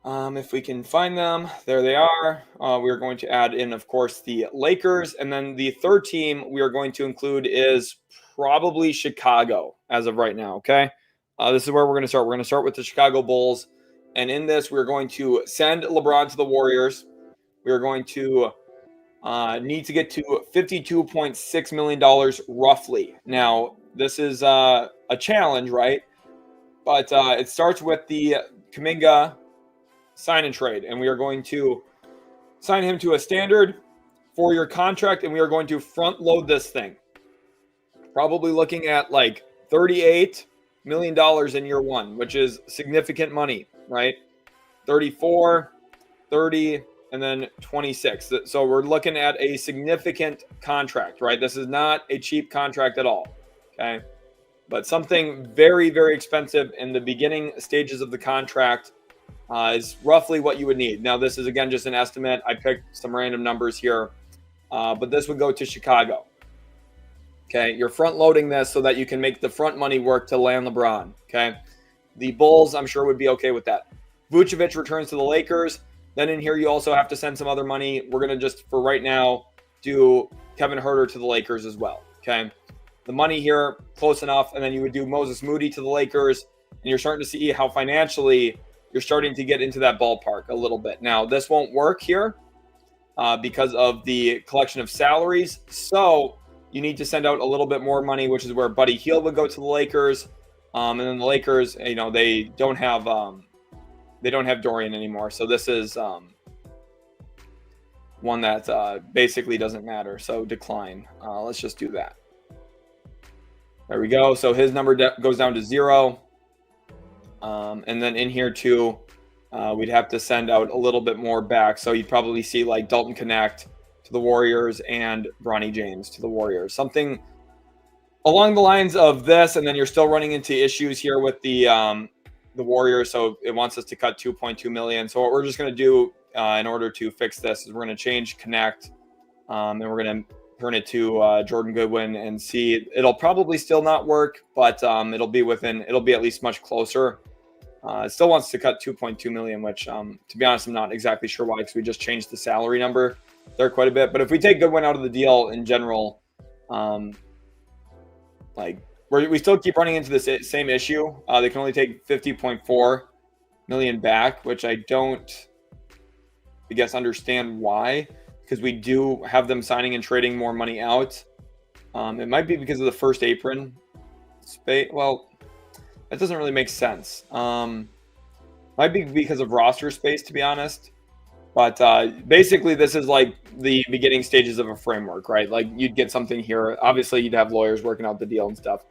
If we can find them, there they are. We are going to add in, of course, the Lakers. And then the third team we are going to include is probably Chicago as of right now, okay? This is where we're going to start. We're going to start with the Chicago Bulls. And in this, we're going to send LeBron to the Warriors. We are going to need to get to $52.6 million roughly. Now, this is a challenge, right? But it starts with the Kuminga sign and trade, and we are going to sign him to a standard 4-year contract, and we are going to front load this thing. Probably looking at like $38 million in year 1, which is significant money, right? 34, 30, and then 26. So we're looking at a significant contract, right? This is not a cheap contract at all, okay? But something very, very expensive in the beginning stages of the contract is roughly what you would need. Now, this is, again, just an estimate. I picked some random numbers here, but this would go to Chicago. Okay, you're front-loading this so that you can make the front money work to land LeBron, okay? The Bulls, I'm sure, would be okay with that. Vucevic returns to the Lakers. Then in here, you also have to send some other money. We're going to just, for right now, do Kevin Huerter to the Lakers as well, okay? The money here, close enough, and then you would do Moses Moody to the Lakers, and you're starting to see how financially you're starting to get into that ballpark a little bit. Now, this won't work here because of the collection of salaries. So you need to send out a little bit more money, which is where Buddy Hield would go to the Lakers. And then the Lakers, they don't have Dorian anymore. So this is one that basically doesn't matter. So decline. Let's just do that. There we go. So his number goes down to 0. And then in here too, we'd have to send out a little bit more back. So you'd probably see like Dalton Connect to the Warriors and Bronny James to the Warriors. Something along the lines of this. And then you're still running into issues here with the Warriors. So it wants us to cut $2.2 million. So what we're just going to do in order to fix this is we're going to change Connect. And we're going to turn it to Jordan Goodwin and see. It'll probably still not work, but it'll be at least much closer. It still wants to cut $2.2 million, which to be honest, I'm not exactly sure why, because we just changed the salary number there quite a bit. But if we take Goodwin out of the deal in general, we still keep running into this same issue. They can only take $50.4 million back, which I don't, I guess, understand why, because we do have them signing and trading more money out. It might be because of the first apron space. Well, that doesn't really make sense. Might be because of roster space, to be honest. But basically, this is like the beginning stages of a framework, right? Like you'd get something here. Obviously, you'd have lawyers working out the deal and stuff.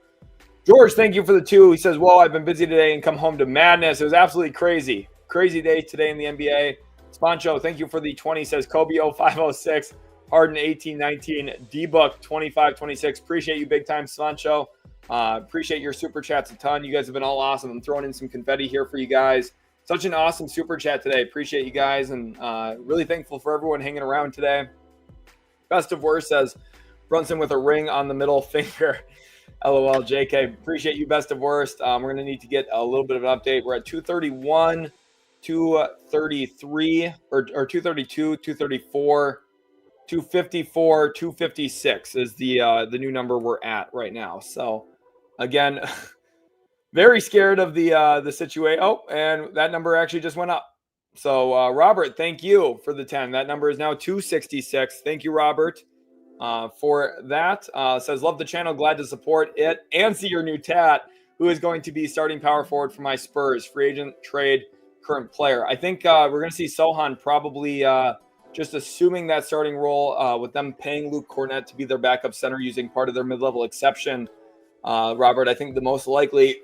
George, thank you for the 2. He says, "Whoa, I've been busy today and come home to madness. It was absolutely crazy. Crazy day today in the NBA." Sponcho, thank you for the 20. Says Kobe 0506, Harden 1819, D-Book 2526. Appreciate you big time, Sponcho. Appreciate your super chats a ton. You guys have been all awesome. I'm throwing in some confetti here for you guys. Such an awesome super chat today. Appreciate you guys, and really thankful for everyone hanging around today. Best of worst says Brunson with a ring on the middle finger. LOL, JK. Appreciate you, best of worst. We're going to need to get a little bit of an update. We're at 231, 233, or 232, 234, 254, 256 is the new number we're at right now. So again, very scared of the situation. Oh, and that number actually just went up. So Robert, thank you for the 10. That number is now 266. Thank you, Robert, for that. Says, love the channel, glad to support it and see your new tat. Who is going to be starting power forward for my Spurs? Free agent, trade, current player. I think we're going to see Sohan probably just assuming that starting role with them paying Luke Cornett to be their backup center using part of their mid-level exception. Robert, I think the most likely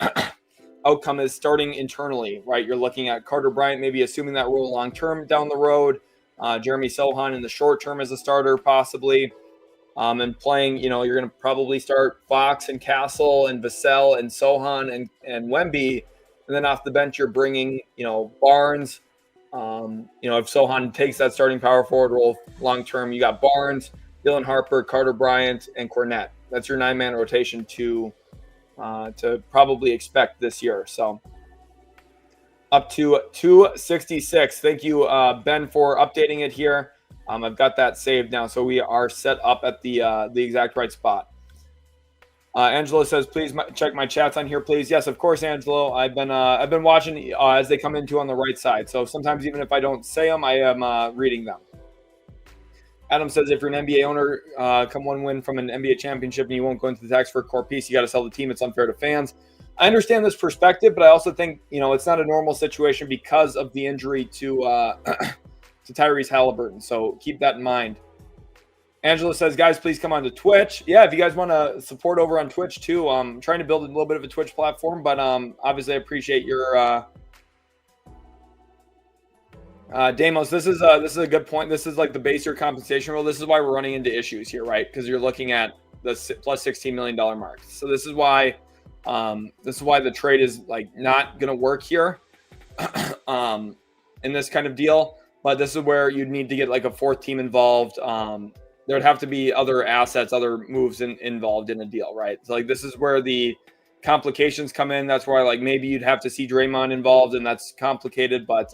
outcome is starting internally, right? You're looking at Carter Bryant, maybe assuming that role long-term down the road. Jeremy Sohan in the short term as a starter, possibly. And playing, you're going to probably start Fox and Castle and Vassell and Sohan and Wemby. And then off the bench, you're bringing, Barnes. If Sohan takes that starting power forward role long-term, you got Barnes, Dylan Harper, Carter Bryant, and Cornett. That's your 9-man rotation to probably expect this year. So up to 266. Thank you, Ben, for updating it here. I've got that saved now, so we are set up at the exact right spot. Angelo says, please check my chats on here, please. Yes, of course, Angelo. I've been watching as they come into on the right side. So sometimes even if I don't say them, I am reading them. Adam says, if you're an NBA owner, come one win from an NBA championship and you won't go into the tax for a core piece, you got to sell the team. It's unfair to fans. I understand this perspective, but I also think, it's not a normal situation because of the injury to Tyrese Halliburton. So keep that in mind. Angela says, guys, please come on to Twitch. Yeah, if you guys want to support over on Twitch too, I'm trying to build a little bit of a Twitch platform, but obviously I appreciate your Damos. This is a good point. This is like the base year compensation rule. This is why we're running into issues here, right? Because you're looking at the plus $16 million mark. So this is why the trade is like not going to work here in this kind of deal. But this is where you'd need to get like a fourth team involved. There would have to be other assets, other moves involved in a deal, right? So like this is where the complications come in. That's why like maybe you'd have to see Draymond involved, and that's complicated. But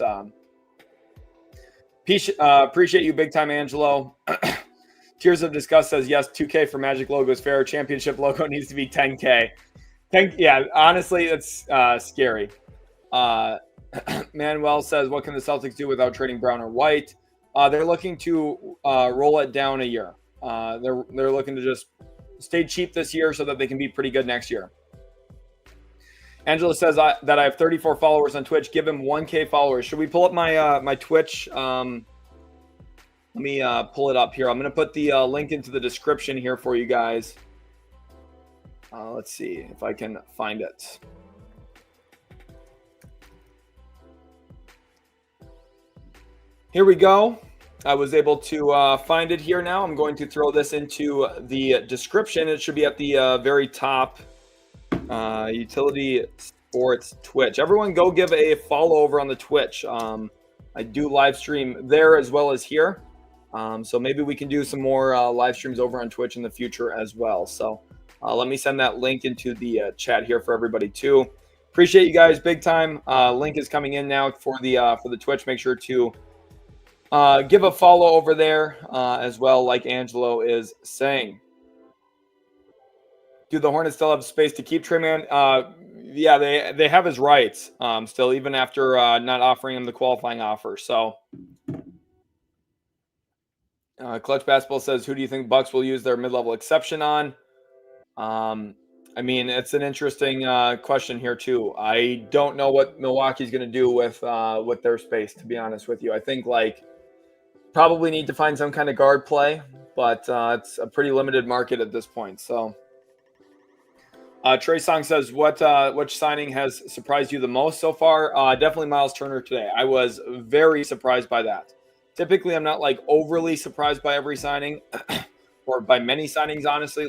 appreciate you big time, Angelo. Tears of Disgust says, yes, 2K for Magic logo is fair. Championship logo needs to be 10K. Yeah, honestly, it's scary. Manuel says, what can the Celtics do without trading Brown or White? They're looking to roll it down a year. They're looking to just stay cheap this year so that they can be pretty good next year. Angela says that I have 34 followers on Twitch. Give him 1K followers. Should we pull up my my Twitch? Let me pull it up here. I'm going to put the link into the description here for you guys. Let's see if I can find it. Here we go. I was able to find it here now. I'm going to throw this into the description. It should be at the very top. Utility Sports Twitch. Everyone go give a follow over on the Twitch. I do live stream there as well as here. So maybe we can do some more live streams over on Twitch in the future as well. So let me send that link into the chat here for everybody too. Appreciate you guys big time. Link is coming in now for the Twitch. Make sure to give a follow over there as well, like Angelo is saying. Do the Hornets still have space to keep Trey Mann? Yeah, they have his rights still, even after not offering him the qualifying offer. So, Clutch Basketball says, who do you think Bucks will use their mid-level exception on? I mean, it's an interesting question here too. I don't know what Milwaukee's going to do with their space, to be honest with you. I think probably need to find some kind of guard play, but it's a pretty limited market at this point. So. Trey Song says, which signing has surprised you the most so far? Definitely Myles Turner today. I was very surprised by that. Typically, I'm not overly surprised by every signing or by many signings, honestly.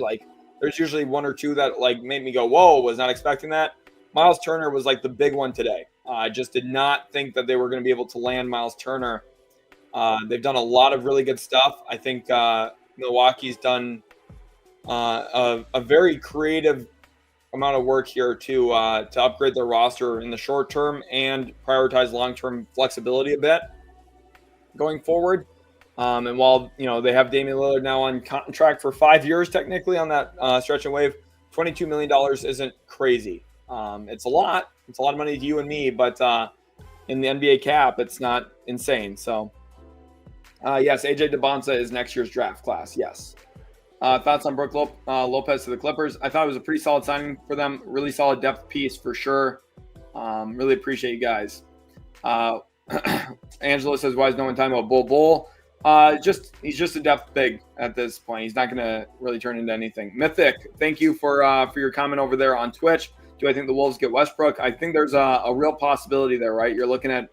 There's usually one or two that made me go, whoa, was not expecting that. Myles Turner was the big one today. I just did not think that they were going to be able to land Myles Turner. They've done a lot of really good stuff. I think Milwaukee's done a very creative amount of work here to upgrade their roster in the short term and prioritize long-term flexibility a bit going forward. And while they have Damian Lillard now on contract for 5 years, technically on that stretch and wave, $22 million isn't crazy. It's a lot. It's a lot of money to you and me, but in the NBA cap, it's not insane. So yes, AJ DeBonsa is next year's draft class. Yes. Thoughts on Brook Lopez to the Clippers? I thought it was a pretty solid signing for them. Really solid depth piece for sure. Really appreciate you guys. Angelo says, why is no one talking about Bull? He's just a depth big at this point. He's not going to really turn into anything. Mythic, thank you for your comment over there on Twitch. Do I think the Wolves get Westbrook? I think there's a real possibility there, right? You're looking at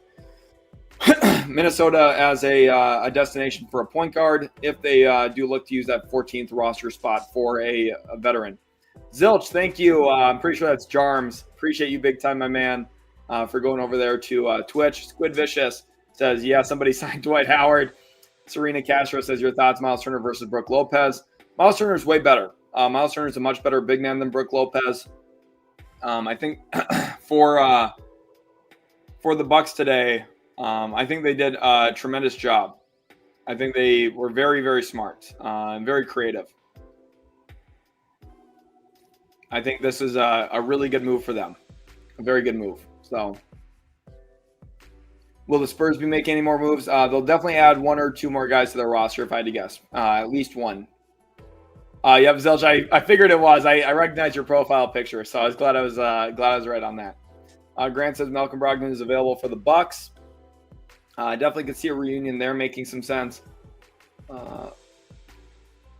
Minnesota as a destination for a point guard if they do look to use that 14th roster spot for a veteran. Zilch, thank you. I'm pretty sure that's Jarms. Appreciate you big time, my man, for going over there to Twitch. Squid Vicious says, yeah, somebody signed Dwight Howard. Serena Castro says, your thoughts, Myles Turner versus Brook Lopez. Myles Turner is way better. Myles Turner is a much better big man than Brook Lopez. I think for the Bucks today, I think they did a tremendous job. I think they were very, very smart and very creative. I think this is a really good move for them. A very good move. So, will the Spurs be making any more moves? They'll definitely add one or two more guys to their roster, if I had to guess. At least one. Yep, Zelch, I figured it was. I recognized your profile picture, so I was glad I was right on that. Grant says Malcolm Brogdon is available for the Bucks. I definitely could see a reunion there making some sense.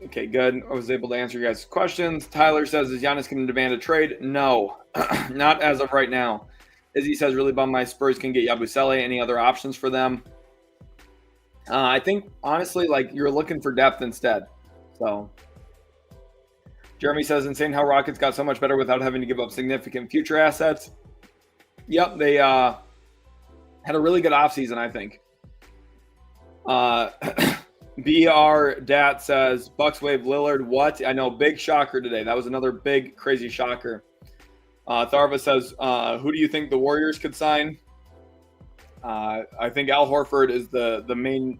Okay, good. I was able to answer you guys' questions. Tyler says, is Giannis going to demand a trade? No, not as of right now. Izzy says, really bummed my Spurs can get Yabusele. Any other options for them? I think, honestly, you're looking for depth instead. So, Jeremy says, insane how Rockets got so much better without having to give up significant future assets. Yep, they had a really good offseason, I think. BR Dat says, Bucks wave Lillard. What? I know, big shocker today. That was another big, crazy shocker. Tharva says, who do you think the Warriors could sign? I think Al Horford is the main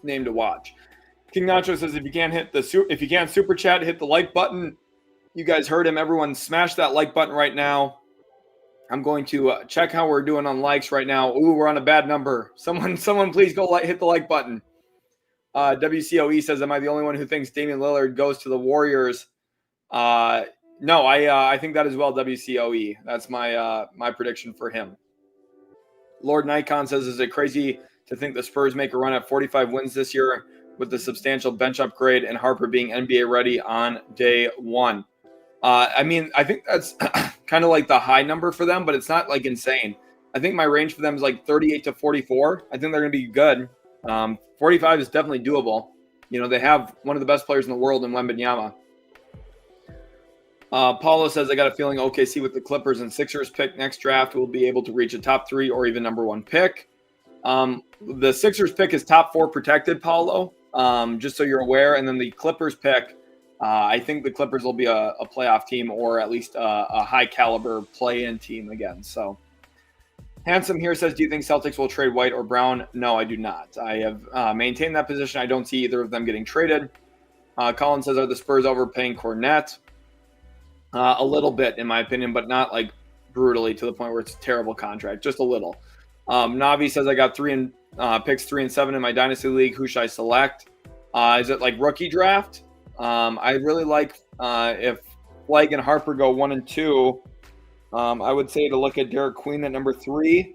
name to watch. King Nacho says, if you can't super chat, hit the like button. You guys heard him. Everyone smash that like button right now. I'm going to check how we're doing on likes right now. Ooh, we're on a bad number. Someone please go hit the like button. WCOE says, am I the only one who thinks Damian Lillard goes to the Warriors? No, I think that as well, WCOE. That's my prediction for him. Lord Nikon says, is it crazy to think the Spurs make a run at 45 wins this year with the substantial bench upgrade and Harper being NBA ready on day one? I mean, I think that's kind of like the high number for them, but it's not like insane. I think my range for them is like 38 to 44. I think they're going to be good. 45 is definitely doable. You know, they have one of the best players in the world in Wembanyama. Paulo says, I got a feeling OKC with the Clippers and Sixers pick next draft will be able to reach a top 3 or even number 1 pick. The Sixers pick is top 4 protected, Paulo, just so you're aware. And then the Clippers pick, I think the Clippers will be a playoff team or at least a high caliber play-in team again. So Handsome here says, do you think Celtics will trade White or Brown? No, I do not. I have maintained that position. I don't see either of them getting traded. Colin says, are the Spurs overpaying Cornette? A little bit, in my opinion, but not like brutally to the point where it's a terrible contract. Just a little. Navi says, I got picks 3 and 7 in my Dynasty League. Who should I select? Is it like rookie draft? I really like if Flagg and Harper go 1 and 2. I would say to look at Derek Queen at number 3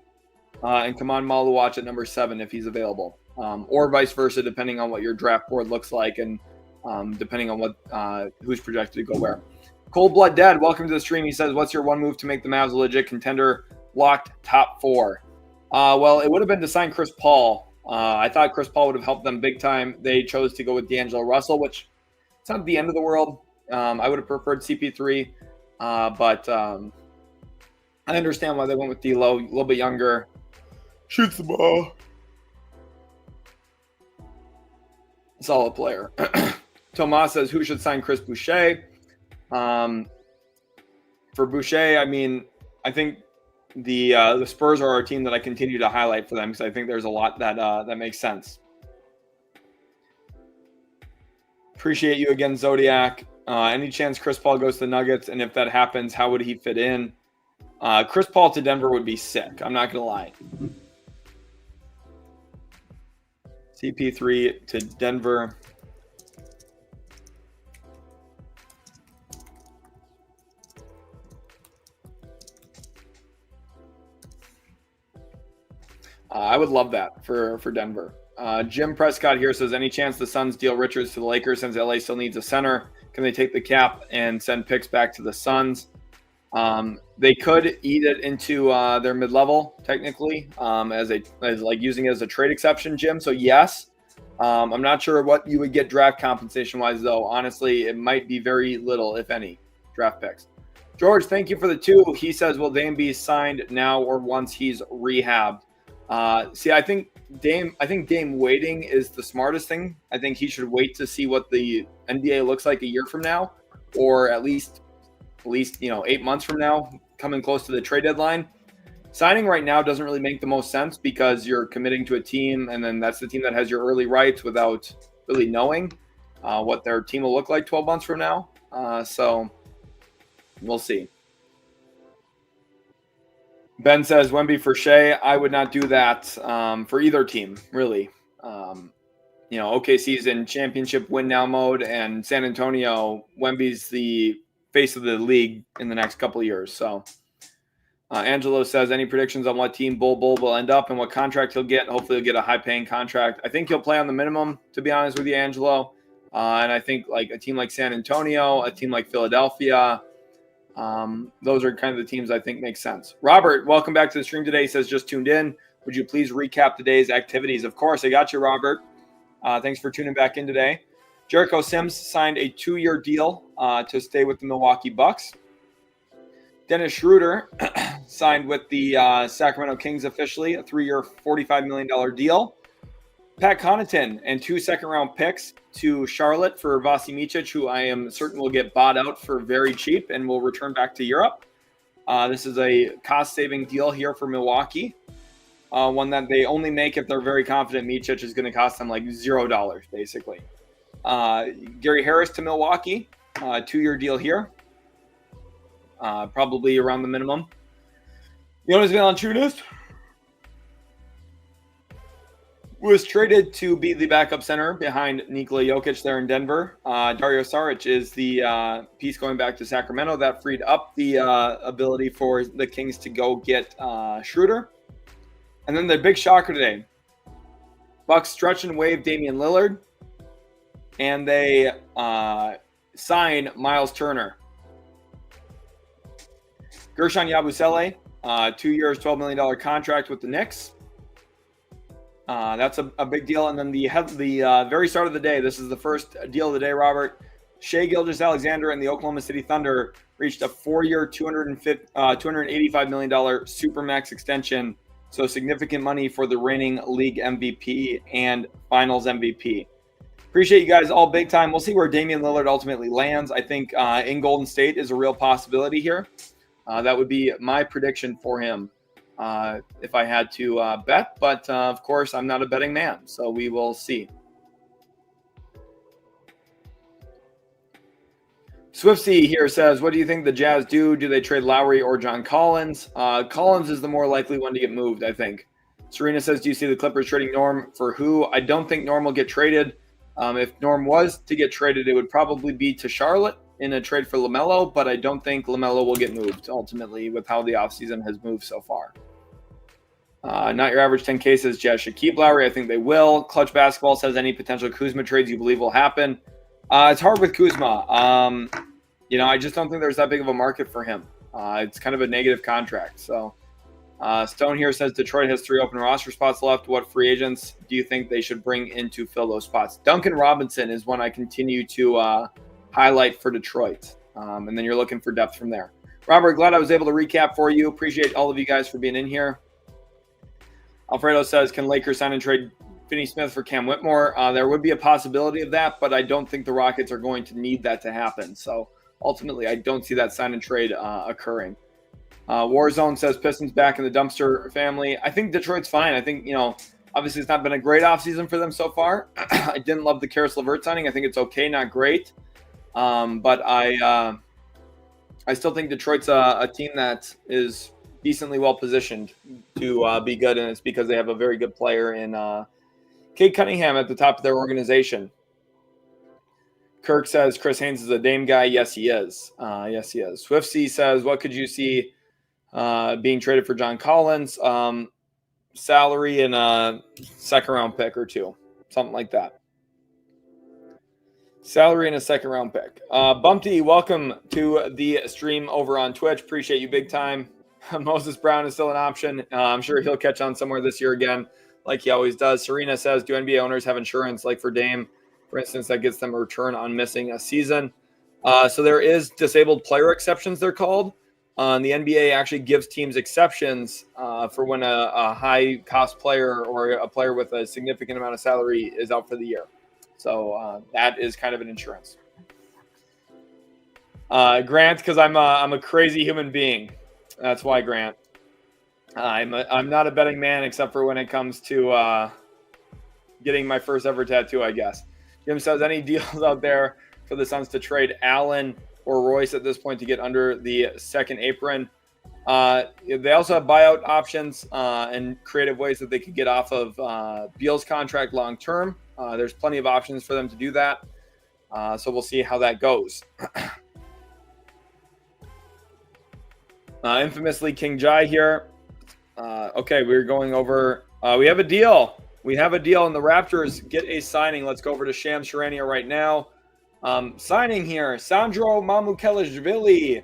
and Kaman Maluach at number 7 if he's available, or vice versa, depending on what your draft board looks like and depending on what who's projected to go where. Cold Blood Dad, welcome to the stream. He says, what's your one move to make the Mavs a legit contender, locked top 4? Well, it would have been to sign Chris Paul. I thought Chris Paul would have helped them big time. They chose to go with D'Angelo Russell, which it's not the end of the world. I would have preferred CP3, but I understand why they went with D'Lo, a little bit younger. Shoots the ball. Solid player. Tomas says, who should sign Chris Boucher? For Boucher, I mean, I think the Spurs are a team that I continue to highlight for them because I think there's a lot that makes sense. Appreciate you again, Zodiac. Any chance Chris Paul goes to the Nuggets? And if that happens, how would he fit in? Chris Paul to Denver would be sick. I'm not going to lie. CP3 to Denver. I would love that for Denver. Jim Prescott here says, any chance the Suns deal Richards to the Lakers since LA still needs a center? Can they take the cap and send picks back to the Suns? They could eat it into their mid-level technically as like using it as a trade exception, Jim. So yes, I'm not sure what you would get draft compensation wise though. Honestly, it might be very little, if any, draft picks. George, thank you for the 2. He says, will Dame be signed now or once he's rehabbed? See, I think Dame waiting is the smartest thing. I think he should wait to see what the NBA looks like a year from now, or at least 8 months from now, coming close to the trade deadline. Signing right now doesn't really make the most sense because you're committing to a team, and then that's the team that has your early rights without really knowing what their team will look like 12 months from now. So we'll see. Ben says, Wemby for Shea. I would not do that for either team, really. OKC's in championship win now mode, and San Antonio, Wemby's the face of the league in the next couple of years. So Angelo says, any predictions on what team Bull will end up and what contract he'll get? Hopefully he'll get a high-paying contract. I think he'll play on the minimum, to be honest with you, Angelo. And I think like a team like San Antonio, a team like Philadelphia, those are kind of the teams I think make sense. Robert, welcome back to the stream today. He says, just tuned in. Would you please recap today's activities? Of course, I got you, Robert. Thanks for tuning back in today. Jericho Sims signed a 2-year deal to stay with the Milwaukee Bucks. Dennis Schroeder signed with the Sacramento Kings officially, a 3-year, $45 million deal. Pat Connaughton and 2 second-round picks to Charlotte for Vasi Micic, who I am certain will get bought out for very cheap and will return back to Europe. This is a cost-saving deal here for Milwaukee, one that they only make if they're very confident Micic is going to cost them like $0, basically. Gary Harris to Milwaukee, 2-year deal here, probably around the minimum. Jonas Valanciunas was traded to be the backup center behind Nikola Jokic there in Denver. Dario Saric is the piece going back to Sacramento. That freed up the ability for the Kings to go get Schroeder. And then the big shocker today. Bucks stretch and waive Damian Lillard. And they sign Myles Turner. Guerschon Yabusele, 2 years, $12 million contract with the Knicks. That's a big deal. And then the very start of the day, this is the first deal of the day, Robert. Shai Gilgeous-Alexander and the Oklahoma City Thunder reached a 4-year, $285 million Supermax extension. So significant money for the reigning league MVP and finals MVP. Appreciate you guys all big time. We'll see where Damian Lillard ultimately lands. I think in Golden State is a real possibility here. That would be my prediction for him. If I had to bet, but of course I'm not a betting man, so we will see. Swiftsy here says, what do you think the Jazz do? Do they trade Lowry or John Collins? Collins is the more likely one to get moved, I think. Serena says, do you see the Clippers trading Norm for who? I don't think Norm will get traded. If Norm was to get traded, it would probably be to Charlotte in a trade for LaMelo, but I don't think LaMelo will get moved ultimately with how the offseason has moved so far. Not your average 10K says Jazz should keep Lowry. I think they will. Clutch Basketball says any potential Kuzma trades you believe will happen. It's hard with Kuzma. I just don't think there's that big of a market for him. It's kind of a negative contract. So Stone here says Detroit has 3 open roster spots left. What free agents do you think they should bring in to fill those spots? Duncan Robinson is one I continue to highlight for Detroit. And then you're looking for depth from there. Robert, glad I was able to recap for you. Appreciate all of you guys for being in here. Alfredo says, can Lakers sign and trade Finney-Smith for Cam Whitmore? There would be a possibility of that, but I don't think the Rockets are going to need that to happen. So ultimately, I don't see that sign and trade occurring. Warzone says Pistons back in the dumpster family. I think Detroit's fine. I think, obviously it's not been a great offseason for them so far. I didn't love the Karis LeVert signing. I think it's okay, not great. But I still think Detroit's a team that is decently well positioned to be good, and it's because they have a very good player in Cade Cunningham at the top of their organization. Kirk says Chris Haynes is a Dame guy. Yes, he is. Yes, he is. Swiftsy says, what could you see being traded for John Collins? Salary and a second-round pick or 2, something like that. Salary and a second-round pick. Bumpty, welcome to the stream over on Twitch. Appreciate you big time. Moses Brown is still an option. I'm sure he'll catch on somewhere this year again, like he always does. Serena says, do NBA owners have insurance like for Dame, for instance, that gets them a return on missing a season? So there is disabled player exceptions, they're called. The NBA actually gives teams exceptions for when a high-cost player or a player with a significant amount of salary is out for the year. So that is kind of an insurance. Grant, because I'm a crazy human being. That's why, Grant. I'm not a betting man except for when it comes to getting my first ever tattoo, I guess. Jim says, any deals out there for the Suns to trade Allen or Royce at this point to get under the second apron? They also have buyout options and creative ways that they could get off of Beal's contract long term. There's plenty of options for them to do that. So we'll see how that goes. Infamously, King Jai here. Okay, we're going over. We have a deal. We have a deal, and the Raptors get a signing. Let's go over to Shams Charania right now. Signing here, Sandro Mamukelashvili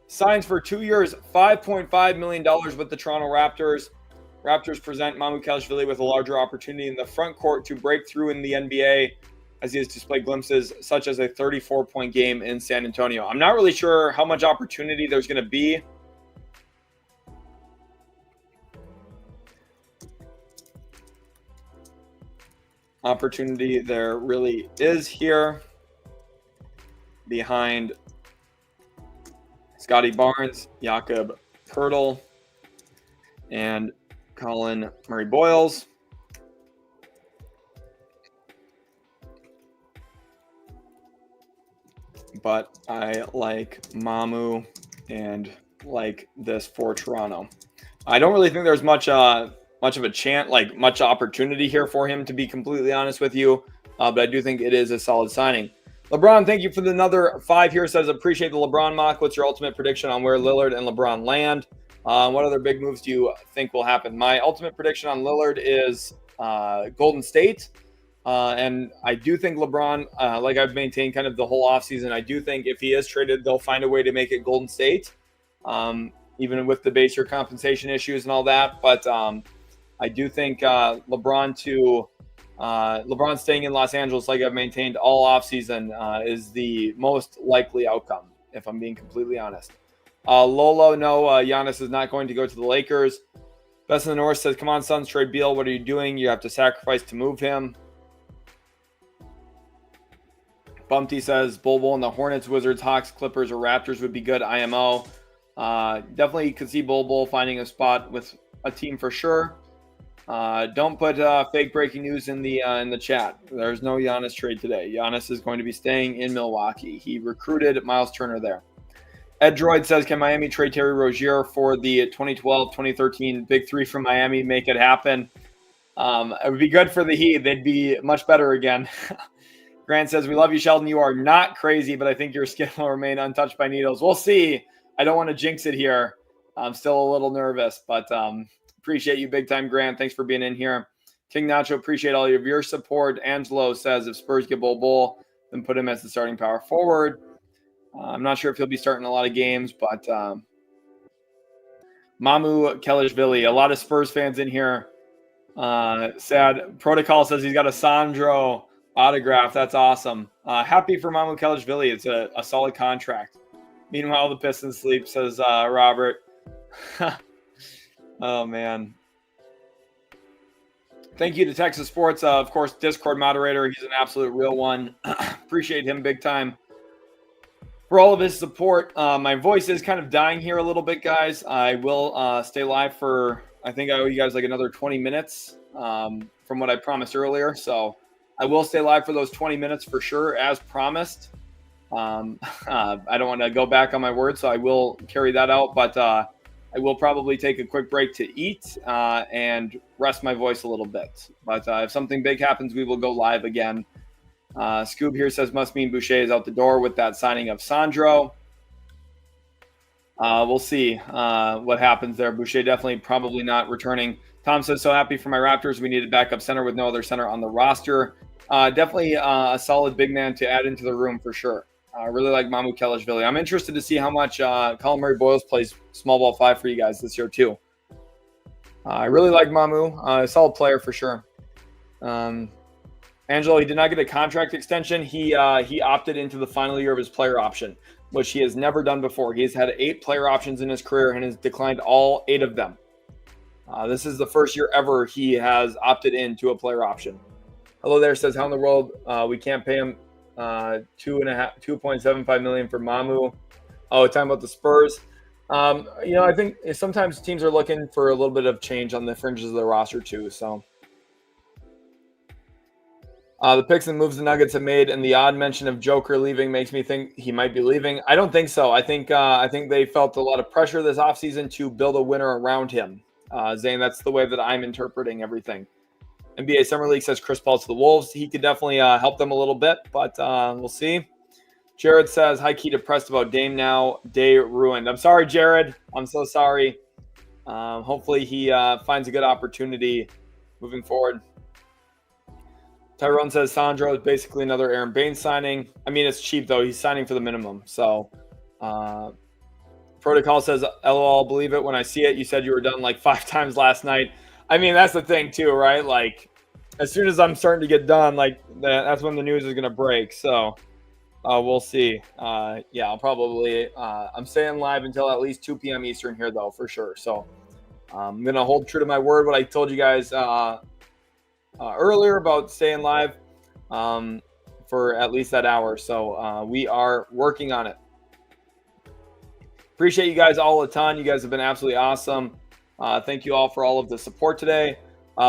signs for 2 years, $5.5 million with the Toronto Raptors. Raptors present Mamukelashvili with a larger opportunity in the front court to break through in the NBA, as he has displayed glimpses such as a 34-point game in San Antonio. I'm not really sure how much opportunity there's going to be. Opportunity there really is here behind Scotty Barnes, Jakob Poeltl, and Colin Murray-Boyles. But I like Mamu and like this for Toronto. I don't really think there's much of a chance, like much opportunity here for him, to be completely honest with you. But I do think it is a solid signing. LeBron, thank you for another 5 here. Says, appreciate the LeBron mock. What's your ultimate prediction on where Lillard and LeBron land? What other big moves do you think will happen? My ultimate prediction on Lillard is Golden State. And I do think LeBron, like I've maintained kind of the whole offseason, I do think if he is traded, they'll find a way to make it Golden State, even with the base year compensation issues and all that. But I do think LeBron staying in Los Angeles, like I've maintained all offseason, is the most likely outcome, if I'm being completely honest. Lolo, no, Giannis is not going to go to the Lakers. Best in the North says, come on, Suns, trade Beal. What are you doing? You have to sacrifice to move him. Bumpty says, Bol in the Hornets, Wizards, Hawks, Clippers, or Raptors would be good. IMO. Definitely could see Bol finding a spot with a team for sure. Don't put fake breaking news in the chat. There's no Giannis trade today. Giannis is going to be staying in Milwaukee. He recruited Myles Turner there. Ed Droid says, can Miami trade Terry Rozier for the 2012-2013 Big Three from Miami? Make it happen. It would be good for the Heat. They'd be much better again. Grant says, we love you, Sheldon. You are not crazy, but I think your skin will remain untouched by needles. We'll see. I don't want to jinx it here. I'm still a little nervous, but appreciate you big time, Grant. Thanks for being in here. King Nacho, appreciate all of your support. Angelo says, if Spurs get Bol, then put him as the starting power forward. I'm not sure if he'll be starting a lot of games, but Mamu Kelishvili, a lot of Spurs fans in here. Sad. Protocol says he's got a Sandro autograph. That's awesome. Happy for Mamu Kelishvili. It's a solid contract. Meanwhile, the Pistons sleep, says Robert. Oh, man. Thank you to Texas Sports. Of course, Discord moderator. He's an absolute real one. Appreciate him big time for all of his support. My voice is kind of dying here a little bit, guys. I will stay live for, I think I owe you guys like another 20 minutes from what I promised earlier. So I will stay live for those 20 minutes for sure, as promised. I don't want to go back on my word, so I will carry that out. But I will probably take a quick break to eat and rest my voice a little bit. But if something big happens, we will go live again. Scoob here says, must mean Boucher is out the door with that signing of Sandro. We'll see what happens there. Boucher definitely probably not returning. Tom says, so happy for my Raptors. We need a backup center with no other center on the roster. Definitely a solid big man to add into the room for sure. I really like Mamu Kelishvili. I'm interested to see how much Colin Murray Boyles plays small ball 5 for you guys this year too. I really like Mamu. A solid player for sure. Angelo, he did not get a contract extension. He opted into the final year of his player option, which he has never done before. He has had 8 player options in his career and has declined all 8 of them. This is the first year ever he has opted into a player option. Hello there, says, how in the world we can't pay him $2.75 million for Mamu? Oh, talking about the Spurs. I think sometimes teams are looking for a little bit of change on the fringes of the roster too. So the picks and moves the Nuggets have made, and the odd mention of Joker leaving makes me think he might be leaving. I don't think so. I think they felt a lot of pressure this offseason to build a winner around him. Zane, that's the way that I'm interpreting everything. NBA Summer League says Chris Paul to the Wolves. He could definitely help them a little bit, but we'll see. Jared says, high-key depressed about Dame now. Day ruined. I'm sorry, Jared. I'm so sorry. Hopefully he finds a good opportunity moving forward. Tyrone says Sandro is basically another Aaron Baines signing. I mean, it's cheap, though. He's signing for the minimum. So Protocol says, LOL, believe it when I see it. You said you were done like 5 times last night. I mean, that's the thing, too, right? Like, as soon as I'm starting to get done, like, that's when the news is going to break. So we'll see. Yeah, I'll probably I'm staying live until at least 2 p.m. Eastern here, though, for sure. So I'm going to hold true to my word, what I told you guys earlier about staying live for at least that hour. So we are working on it. Appreciate you guys all a ton. You guys have been absolutely awesome. Thank you all for all of the support today.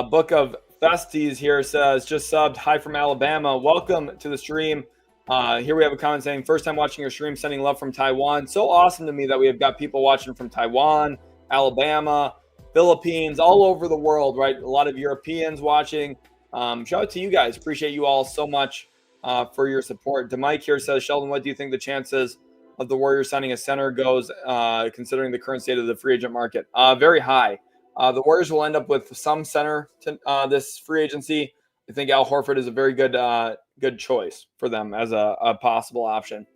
Book of Festies here says, just subbed. Hi from Alabama. Welcome to the stream. Here we have a comment saying, first time watching your stream, sending love from Taiwan. So awesome to me that we have got people watching from Taiwan, Alabama, Philippines, all over the world, right? A lot of Europeans watching. Shout out to you guys. Appreciate you all so much for your support. DeMike here says, Sheldon, what do you think the chances of the Warriors signing a center goes, considering the current state of the free agent market? Very high. The Warriors will end up with some center this free agency. I think Al Horford is a very good choice for them as a possible option.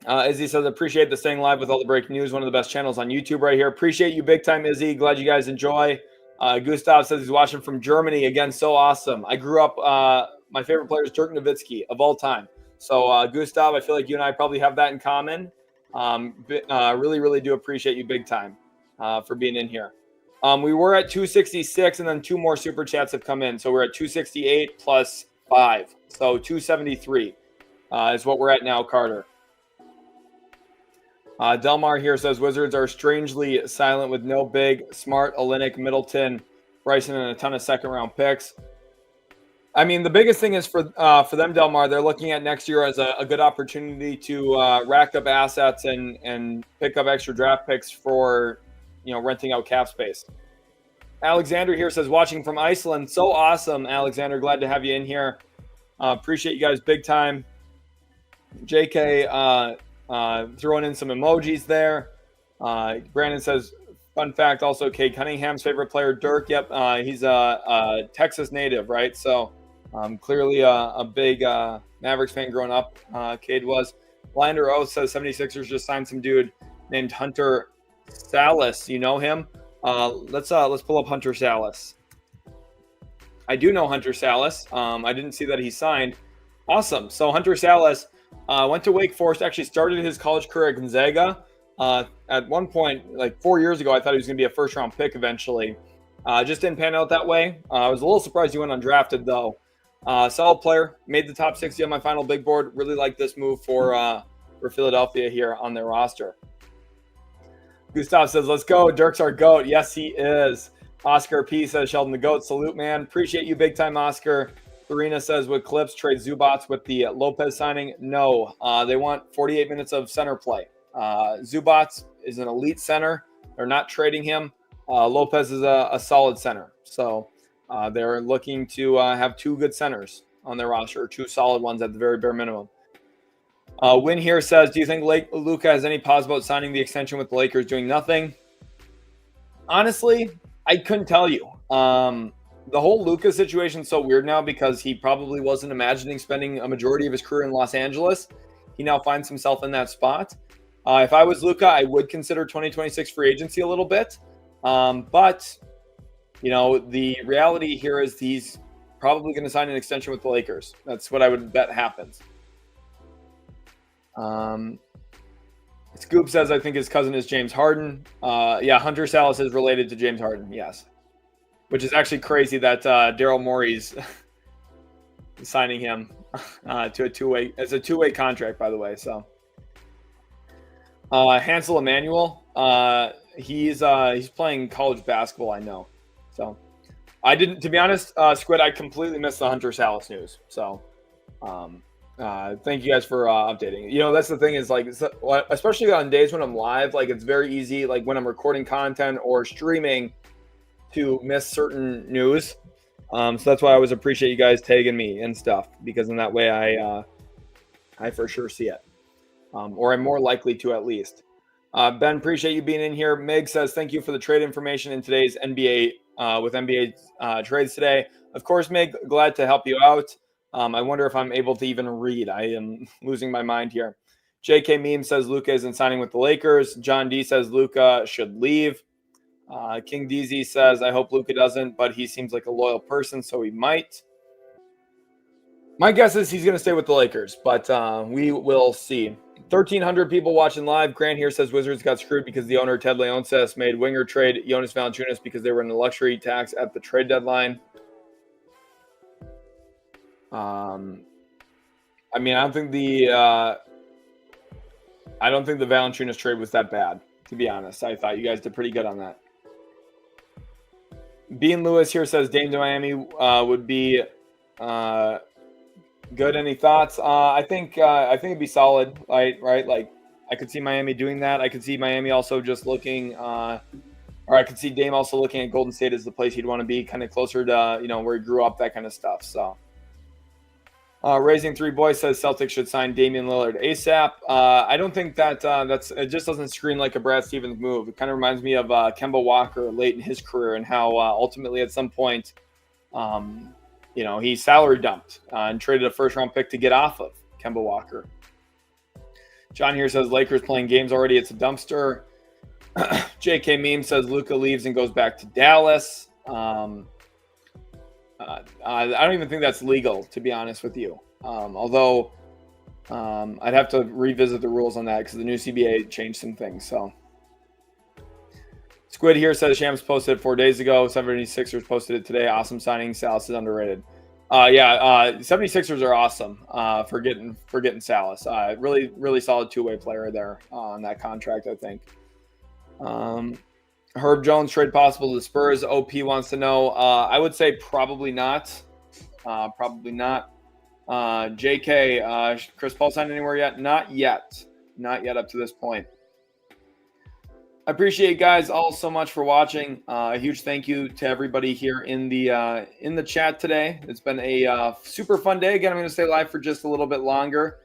Izzy says, appreciate the staying live with all the breaking news. One of the best channels on YouTube right here. Appreciate you big time, Izzy. Glad you guys enjoy. Gustav says he's watching from Germany. Again, so awesome. I grew up, my favorite player is Dirk Nowitzki of all time. So, Gustav, I feel like you and I probably have that in common. Really, really do appreciate you big time for being in here. We were at 266, and then 2 more super chats have come in. So we're at 268 plus 5. So 273 is what we're at now, Carter. Delmar here says Wizards are strangely silent with no big, Smart, Olynyk, Middleton, Bryson, and a ton of second-round picks. I mean, the biggest thing is for them, Delmar, they're looking at next year as a good opportunity to rack up assets and pick up extra draft picks for, renting out cap space. Alexander here says, watching from Iceland. So awesome, Alexander. Glad to have you in here. Appreciate you guys big time. JK throwing in some emojis there. Brandon says, fun fact also, Cade Cunningham's favorite player, Dirk. Yep, he's a Texas native, right? So clearly a big Mavericks fan growing up. Cade was. Blinder O says 76ers just signed some dude named Hunter Salas. You know him? Let's pull up Hunter Salas. I do know Hunter Salas. I didn't see that he signed. Awesome. So Hunter Salas went to Wake Forest, actually started his college career at Gonzaga. At one point, like 4 years ago, I thought he was going to be a first-round pick eventually. Just didn't pan out that way. I was a little surprised he went undrafted, though. Solid player. Made the top 60 on my final big board. Really like this move for Philadelphia here on their roster. Gustav says, let's go. Dirk's our GOAT. Yes, he is. Oscar P says, Sheldon the GOAT. Salute, man. Appreciate you big time, Oscar. Farina says, would Clips trade Zubats with the Lopez signing? No. They want 48 minutes of center play. Zubats is an elite center. They're not trading him. Lopez is a solid center. So they're looking to have 2 good centers on their roster, or 2 solid ones at the very bare minimum. Win here says, do you think Luka has any pause about signing the extension with the Lakers doing nothing? Honestly, I couldn't tell you. The whole Luka situation is so weird now because he probably wasn't imagining spending a majority of his career in Los Angeles. He now finds himself in that spot. If I was Luka, I would consider 2026 free agency a little bit. But, the reality here is he's probably going to sign an extension with the Lakers. That's what I would bet happens. Scoop says, I think his cousin is James Harden. Yeah, Hunter Salas is related to James Harden, yes. Which is actually crazy that Daryl Morey's signing him to a two-way. It's a two-way contract, by the way. So Hansel Emmanuel, he's playing college basketball, I know. So I didn't, to be honest, Squid, I completely missed the Hunter Salas news. So thank you guys for updating. That's the thing is, like, especially on days when I'm live, like, it's very easy, like when I'm recording content or streaming, to miss certain news. So that's why I always appreciate you guys tagging me and stuff, because in that way I for sure see it. Or I'm more likely to, at least. Ben, appreciate you being in here. Meg says, thank you for the trade information in today's NBA with NBA trades today. Of course, Meg, glad to help you out. I wonder if I'm able to even read. I am losing my mind here. JK Meme says Luka isn't signing with the Lakers. John D says Luka should leave. King DZ says, I hope Luka doesn't, but he seems like a loyal person, so he might. My guess is he's going to stay with the Lakers, but we will see. 1,300 people watching live. Grant here says Wizards got screwed because the owner, Ted Leonsis, made winger trade Jonas Valanciunas because they were in the luxury tax at the trade deadline. I don't think the Valanciunas trade was that bad, to be honest. I thought you guys did pretty good on that. Bean Lewis here says Dame to Miami would be Good. Any thoughts? I think it'd be solid. Right. Like I could see Miami doing that. I could see Miami also just looking, or I could see Dame also looking at Golden State as the place he'd want to be, kind of closer to where he grew up, that kind of stuff. So, Raising Three Boys says Celtics should sign Damian Lillard ASAP. I don't think that it just doesn't scream like a Brad Stevens move. It kind of reminds me of Kemba Walker late in his career and how ultimately at some point. He salary dumped and traded a first-round pick to get off of Kemba Walker. John here says Lakers playing games already. It's a dumpster. JK Meme says Luka leaves and goes back to Dallas. I don't even think that's legal, to be honest with you. Although I'd have to revisit the rules on that because the new CBA changed some things. So. Squid here says Shams posted it 4 days ago. 76ers posted it today. Awesome signing. Salas is underrated. 76ers are awesome for getting Salas. Really, really solid two-way player there on that contract, I think. Herb Jones, trade possible to the Spurs. OP wants to know. I would say probably not. Probably not. JK, Chris Paul signed anywhere yet? Not yet. Not yet up to this point. I appreciate you guys all so much for watching. A huge thank you to everybody here in the chat today. It's been a super fun day. Again, I'm going to stay live for just a little bit longer,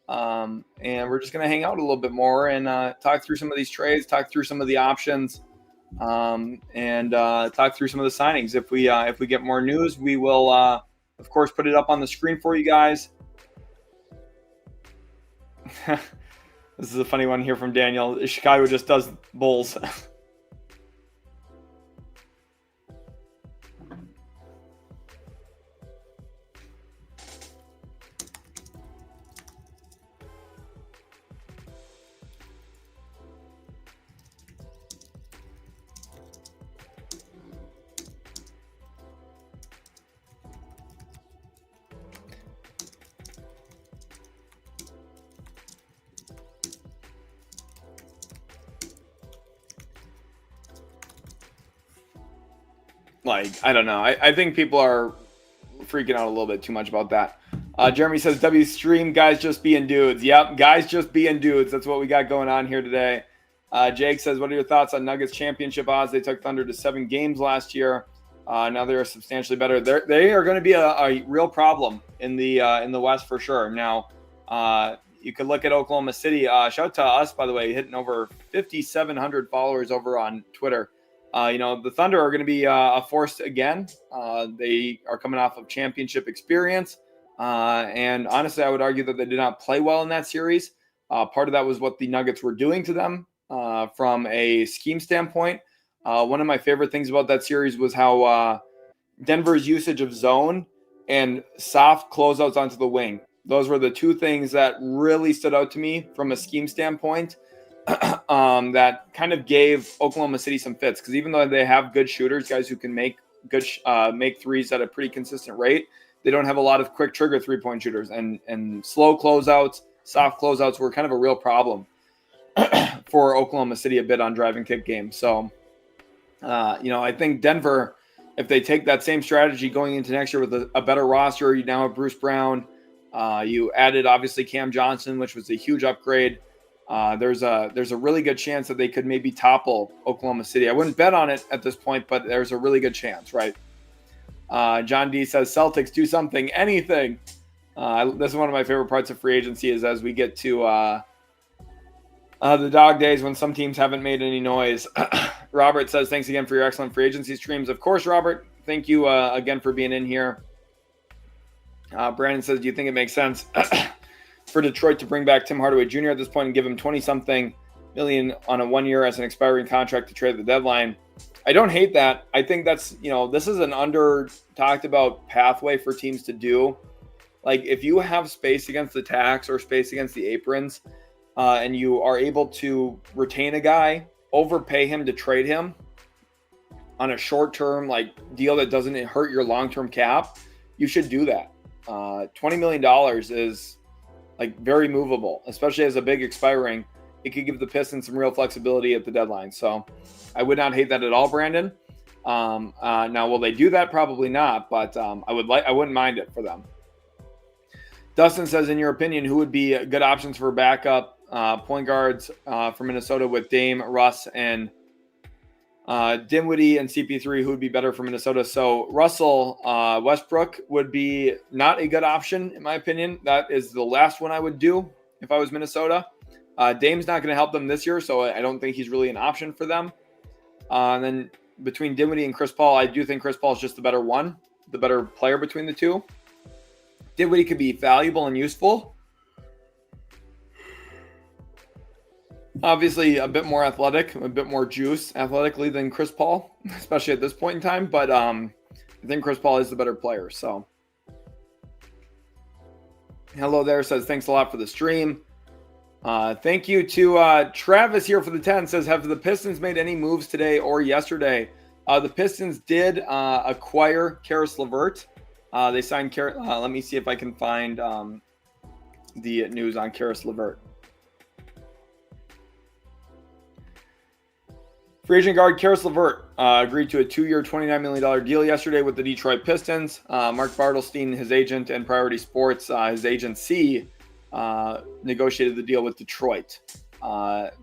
and we're just going to hang out a little bit more and talk through some of these trades, talk through some of the options, and talk through some of the signings. If we get more news, we will of course put it up on the screen for you guys. This is a funny one here from Daniel. Chicago just does Bulls. I don't know. I think people are freaking out a little bit too much about that. Jeremy says, W stream, guys just being dudes. Yep, guys just being dudes. That's what we got going on here today. Jake says, what are your thoughts on Nuggets championship odds? They took Thunder to 7 games last year. Now they're substantially better. They are going to be a real problem in the West for sure. Now, you could look at Oklahoma City. Shout out to us, by the way, hitting over 5,700 followers over on Twitter. The Thunder are going to be a force again. They are coming off of championship experience. And honestly, I would argue that they did not play well in that series. Part of that was what the Nuggets were doing to them from a scheme standpoint. One of my favorite things about that series was how Denver's usage of zone and soft closeouts onto the wing. Those were the two things that really stood out to me from a scheme standpoint. That kind of gave Oklahoma City some fits, because even though they have good shooters, guys who can make threes at a pretty consistent rate, they don't have a lot of quick trigger 3-point shooters, and slow closeouts, soft closeouts were kind of a real problem for Oklahoma City a bit on drive and kick games. So, I think Denver, if they take that same strategy going into next year with a better roster, you now have Bruce Brown. You added obviously Cam Johnson, which was a huge upgrade. There's a really good chance that they could maybe topple Oklahoma City. I wouldn't bet on it at this point, but there's a really good chance, right? John D says Celtics do something, anything. This is one of my favorite parts of free agency, is as we get to the dog days when some teams haven't made any noise. Robert says, thanks again for your excellent free agency streams. Of course, Robert, thank you again for being in here. Brandon says, do you think it makes sense for Detroit to bring back Tim Hardaway Jr. at this point and give him 20-something million on a 1 year as an expiring contract to trade at the deadline? I don't hate that. I think that's, this is an under talked about pathway for teams to do. Like, if you have space against the tax or space against the aprons, and you are able to retain a guy, overpay him to trade him on a short-term deal that doesn't hurt your long-term cap, you should do that. $20 million is very movable, especially as a big expiring. It could give the Pistons some real flexibility at the deadline. So I would not hate that at all, Brandon. Now, will they do that? Probably not, but I wouldn't mind it for them. Dustin says, in your opinion, who would be good options for backup point guards for Minnesota with Dame, Russ, and Dinwiddie and CP3? Who would be better for Minnesota? So Russell Westbrook would be not a good option, in my opinion. That is the last one I would do if I was Minnesota. Dame's not going to help them this year, so I don't think he's really an option for them. And then between Dinwiddie and Chris Paul, I do think Chris Paul is just the better one, the better player between the two. Dinwiddie could be valuable and useful. Obviously, a bit more athletic, a bit more juice athletically than Chris Paul, especially at this point in time. But I think Chris Paul is the better player. So, hello there, says, thanks a lot for the stream. Thank you to Travis here for the 10. Says, have the Pistons made any moves today or yesterday? The Pistons did acquire Karis LeVert. They signed let me see if I can find the news on Karis LeVert. Free agent guard Karis LeVert agreed to a 2-year, $29 million deal yesterday with the Detroit Pistons. Mark Bartelstein, his agent, and Priority Sports, his agency, negotiated the deal with Detroit.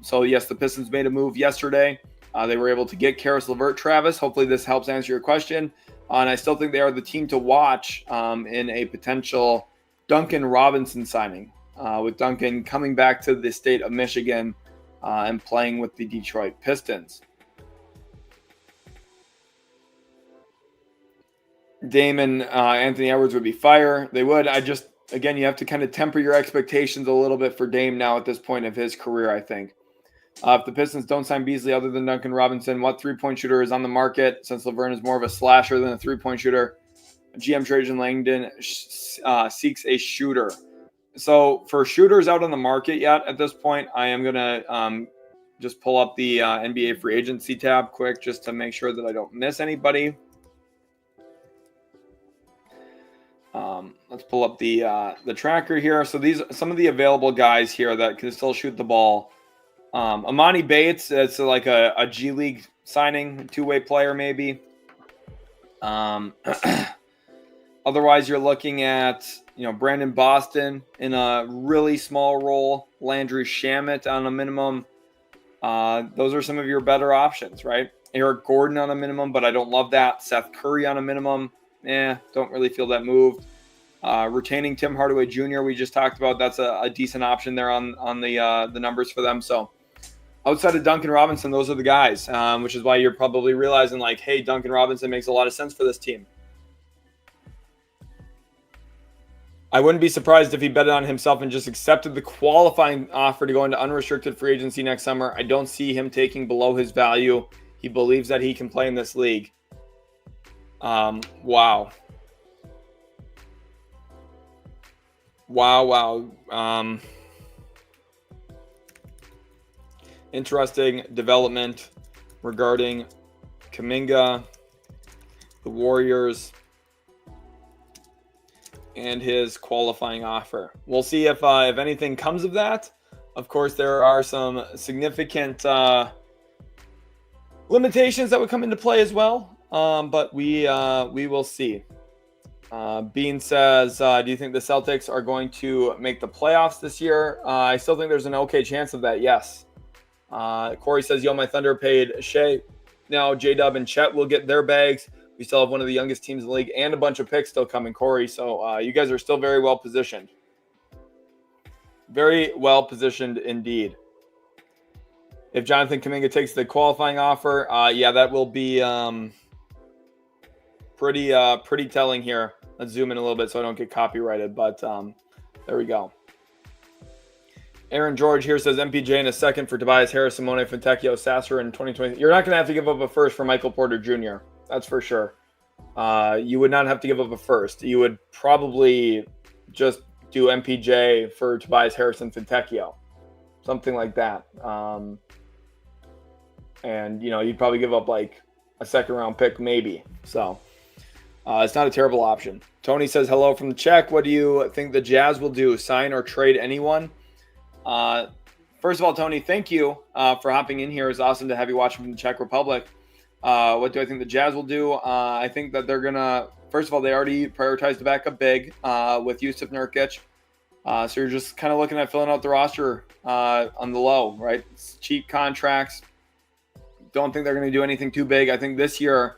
So, yes, the Pistons made a move yesterday. They were able to get Karis LeVert, Travis. Hopefully this helps answer your question. And I still think they are the team to watch in a potential Duncan Robinson signing, with Duncan coming back to the state of Michigan and playing with the Detroit Pistons. Dame and Anthony Edwards would be fire. They would. Again, you have to kind of temper your expectations a little bit for Dame now at this point of his career, I think. If the Pistons don't sign Beasley other than Duncan Robinson, what three-point shooter is on the market? Since LeVert is more of a slasher than a three-point shooter, GM Trajan Langdon seeks a shooter. So for shooters out on the market yet at this point, I am going to just pull up the NBA free agency tab quick just to make sure that I don't miss anybody. Let's pull up the tracker here. So these some of the available guys here that can still shoot the ball. Amani Bates, it's like a G League signing, two-way player maybe. Otherwise, you're looking at Brandon Boston in a really small role, Landry Shamet on a minimum. Those are some of your better options, right? Eric Gordon on a minimum, but I don't love that. Seth Curry on a minimum. Don't really feel that move. Retaining Tim Hardaway Jr., we just talked about. That's a decent option there on the numbers for them. So outside of Duncan Robinson, those are the guys, which is why you're probably realizing, like, hey, Duncan Robinson makes a lot of sense for this team. I wouldn't be surprised if he betted on himself and just accepted the qualifying offer to go into unrestricted free agency next summer. I don't see him taking below his value. He believes that he can play in this league. Wow. Interesting development regarding Kuminga, the Warriors, and his qualifying offer. We'll see if anything comes of that. Of course, there are some significant limitations that would come into play as well, but we will see. Bean says, do you think the Celtics are going to make the playoffs this year? I still think there's an okay chance of that, yes. Corey says, yo, my Thunder paid Shea. Now J-Dub and Chet will get their bags. We still have one of the youngest teams in the league and a bunch of picks still coming, Corey. So you guys are still very well positioned. Very well positioned indeed. If Jonathan Kuminga takes the qualifying offer, that will be pretty telling here. Let's zoom in a little bit so I don't get copyrighted, but there we go. Aaron George here says MPJ in a second for Tobias Harris, Simone Fontecchio, Sasser in 2020. You're not going to have to give up a first for Michael Porter Jr. That's for sure. You would not have to give up a first. You would probably just do MPJ for Tobias Harris and Fontecchio, something like that. And you'd probably give up like a second round pick maybe. So it's not a terrible option. Tony says hello from the Czech. What do you think the Jazz will do? Sign or trade anyone? First of all, Tony, thank you for hopping in here. It's awesome to have you watching from the Czech Republic. What do I think the Jazz will do? I think that they're going to, first of all, they already prioritized the backup big with Jusuf Nurkic. So you're just kind of looking at filling out the roster on the low, right? It's cheap contracts. Don't think they're going to do anything too big. I think this year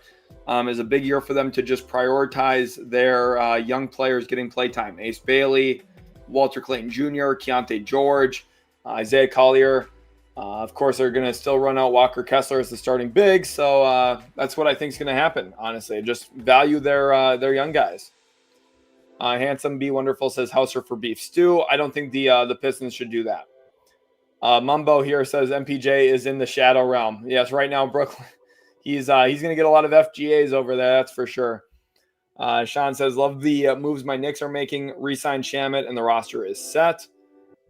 is a big year for them to just prioritize their young players getting playtime. Ace Bailey, Walter Clayton Jr., Keontae George, Isaiah Collier. Of course, they're going to still run out Walker Kessler as the starting big. So that's what I think is going to happen, honestly. Just value their young guys. Handsome Be Wonderful says Hauser for beef stew. I don't think the Pistons should do that. Mumbo here says MPJ is in the shadow realm. Yes, right now Brooklyn. He's going to get a lot of FGAs over there. That's for sure. Sean says, love the moves my Knicks are making. Re-sign Shamet and the roster is set.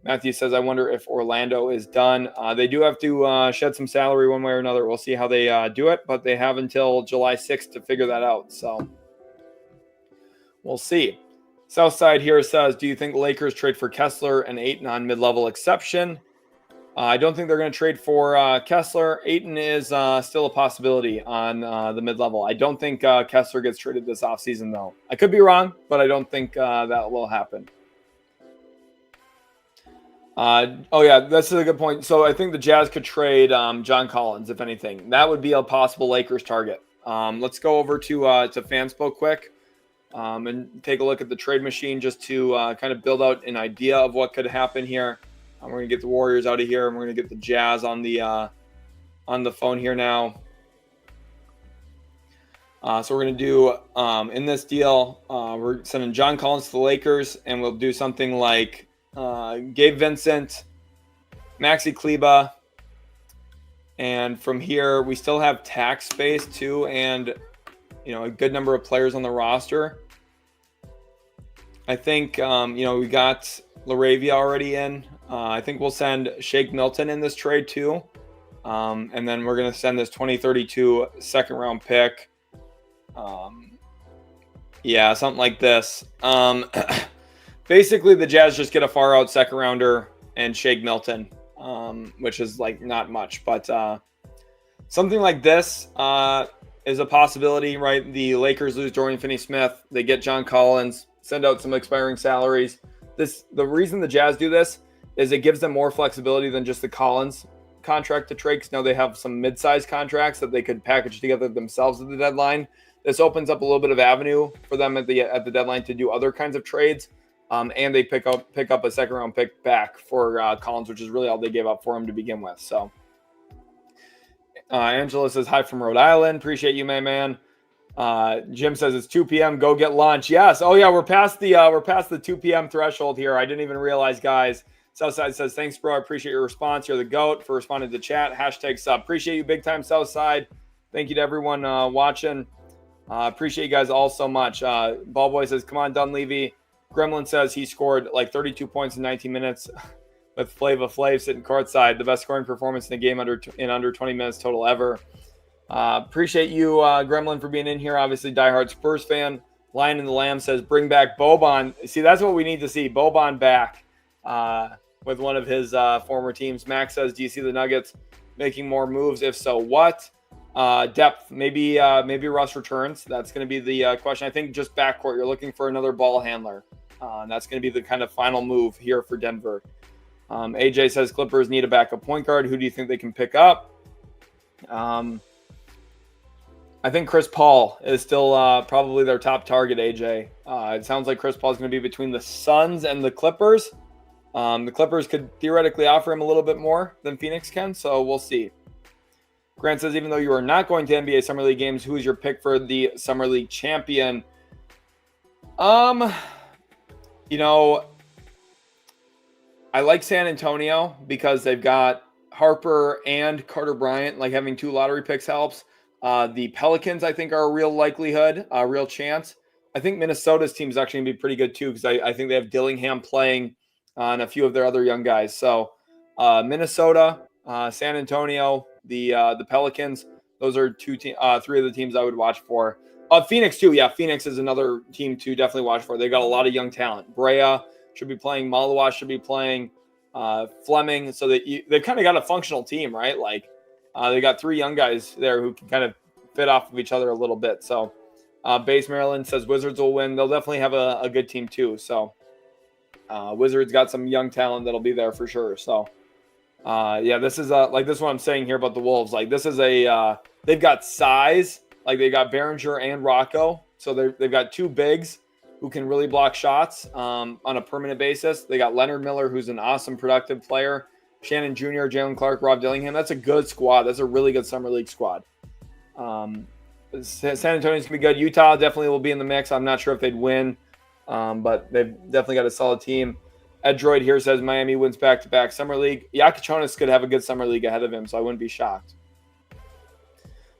Matthew says, I wonder if Orlando is done. They do have to shed some salary one way or another. We'll see how they do it, but they have until July 6th to figure that out. So we'll see. Southside here says, do you think Lakers trade for Kessler and Ayton on mid-level exception? I don't think they're going to trade for Kessler. Ayton is still a possibility on the mid-level. I don't think Kessler gets traded this offseason, though. I could be wrong, but I don't think that will happen. Oh, yeah, that's a good point. So I think the Jazz could trade John Collins, if anything. That would be a possible Lakers target. Let's go over to Fanspo quick and take a look at the trade machine just to kind of build out an idea of what could happen here. We're going to get the Warriors out of here, and we're going to get the Jazz on the phone here now. So we're going to do, in this deal, we're sending John Collins to the Lakers, and we'll do something like Gabe Vincent, Maxi Kleber, and from here, we still have tax space too, and a good number of players on the roster. I think, we got LaRavia already in. I think we'll send Shake Milton in this trade too. And then we're going to send this 2032 second round pick. Yeah, something like this. Basically, the Jazz just get a far out second rounder and Shake Milton, which is like not much. But something like this is a possibility, right? The Lakers lose Dorian Finney-Smith. They get John Collins, send out some expiring salaries. The reason the Jazz do this is it gives them more flexibility than just the Collins contract to trade, because now they have some mid-sized contracts that they could package together themselves at the deadline. This opens up a little bit of avenue for them at the deadline to do other kinds of trades, and they pick up a second-round pick back for Collins, which is really all they gave up for him to begin with. So Angela says, hi from Rhode Island. Appreciate you, my man. Jim says it's 2 p.m. Go get lunch. Yes. Oh yeah, we're past the 2 p.m. threshold here. I didn't even realize, guys. Southside says, thanks, bro. I appreciate your response. You're the GOAT for responding to chat. Hashtag sub. Appreciate you big time, Southside. Thank you to everyone watching. Appreciate you guys all so much. Ballboy says, come on, Dunleavy. Gremlin says he scored like 32 points in 19 minutes with Flava Flav sitting courtside. The best scoring performance in the game in under 20 minutes total ever. Appreciate you, Gremlin, for being in here. Obviously, diehard Spurs fan. Lion and the Lamb says, bring back Boban. See, that's what we need to see. Boban back with one of his former teams. Max says, do you see the Nuggets making more moves? If so, what? Depth. Maybe Russ returns. That's going to be the question. I think just backcourt. You're looking for another ball handler. And that's going to be the kind of final move here for Denver. AJ says, Clippers need a backup point guard. Who do you think they can pick up? I think Chris Paul is still probably their top target, AJ. It sounds like Chris Paul is going to be between the Suns and the Clippers. The Clippers could theoretically offer him a little bit more than Phoenix can, so we'll see. Grant says, even though you are not going to NBA Summer League games, who is your pick for the Summer League champion? I like San Antonio because they've got Harper and Carter Bryant. Like having two lottery picks helps. The Pelicans, I think, are a real likelihood, a real chance. I think Minnesota's team is actually going to be pretty good too, because I think they have Dillingham playing on a few of their other young guys. So Minnesota, San Antonio, the Pelicans, those are three of the teams I would watch for. Phoenix too. Yeah, Phoenix is another team to definitely watch for. They got a lot of young talent. Brea should be playing. Malawa should be playing. Fleming. So they've kind of got a functional team, right? Like they got three young guys there who can kind of fit off of each other a little bit. So Base Maryland says Wizards will win. They'll definitely have a good team too. So Wizards got some young talent that'll be there for sure. So, this is like this is what I'm saying here about the Wolves. Like this is they've got size. Like they got Behringer and Rocco. So they've got two bigs who can really block shots on a permanent basis. They got Leonard Miller, who's an awesome, productive player. Shannon Jr., Jalen Clark, Rob Dillingham. That's a good squad. That's a really good summer league squad. San Antonio's going to be good. Utah definitely will be in the mix. I'm not sure if they'd win, but they've definitely got a solid team. Ed Droid here says Miami wins back-to-back summer league. Yakichonis could have a good summer league ahead of him, so I wouldn't be shocked.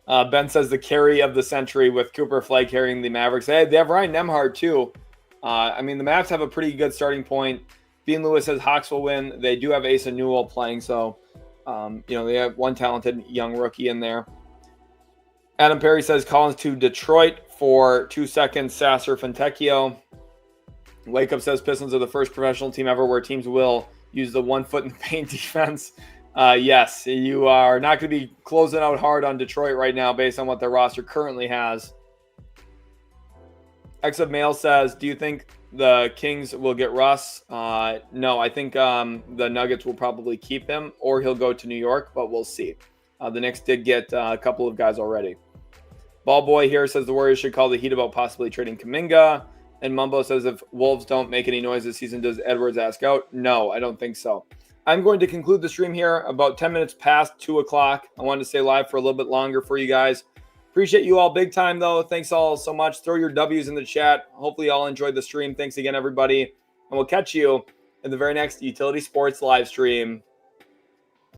Ben says the carry of the century with Cooper Flagg carrying the Mavericks. Hey, they have Ryan Nembhard too. The Mavs have a pretty good starting point. Bean Lewis says Hawks will win. They do have Asa Newell playing, so they have one talented young rookie in there. Adam Perry says Collins to Detroit for 2 seconds. Sasser Fontecchio. Wake Up says Pistons are the first professional team ever where teams will use the 1 foot in the paint defense. Yes, you are not going to be closing out hard on Detroit right now based on what their roster currently has. X of Mail says, do you think the Kings will get Russ? No, I think the Nuggets will probably keep him or he'll go to New York, but we'll see. The Knicks did get a couple of guys already. Ball Boy here says the Warriors should call the Heat about possibly trading Kuminga. And Mumbo says if Wolves don't make any noise this season, does Edwards ask out? No, I don't think so. I'm going to conclude the stream here about 10 minutes past 2 o'clock. I wanted to stay live for a little bit longer for you guys. Appreciate you all big time, though. Thanks all so much. Throw your W's in the chat. Hopefully you all enjoyed the stream. Thanks again, everybody. And we'll catch you in the very next Utility Sports live stream.